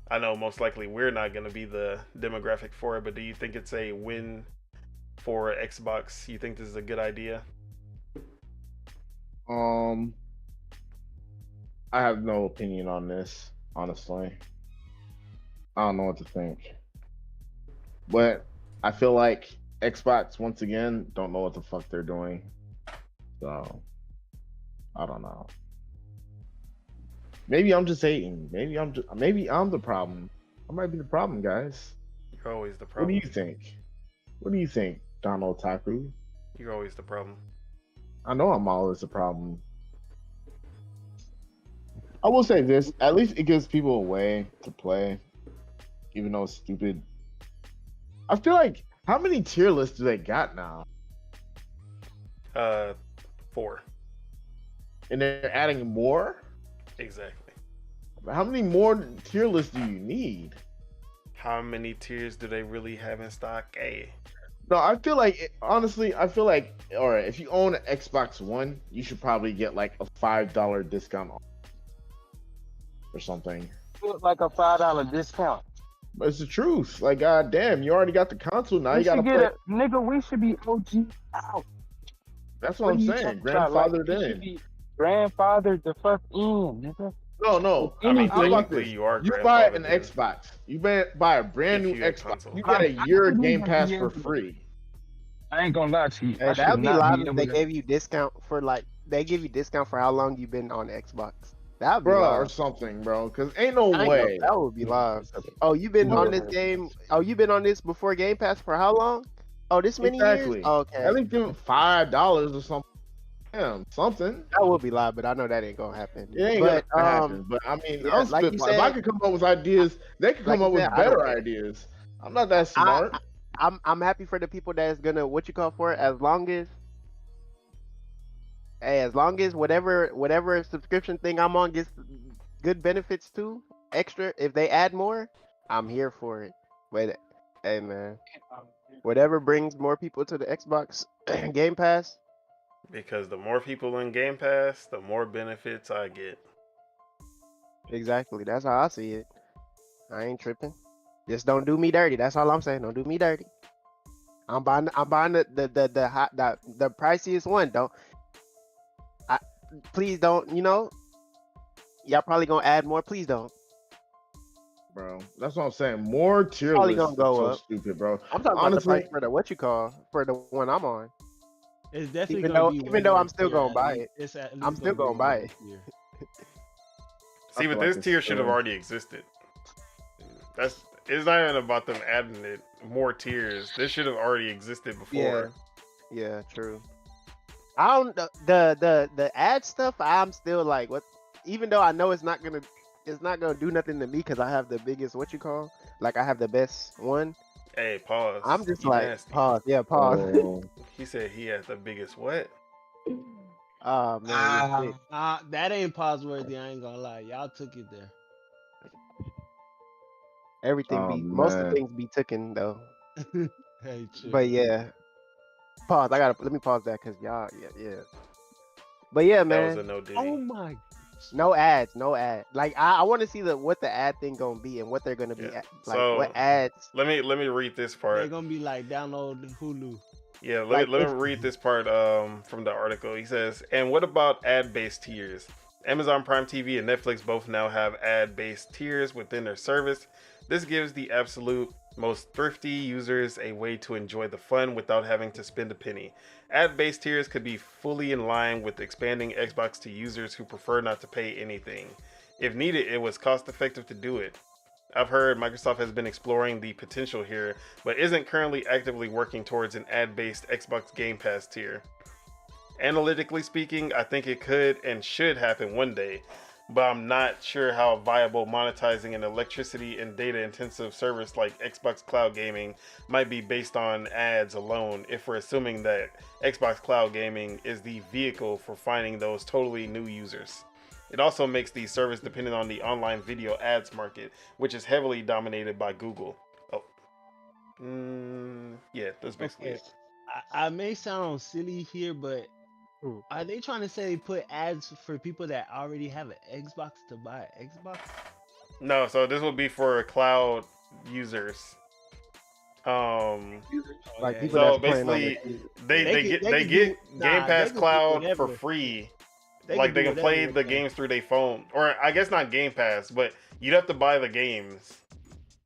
B: I know most likely we're not going to be the demographic for it, but do you think it's a win for Xbox? You think this is a good idea?
A: I have no opinion on this, honestly. I don't know what to think. But I feel like Xbox, once again, don't know what the fuck they're doing. So, I don't know. Maybe I'm just hating. Maybe I'm the problem. I might be the problem, guys.
B: You're always the problem.
A: What do you think? What do you think, Donald Taku?
B: You're always the problem.
A: I know I'm always the problem. I will say this, at least it gives people a way to play, even though it's stupid. I feel like, how many tier lists do they got now?
B: 4.
A: And they're adding more?
B: Exactly.
A: How many more tier lists do you need?
B: How many tiers do they really have in stock?
A: No, I feel like honestly, all right, if you own an Xbox One, you should probably get like a $5 discount or something.
C: Like a $5 discount.
A: But it's the truth. Like, god damn, you already got the console. Now you gotta play.
C: Nigga, we should be OG out.
A: That's what I'm saying. Grandfathered in.
C: Grandfathered the fuck in, nigga.
A: No.
B: I mean, technically, you are.
A: You buy an Xbox. You buy a brand new Xbox. You get a year Game Pass for free.
C: I ain't gonna lie to you.
D: Hey, that'd be live if they gave you discount for how long you've been on Xbox. That'd be live.
A: Or something, bro. Cause ain't no way
D: that would be live. Oh, you've been on this game. Oh, you've been on this before Game Pass for how long? Oh, this many years? Oh, okay.
A: I think give $5 or something. Damn, something.
D: That would be live, but I know that ain't gonna happen.
A: It ain't gonna happen. But I mean, yeah, like if I could come up with ideas, they could come up with better ideas. I'm not that smart.
D: I'm happy for the people that's gonna as long as whatever subscription thing I'm on gets good benefits too, extra. If they add more, I'm here for it. But hey man, whatever brings more people to the Xbox Game Pass.
B: Because the more people in Game Pass, the more benefits I get.
D: Exactly. That's how I see it. I ain't tripping. Just don't do me dirty. That's all I'm saying. Don't do me dirty. I'm buying the priciest one. Please don't. Y'all probably gonna add more. Please don't.
A: Bro, that's what I'm saying. More tier
D: probably
A: lists
D: gonna go
A: up. Stupid, bro.
D: I'm talking about the price for the one I'm on.
F: It's definitely
D: even though I'm still gonna buy it. I'm still gonna buy it.
B: See, but this tier should have already existed. It's not even about them adding it more tiers. This should have already existed before.
D: Yeah, true. I don't the ad stuff. I'm still like, what? Even though I know it's not gonna do nothing to me because I have the biggest I have the best one.
B: Hey, pause.
D: I'm just like nasty. Pause. Yeah, pause.
B: Oh. He said he has the biggest what?
D: Oh man,
F: that ain't pause worthy. I ain't gonna lie. Y'all took it there.
D: Everything most of the things be taken though.
F: Hey, true.
D: But yeah, pause. Let me pause that because y'all, yeah. But yeah, man.
B: That was a no diddy.
F: Oh my.
D: No ads. Like I want to see what the ad thing gonna be and what they're gonna be like. So, what ads?
B: Let me read this part.
F: They're gonna be like download Hulu.
B: Yeah, let me read this part from the article. He says, and what about ad-based tiers? Amazon Prime TV and Netflix both now have ad-based tiers within their service. This gives the absolute most thrifty users a way to enjoy the fun without having to spend a penny. Ad-based tiers could be fully in line with expanding Xbox to users who prefer not to pay anything. If needed, it was cost-effective to do it. I've heard Microsoft has been exploring the potential here, but isn't currently actively working towards an ad-based Xbox Game Pass tier. Analytically speaking, I think it could and should happen one day, but I'm not sure how viable monetizing an electricity and data intensive service like Xbox Cloud Gaming might be based on ads alone, if we're assuming that Xbox Cloud Gaming is the vehicle for finding those totally new users. It also makes the service dependent on the online video ads market, which is heavily dominated by Google. Yeah, that's basically it.
F: I may sound silly here, but are they trying to say they put ads for people that already have an Xbox to buy an Xbox?
B: No, so this would be for cloud users.
D: Like people
B: so basically, they get Game Pass Cloud for free. They can play the games through their phone, or I guess not Game Pass, but you'd have to buy the games.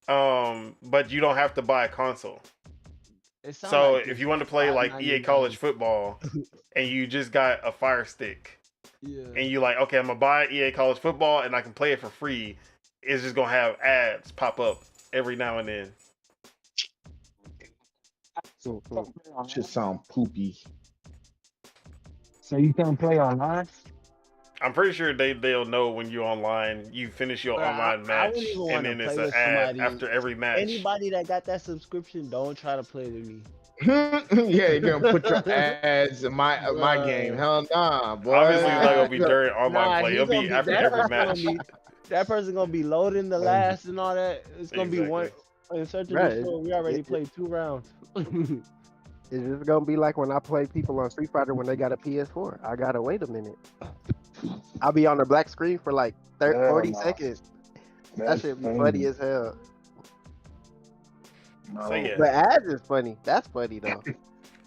B: But you don't have to buy a console. So if you want to play like EA College Football, and you just got a Fire Stick, and you like, okay, I'm gonna buy EA College Football, and I can play it for free. It's just gonna have ads pop up every now and then.
A: Should sound poopy.
C: So you can't play online?
B: I'm pretty sure they'll know when you're online. You finish your online match, and then it's an ad after every match.
F: Anybody that got that subscription, don't try to play with me.
A: Yeah, you're gonna put your ads in my game. Hell nah, boy.
B: Obviously, it's not gonna be during online play. It'll be after every match.
F: That person gonna be loading the last and all that. It's gonna be one. In search of this show, we already played 2 rounds.
D: It's just gonna be like when I play people on Street Fighter when they got a PS4. I gotta wait a minute. I'll be on the black screen for like 40 seconds. That shit be funny as hell.
B: So yeah,
D: but ads is funny. That's funny though.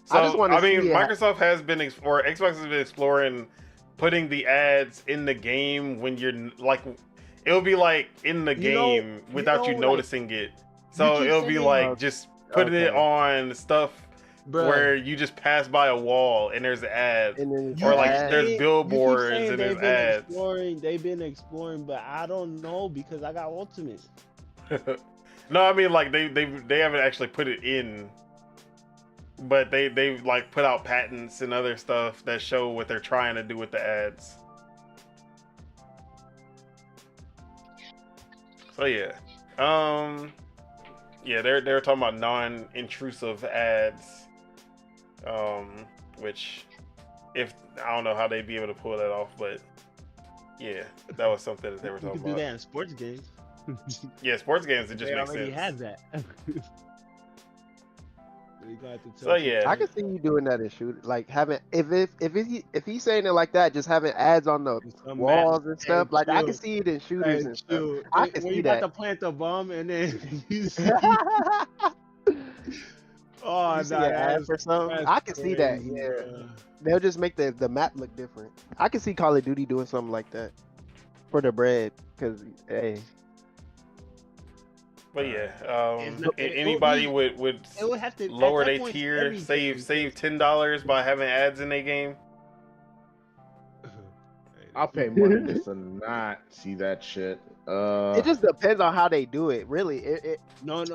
B: So Microsoft has been or Xbox has been exploring putting the ads in the game when you're like, it'll be like in the game without you noticing it. So it'll be like just putting it on stuff. Bruh. Where you just pass by a wall and there's an ad, or like there's billboards and there's ads.
F: They've been exploring, but I don't know because I got Ultimate.
B: No, I mean like they haven't actually put it in, but they like put out patents and other stuff that show what they're trying to do with the ads. So yeah, they're talking about non-intrusive ads. Which, if I don't know how they'd be able to pull that off, but yeah, that was something that they were talking about.
F: You could do that in sports games.
B: Yeah, sports games, it just makes sense.
F: They already had that.
B: So yeah,
D: I can see you doing that in shoot, like having if he's saying it like that, just having ads on the walls and stuff. Like I can see it in shooters and stuff. I can see that.
F: You got to plant the bomb and then you see. Oh,
D: you see an ad for something. I can see that. Yeah, they'll just make the map look different. I can see Call of Duty doing something like that for the bread, because hey.
B: But yeah, anybody would have to lower their tier, save $10 by having ads in their game.
A: I'll pay money just to not see that shit.
D: It just depends on how they do it, really.
F: No.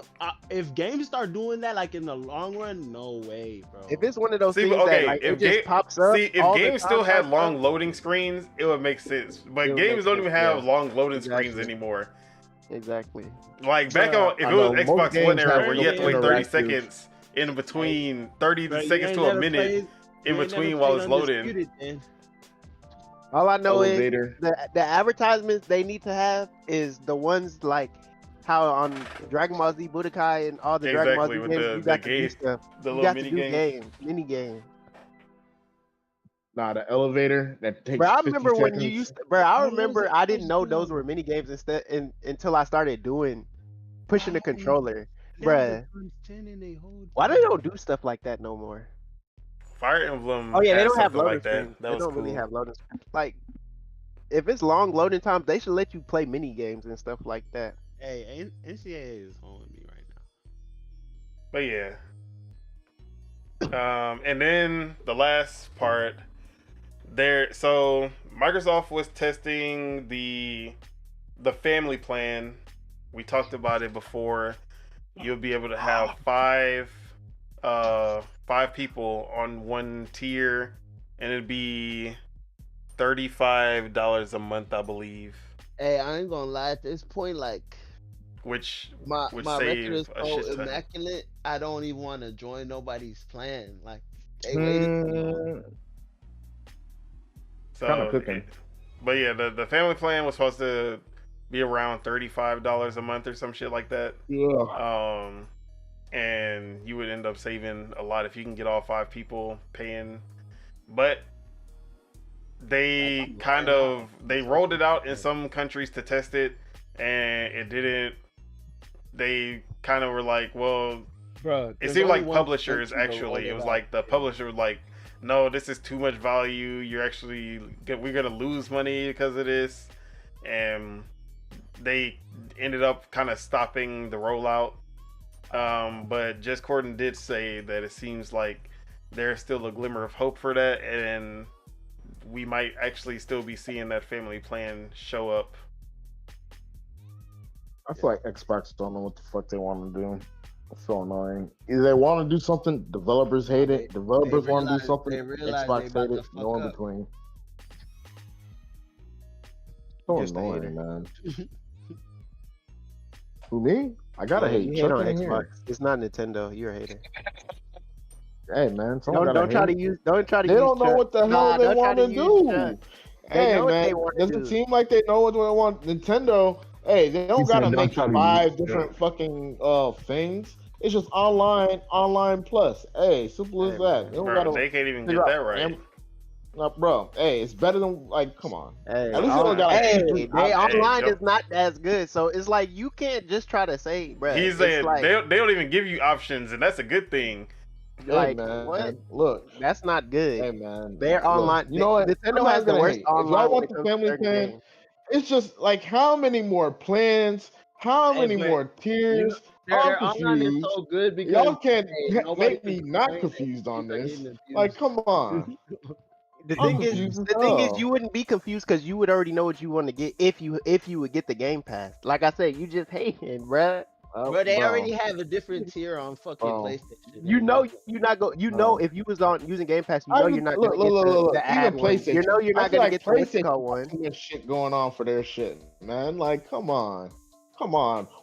F: If games start doing that, like in the long run, no way, bro.
D: If it's one of those things that like, it just pops up.
B: See, if games still had long loading screens, it would make sense. But games don't even have long loading screens anymore.
D: Exactly.
B: Like back on, if it was Xbox One era, where you had to wait 30 seconds in between, 30 seconds to a minute in between while it's loading.
D: All I know is the advertisements they need to have is the ones like how on Dragon Ball Z Budokai and all the Dragon Ball Z games, you got to do stuff.
B: The little mini game.
A: Nah, the elevator that takes.
D: Bro, I remember when you used to, I remember I didn't know those were mini games until I started pushing the controller. Bruh. Why they don't do stuff like that no more?
B: Fire Emblem.
D: Oh yeah, they don't have loading screens. They don't really have loading screens. Like, if it's long loading times, they should let you play mini games and stuff like that.
F: Hey, NCAA is on me right now.
B: But yeah. And then the last part there. So Microsoft was testing the family plan. We talked about it before. You'll be able to have five people on one tier, and it'd be $35 a month, I believe.
F: Hey, I ain't gonna lie. At this point, like,
B: which
F: my record is
B: so
F: immaculate. I don't even want to join nobody's plan. Like, they waited.
B: So, kind of cooking. But yeah, the family plan was supposed to be around $35 a month or some shit like that.
A: Yeah.
B: And you would end up saving a lot if you can get all 5 people paying. But they rolled it out in some countries to test it, and it didn't. They kind of were like, well,
F: bro,
B: it seemed like publishers actually. It was like the publisher was like, no, this is too much value. We're gonna lose money because of this, and they ended up kind of stopping the rollout. But Jess Corden did say that it seems like there's still a glimmer of hope for that, and we might actually still be seeing that family plan show up.
A: I feel like Xbox don't know what the fuck they want to do. It's so annoying. Either they want to do something, developers hate it. Developers want to do something, Xbox hate it. No in between. So annoying, man. Who, me? I gotta hate.
D: You hate on Xbox. It's not Nintendo. You're a hater.
A: Hey man,
D: don't try to use. Don't try to.
A: They
D: use
A: don't know what the hell they want to do. Hey man, doesn't
D: do.
A: seem like they know what they want. Nintendo. Hey, they don't gotta make 5 different fucking things. It's just online plus. Hey, simple as that.
B: They can't even get that right.
A: Bro, hey, it's better than come on.
D: Hey,
A: at least
D: online is not as good, so it's like you can't just try to say, bro.
B: He's saying they don't even give you options, and that's a good thing.
D: Like,
A: man,
D: what?
A: Look,
D: that's not good.
A: Hey man,
D: they're online.
A: You know what?
D: Nintendo has the worst online.
A: If y'all want the family plan, it's just like how many more plans, how many more tiers.
F: Their online is so good because
A: y'all can't make me not confused on this. Like, come on.
D: The thing is, you wouldn't be confused because you would already know what you want to get if you would get the Game Pass. Like I said, you just hating, bruh.
F: Bro, they already have a different tier on fucking PlayStation.
D: You know you're not go. You know if you was on using Game Pass, you know you're not gonna get the ad one. You know you're not gonna get the PlayStation one.
A: Too much shit going on for their shit, man. Like, come on.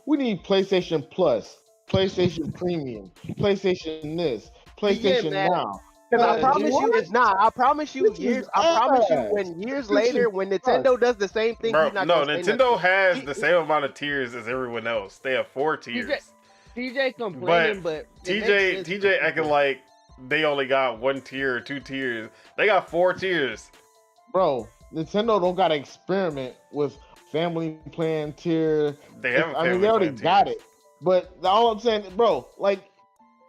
A: We need PlayStation Plus, PlayStation Premium, PlayStation this, PlayStation Now.
D: I promise you, when years later, when Nintendo does the same thing,
B: Nintendo has the same amount of tiers as everyone else. They have 4 tiers.
F: TJ complaining, but
B: TJ acting like they only got 1 tier or 2 tiers. They got 4 tiers.
A: Bro, Nintendo don't gotta experiment with family plan tier.
B: They
A: already got it. But all I'm saying, bro, like.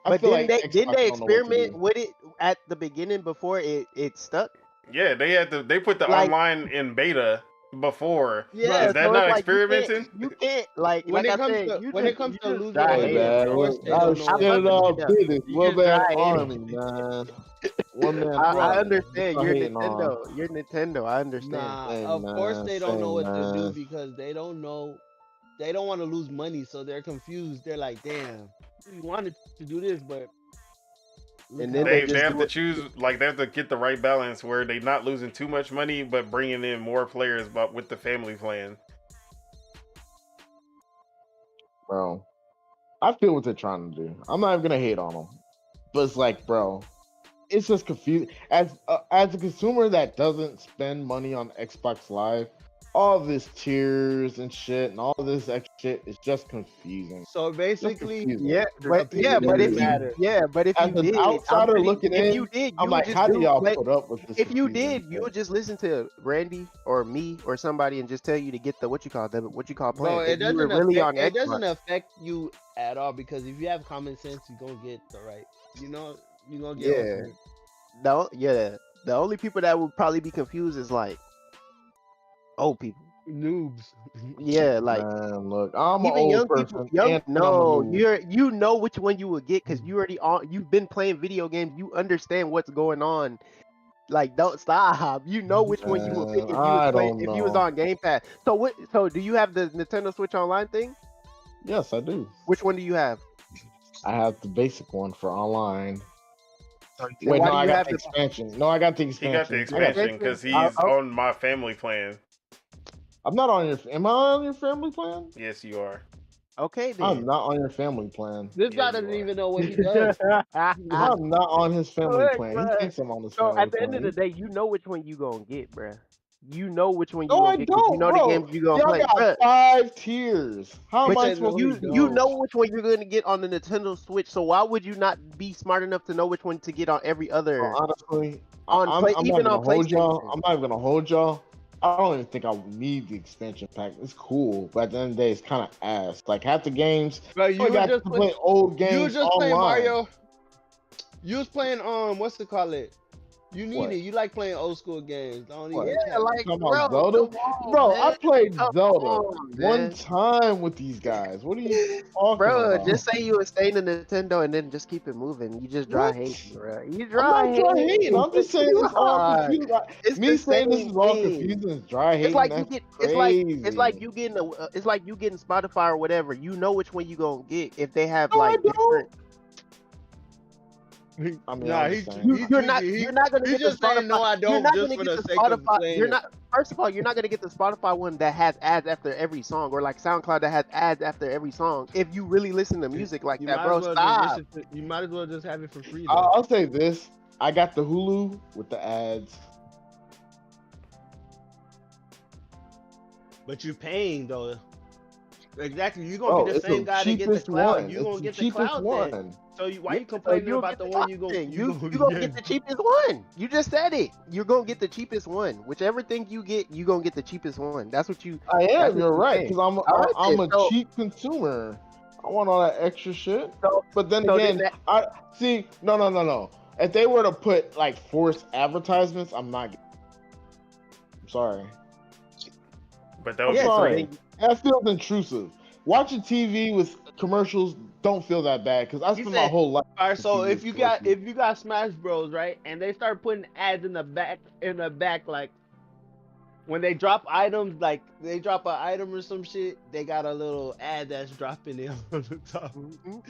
D: But didn't they experiment with it at the beginning before it stuck?
B: Yeah, they put the online in beta before.
D: Yeah,
B: is that not experimenting?
D: You can't
F: when it comes to losing
A: money, man.
D: I understand. You're Nintendo. I understand.
F: Nah, of course they don't know what to do because they don't know. They don't want to lose money, so they're confused. They're like, damn. We wanted to do this, but
B: and then they have to choose, like they have to get the right balance where they're not losing too much money, but bringing in more players, but with the family plan.
A: Bro, I feel what they're trying to do. I'm not even gonna hate on them, but it's like, bro, it's just confusing. As a consumer that doesn't spend money on Xbox Live, all this tiers and shit and all this extra shit is just confusing.
F: So basically,
D: but if you did,
A: outsider looking in, I'm like, how do y'all put up with this?
D: If you did, you would just listen to Randy or me or somebody and just tell you to get the what you call plan.
F: Bro, it doesn't affect you at all because if you have common sense, you're gonna get the right. You know, you're gonna get.
D: The only people that would probably be confused is like old people,
F: noobs.
D: Yeah, like
A: look, I'm even an old person.
D: You know which one you would get because you've been playing video games. You understand what's going on. Like, don't stop. You know which one you would pick if you was on Game Pass. So do you have the Nintendo Switch Online thing?
A: Yes, I do.
D: Which one do you have?
A: I have the basic one for online. Wait, no, I got the expansion. No, I got the expansion.
B: He got the expansion because he's on my family plan.
A: I'm not on your. Am I on your family plan?
B: Yes, you are.
D: Okay, then.
A: I'm not on your family plan.
F: This guy doesn't even know what he does.
A: I'm not on his family plan. He thinks I'm on his family plan.
D: So at the end of the day, you know which one you gonna get, bruh. You know which one you gonna get. You know the games you gonna play.
A: Got 5 tiers. How am I supposed
D: to know? You know which one you're gonna get on the Nintendo Switch. So why would you not be smart enough to know which one to get on every other?
A: Honestly, I'm not even gonna hold y'all. I don't even think I need the expansion pack. It's cool, but at the end of the day, it's kind of ass. Like half the games,
F: bro, you got to play
A: old games.
F: You was just playing Mario. You was playing what's it called? You need it. You like playing old school games. Don't even.
D: Yeah, like
A: Zelda. I played Zelda one time with these guys. What are you talking about?
D: Just say you were staying in Nintendo and then just keep it moving. You just dry hating, bro. You
A: dry hating. I'm just saying it's all confusing. Me saying this is all confusing is dry hating.
D: It's like you getting Spotify or whatever. You know which one you gonna get if they have different.
A: I mean,
D: you're not gonna get the Spotify.
F: No, I don't. Just for the sake of playing.
D: First of all, you're not gonna get the Spotify one that has ads after every song, or like SoundCloud that has ads after every song. If you really listen to music like that, bro, stop.
F: You might as well just have it for free.
A: I'll say this: I got the Hulu with the ads.
F: But you're paying though. Exactly. You're gonna be the same guy that get the cloud. You're gonna get the cloud
A: one.
F: then. So why you complaining about the one you
D: gonna get the cheapest one? You just said it. You're gonna get the cheapest one. Whichever thing you get, you're gonna get the cheapest one. That's what you.
A: I am. You're right. Because I'm a cheap consumer. I want all that extra shit. But then again, I see. No. If they were to put like forced advertisements, I'm not. I'm sorry.
B: But that was
A: sorry. That feels intrusive. Watching TV with commercials don't feel that bad because I spend my whole life.
F: All right, so if you got Smash Bros, right, and they start putting ads in the back, like when they drop items, like they drop an item or some shit, they got a little ad that's dropping it on the top.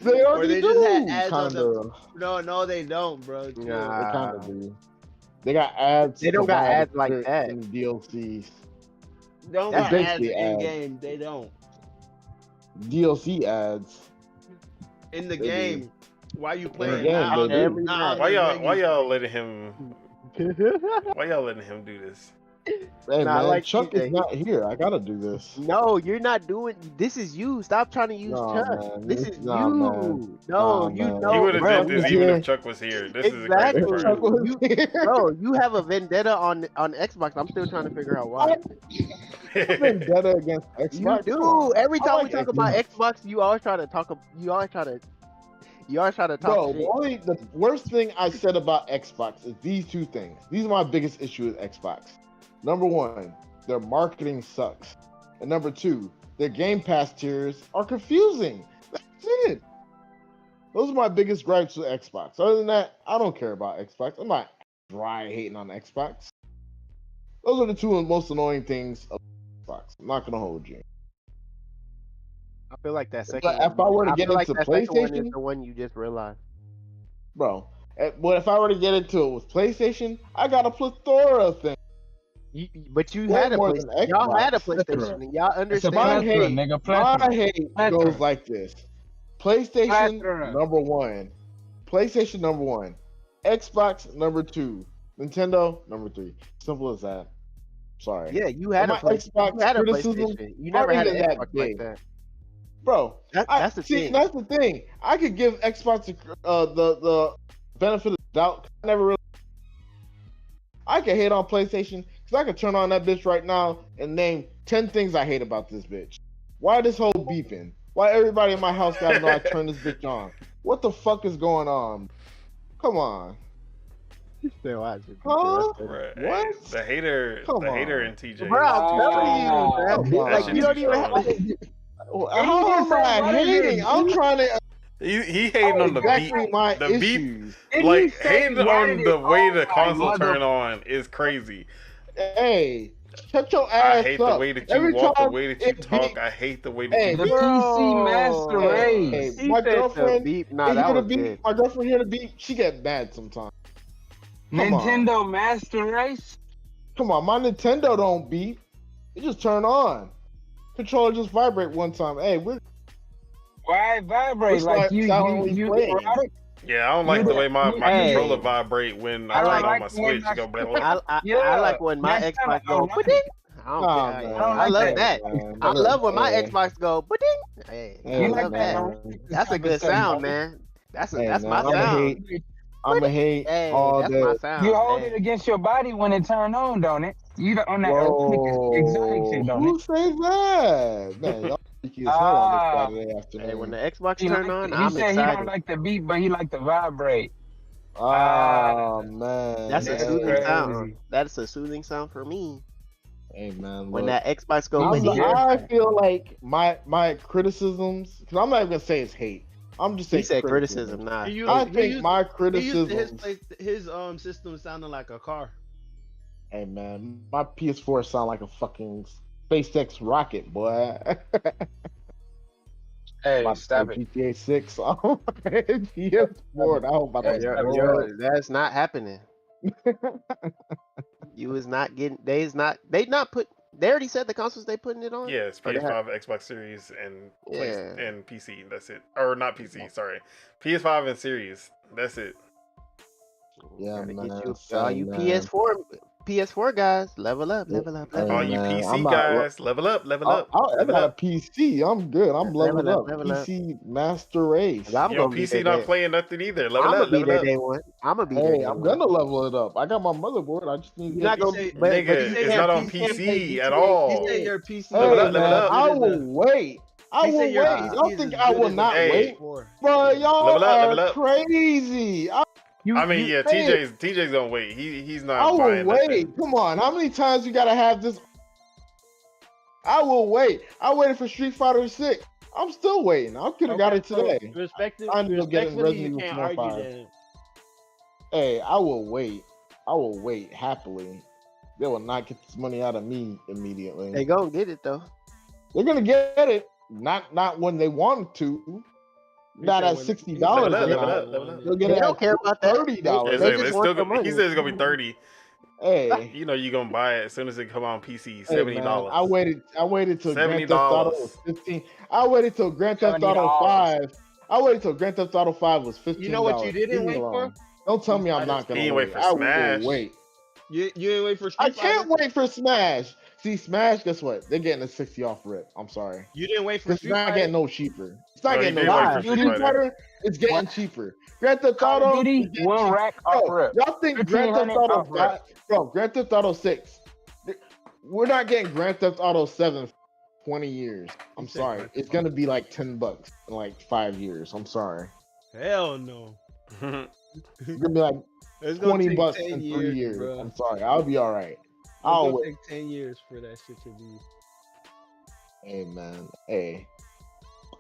A: They already do.
F: Just had ads on the... No, they don't, bro.
A: Nah, they kind of do. They got ads.
D: They don't got ads like that
A: in DLCs.
F: They don't got ads in game. They don't.
A: DLC ads
F: in the game. Why you playing
B: now? Why y'all letting him? Why y'all letting him do this?
A: Hey, man, like Chuck is not here. I gotta do this.
D: No, you're not doing. This is you. Stop trying to use Chuck. Man. This is you.
A: Man.
D: No, you know.
B: He would have did this even if Chuck was here. This is a great part.
D: Bro, you have a vendetta on Xbox. I'm still trying to figure out why.
A: Vendetta against Xbox.
D: You do. Every time we talk about Xbox, you always try to talk. You always try to talk.
A: Bro, the worst thing I said about Xbox is these two things. These are my biggest issue with Xbox. Number one, their marketing sucks. And number two, their Game Pass tiers are confusing. That's it. Those are my biggest gripes with Xbox. Other than that, I don't care about Xbox. I'm not dry hating on Xbox. Those are the two most annoying things of Xbox. I'm not gonna hold you.
D: I feel like that second.
A: If I were to get into PlayStation,
D: is the one you just realized,
A: bro. But if I were to get into it with PlayStation, I got a plethora of things.
D: But you had a PlayStation. Y'all had a PlayStation, and y'all understand.
A: My hate goes like this: PlayStation number one, PlayStation number one, Xbox number two, Nintendo number three. Simple as that. Sorry.
D: Yeah, you had a Xbox. You had a PlayStation. You never had an Xbox like that.
A: Bro,
D: that's the thing.
A: That's the thing. I could give Xbox the benefit of the doubt. I can hate on PlayStation because I could turn on that bitch right now and name 10 things I hate about this bitch. Why this whole beeping? Why everybody in my house gotta know I turn this bitch on? What the fuck is going on? Come on.
D: You still watching?
A: Huh?
B: Right.
A: What?
B: The hater in TJ.
D: Bro, I'm telling you, like you don't even have to.
A: How am I hating? I'm trying to.
B: He hating on the beat. The beat, like hating on the way the console turn on is crazy.
A: Hey, shut your ass up.
B: I hate the way that you walk, the way that you talk. I hate the way that you.
C: The PC master race.
A: My girlfriend, my girlfriend hear the beep. She get mad sometimes.
C: Nintendo master race.
A: Come on, my Nintendo don't beep. It just turn on. Controller just vibrate one time. Hey,
C: why vibrate like you right?
B: Yeah, I don't like the way my controller vibrate when I turn on my Switch.
D: I like when my Xbox go. I love that. I love when my Xbox go. Hey, I love that. That's a good sound, man. That's my sound.
A: I'm gonna hate all
D: that's
A: that.
D: My sound.
C: You hold it against your body when it turn on, don't it? You on that exotic shit, don't
A: Who say that? Man, y'all kids on this Saturday afternoon.
D: Hey, when the Xbox turn on, I'm excited.
C: He don't like the beat, but he like to vibrate.
A: Oh man,
D: that's a soothing sound. That's a soothing sound for me.
A: Hey man,
D: when that Xbox goes,
A: I feel like my criticisms, because I'm not even gonna say it's hate. I'm just saying.
D: He said criticism. Nah,
A: I think my criticism.
F: His system sounded like a car.
A: Hey man, my PS4 sound like a fucking SpaceX rocket, boy.
C: Hey, stop it.
A: GTA 6 on PS4. I hope
D: that's not happening. You is not getting. They already said the consoles they putting it on.
B: Yeah, it's PS5, Xbox Series, and and PC. That's it. Or not PC. Sorry, PS5 and Series. That's it.
A: Yeah, man.
D: You PS4. PS4 guys, level up, level up, level
B: All
D: up.
B: you PC guys, level up, level up.
A: I got a PC. I'm good. I'm leveling up.
D: Level up.
A: PC Master Race.
B: Your PC not playing nothing either. Level
D: I'm
B: up,
D: gonna be
B: level
D: there day
B: up.
D: one. I'm gonna be there.
A: Hey, I'm gonna level it up. I got my motherboard. I just need to
D: not gonna,
B: Nigga, it's not on PC at all.
F: You say your PC.
B: Level up, level up.
A: I will wait. I will wait. Y'all think I will not wait? Bro, y'all are crazy.
B: TJ's gonna wait. He's not.
A: I will
B: buying
A: wait.
B: nothing.
A: Come on, how many times you gotta have this? I will wait. I waited for Street Fighter 6. I'm still waiting. I could have got it today.
F: Respectively, you can't argue that.
A: Hey, I will wait. I will wait happily. They will not get this money out of me immediately.
D: They gonna get it though.
A: They're gonna get it. Not when they want to. Not at $60.
D: They'll get it. They don't care about that.
A: $30.
B: He says it's gonna be 30.
A: Hey,
B: you know you're gonna buy it as soon as it come on PC. $70.
A: I waited till Grand Theft Auto was 15. I waited till Grand Theft Auto 5. I waited till Grand Theft Auto 5 was $15.
F: You know what you didn't wait for?
A: Don't tell me I'm not gonna wait.
B: For Smash.
A: Wait.
F: You didn't wait for Street Fighter?
A: I can't wait for Smash. See, Smash, guess what? They're getting a 60 off rip. I'm sorry.
F: You didn't wait for
A: Street Fighter? It's not getting no cheaper. It's not getting no
B: cheaper.
A: Street Fighter, it's getting cheaper. Grand Theft Auto,
C: one rack off rip.
A: Y'all think Grand Theft Auto 5? Bro, Grand Theft Auto 6. We're not getting Grand Theft Auto 7 for 20 years. I'm sorry. It's going to be like $10 in like 5 years. I'm sorry.
F: Hell no.
A: It's going to be like $20 in 3 years. Bro. I'm sorry. I'll be all right.
F: I'll wait. Take 10 years for that shit to be.
A: Hey, man. Hey.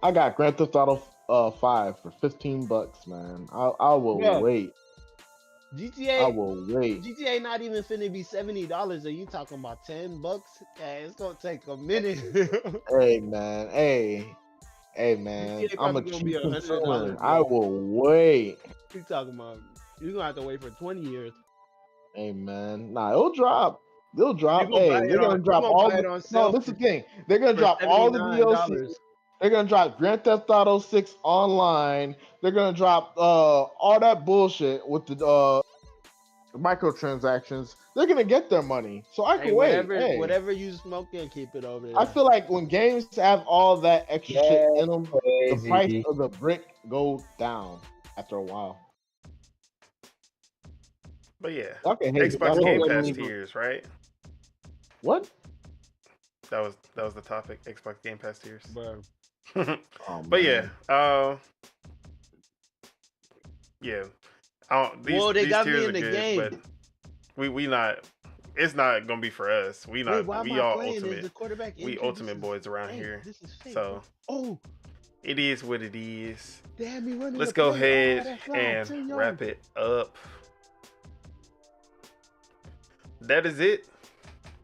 A: I got Grand Theft Auto 5 for $15, man. I will wait.
F: GTA.
A: I will wait.
F: GTA not even finna be $70. Are you talking about $10? Yeah, it's gonna take a minute.
A: Hey man. Hey man. I'm a cheap consumer. I will wait.
F: You talking about? You're gonna have to wait for 20 years.
A: Hey man. Nah, it'll drop. They'll drop. Hey, they're gonna drop all the. No, this is the thing. They're gonna drop all the DLCs. They're gonna drop Grand Theft Auto 6 online. They're gonna drop all that bullshit with the microtransactions. They're gonna get their money, so I can wait.
F: Whatever you smoke, and keep it over there.
A: I feel like when games have all that extra shit in them, the price of the brick go down after a while.
B: But yeah, Xbox Game Pass tiers, right?
A: What?
B: That was the topic. Xbox Game Pass tiers.
F: But
B: yeah, These
F: got
B: tiers
F: me in the
B: good,
F: game.
B: But we not. It's not gonna be for us. We not. We all ultimate. We ultimate boys around here. So it is what it is. Let's go ahead and wrap it up. That is it.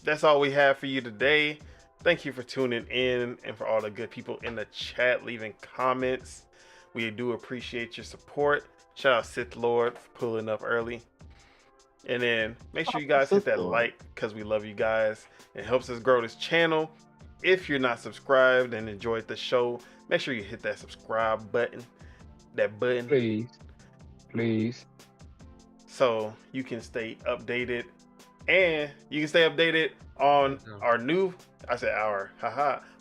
B: That's all we have for you today. Thank you for tuning in and for all the good people in the chat leaving comments. We do appreciate your support. Shout out Sith Lord for pulling up early. And then make sure you guys hit that like because we love you guys. It helps us grow this channel. If you're not subscribed and enjoyed the show, make sure you hit that subscribe button.
C: Please.
B: So you can stay updated. And you can stay updated on our new,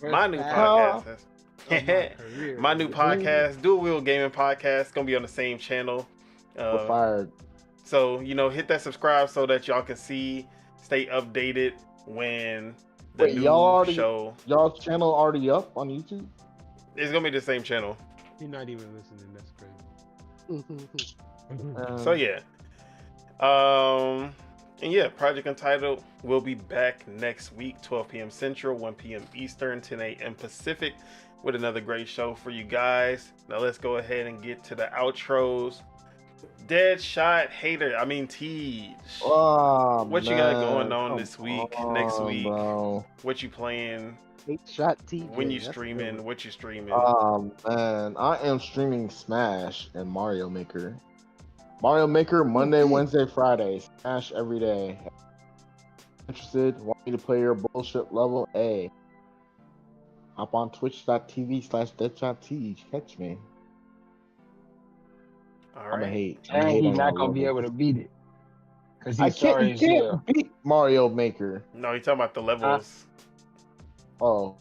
B: my new podcast. My new podcast, Dual Wheel Gaming Podcast, gonna be on the same channel.
A: We're fired.
B: So, hit that subscribe so that y'all can stay updated when the new show.
A: Y'all's channel already up on YouTube?
B: It's gonna be the same channel.
F: You're not even listening, that's crazy.
B: So yeah. And yeah, Project Untitled will be back next week, 12 p.m. Central, 1 p.m. Eastern, 10 a.m. Pacific, with another great show for you guys. Now let's go ahead and get to the outros. Deadshot Hater, Tej. What you got going on this week, next week?
A: Bro.
B: What you playing?
D: Shot TJ.
B: When you streaming? What you streaming?
A: Man, I am streaming Smash and Mario Maker. Mario Maker Monday, Wednesday, Friday. Smash every day. Interested? Want me to play your bullshit level? Hey. Hop on twitch.tv/DeadshotT. Catch me.
B: All right.
A: I'm a hate.
C: And he's not going to be able to beat it. Because he's sorry as hell.
A: Beat Mario Maker.
B: No, he's talking about the levels.
A: Oh,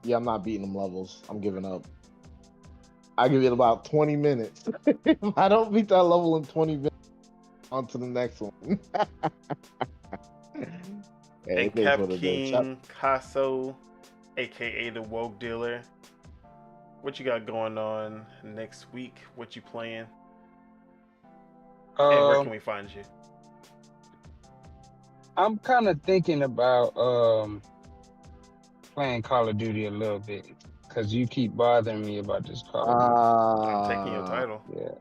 A: yeah, I'm not beating them levels. I'm giving up. I give it about 20 minutes. If I don't beat that level in 20 minutes, on to the next one.
B: Hey, and Cap King Casso, aka the Woke Dealer. What you got going on next week? What you playing? And where can we find you?
C: I'm kind of thinking about playing Call of Duty a little bit because you keep bothering me about this Call of Duty.
B: I'm taking your title.
C: Yeah.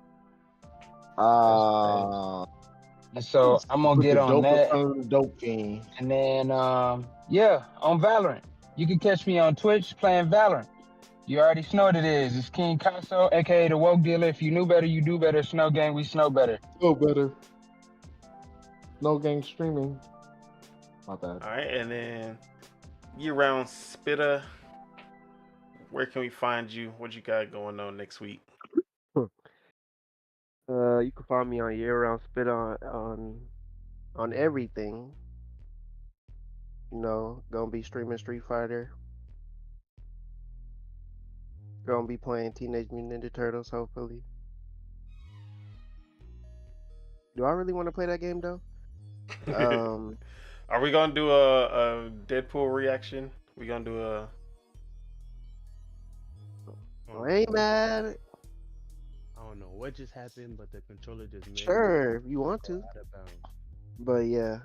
C: And so I'm gonna get on that.
A: Dope fiend.
C: And then on Valorant. You can catch me on Twitch playing Valorant. You already know what it is. It's King Casso, aka the Woke Dealer. If you knew better, you do better. Snow Gang, we snow better.
A: Snow better. No gang streaming. My bad.
B: All right, and then year-round Spitter. Where can we find you? What you got going on next week?
D: You can find me on year-round Spitter on everything. You know, gonna be streaming Street Fighter. Gonna be playing Teenage Mutant Ninja Turtles, hopefully. Do I really want to play that game though?
B: Are we gonna do a Deadpool reaction? We gonna do a?
D: I ain't mad.
F: I don't know what just happened, but the controller just made
D: Sure, if you want to. But yeah.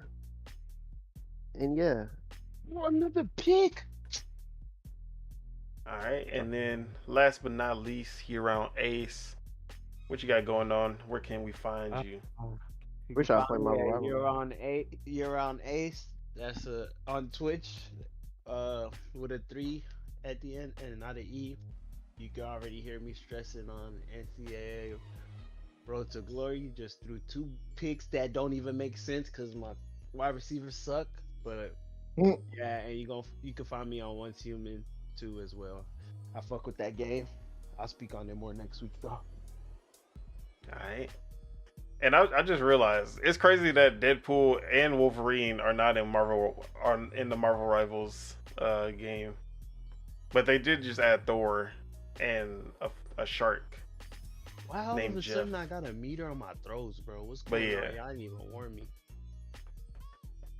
D: And yeah.
F: Another pick.
B: All right, and then last but not least, year-round Ace. What you got going on? Where can we find you?
D: Wish I played Marvel Rivals.
F: You're on Ace. That's on Twitch. With a 3 at the end and not an E. You can already hear me stressing on NCAA Road to Glory. Just threw 2 picks that don't even make sense because my wide receivers suck. But yeah, and you can find me on Once Human too as well. I fuck with that game. I'll speak on it more next week though.
B: All right. And I just realized it's crazy that Deadpool and Wolverine are not in the Marvel Rivals game, but they did just add Thor and a shark.
F: Wow, all of a sudden I got a meter on my throats, bro. What's going on? Y'all didn't even warn me.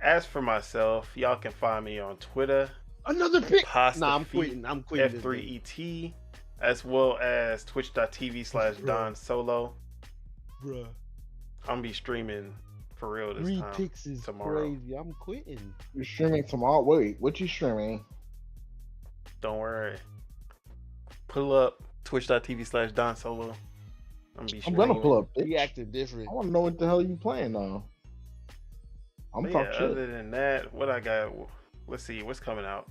B: As for myself, y'all can find me on Twitter.
F: Another pick. Nah, I'm quitting.
B: F3ET, as well as twitch.tv/Don Solo.
F: Bruh.
B: I'm gonna be streaming for real this
F: 3
B: time.
F: picks is
B: tomorrow.
F: Crazy. I'm quitting.
A: You're streaming tomorrow? Wait, what you streaming?
B: Don't worry. Pull up twitch.tv/Don Solo.
A: I'm gonna pull up.
F: He acted different.
A: I want to know what the hell you playing though. I'm talking shit.
B: Other than that, what I got? Let's see what's coming out.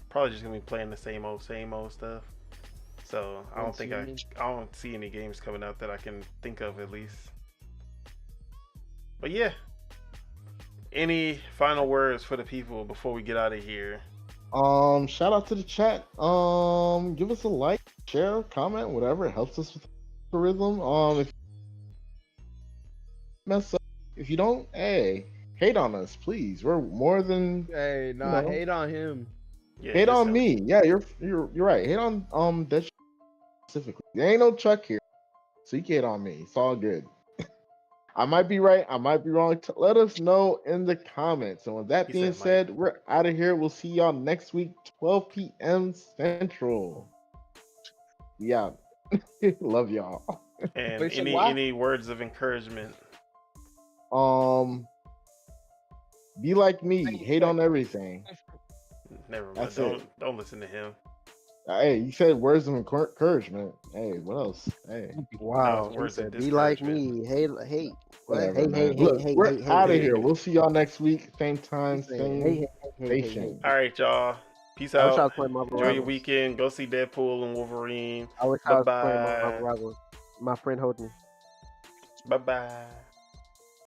B: Probably just gonna be playing the same old stuff. So I don't see any games coming out that I can think of at least. But yeah, any final words for the people before we get out of here?
A: Shout out to the chat. Give us a like, share, comment, whatever. It helps us with the algorithm. If mess up, if you don't, hey, hate on us, please. We're more than
F: hate on him.
A: Yeah, hate on me. Yeah, you're right. Hate on that specifically. There ain't no Chuck here, so you can hate on me. It's all good. I might be right. I might be wrong. Let us know in the comments. And with that being said, we're out of here. We'll see y'all next week, 12 p.m. Central. Yeah. Love y'all.
B: And any words of encouragement?
A: Be like me. Hate on everything.
B: Never mind. Don't listen to him.
A: Hey, you said words of encouragement. Hey, what else? Hey,
D: wow. Be like me. Hate.
A: Whatever, hey, we're out of here. We'll see y'all next week. Same time, same station.
B: All right, y'all. Peace out. Enjoy your weekend. Go see Deadpool and Wolverine.
D: I wish I was playing my friend Holden.
B: Bye-bye.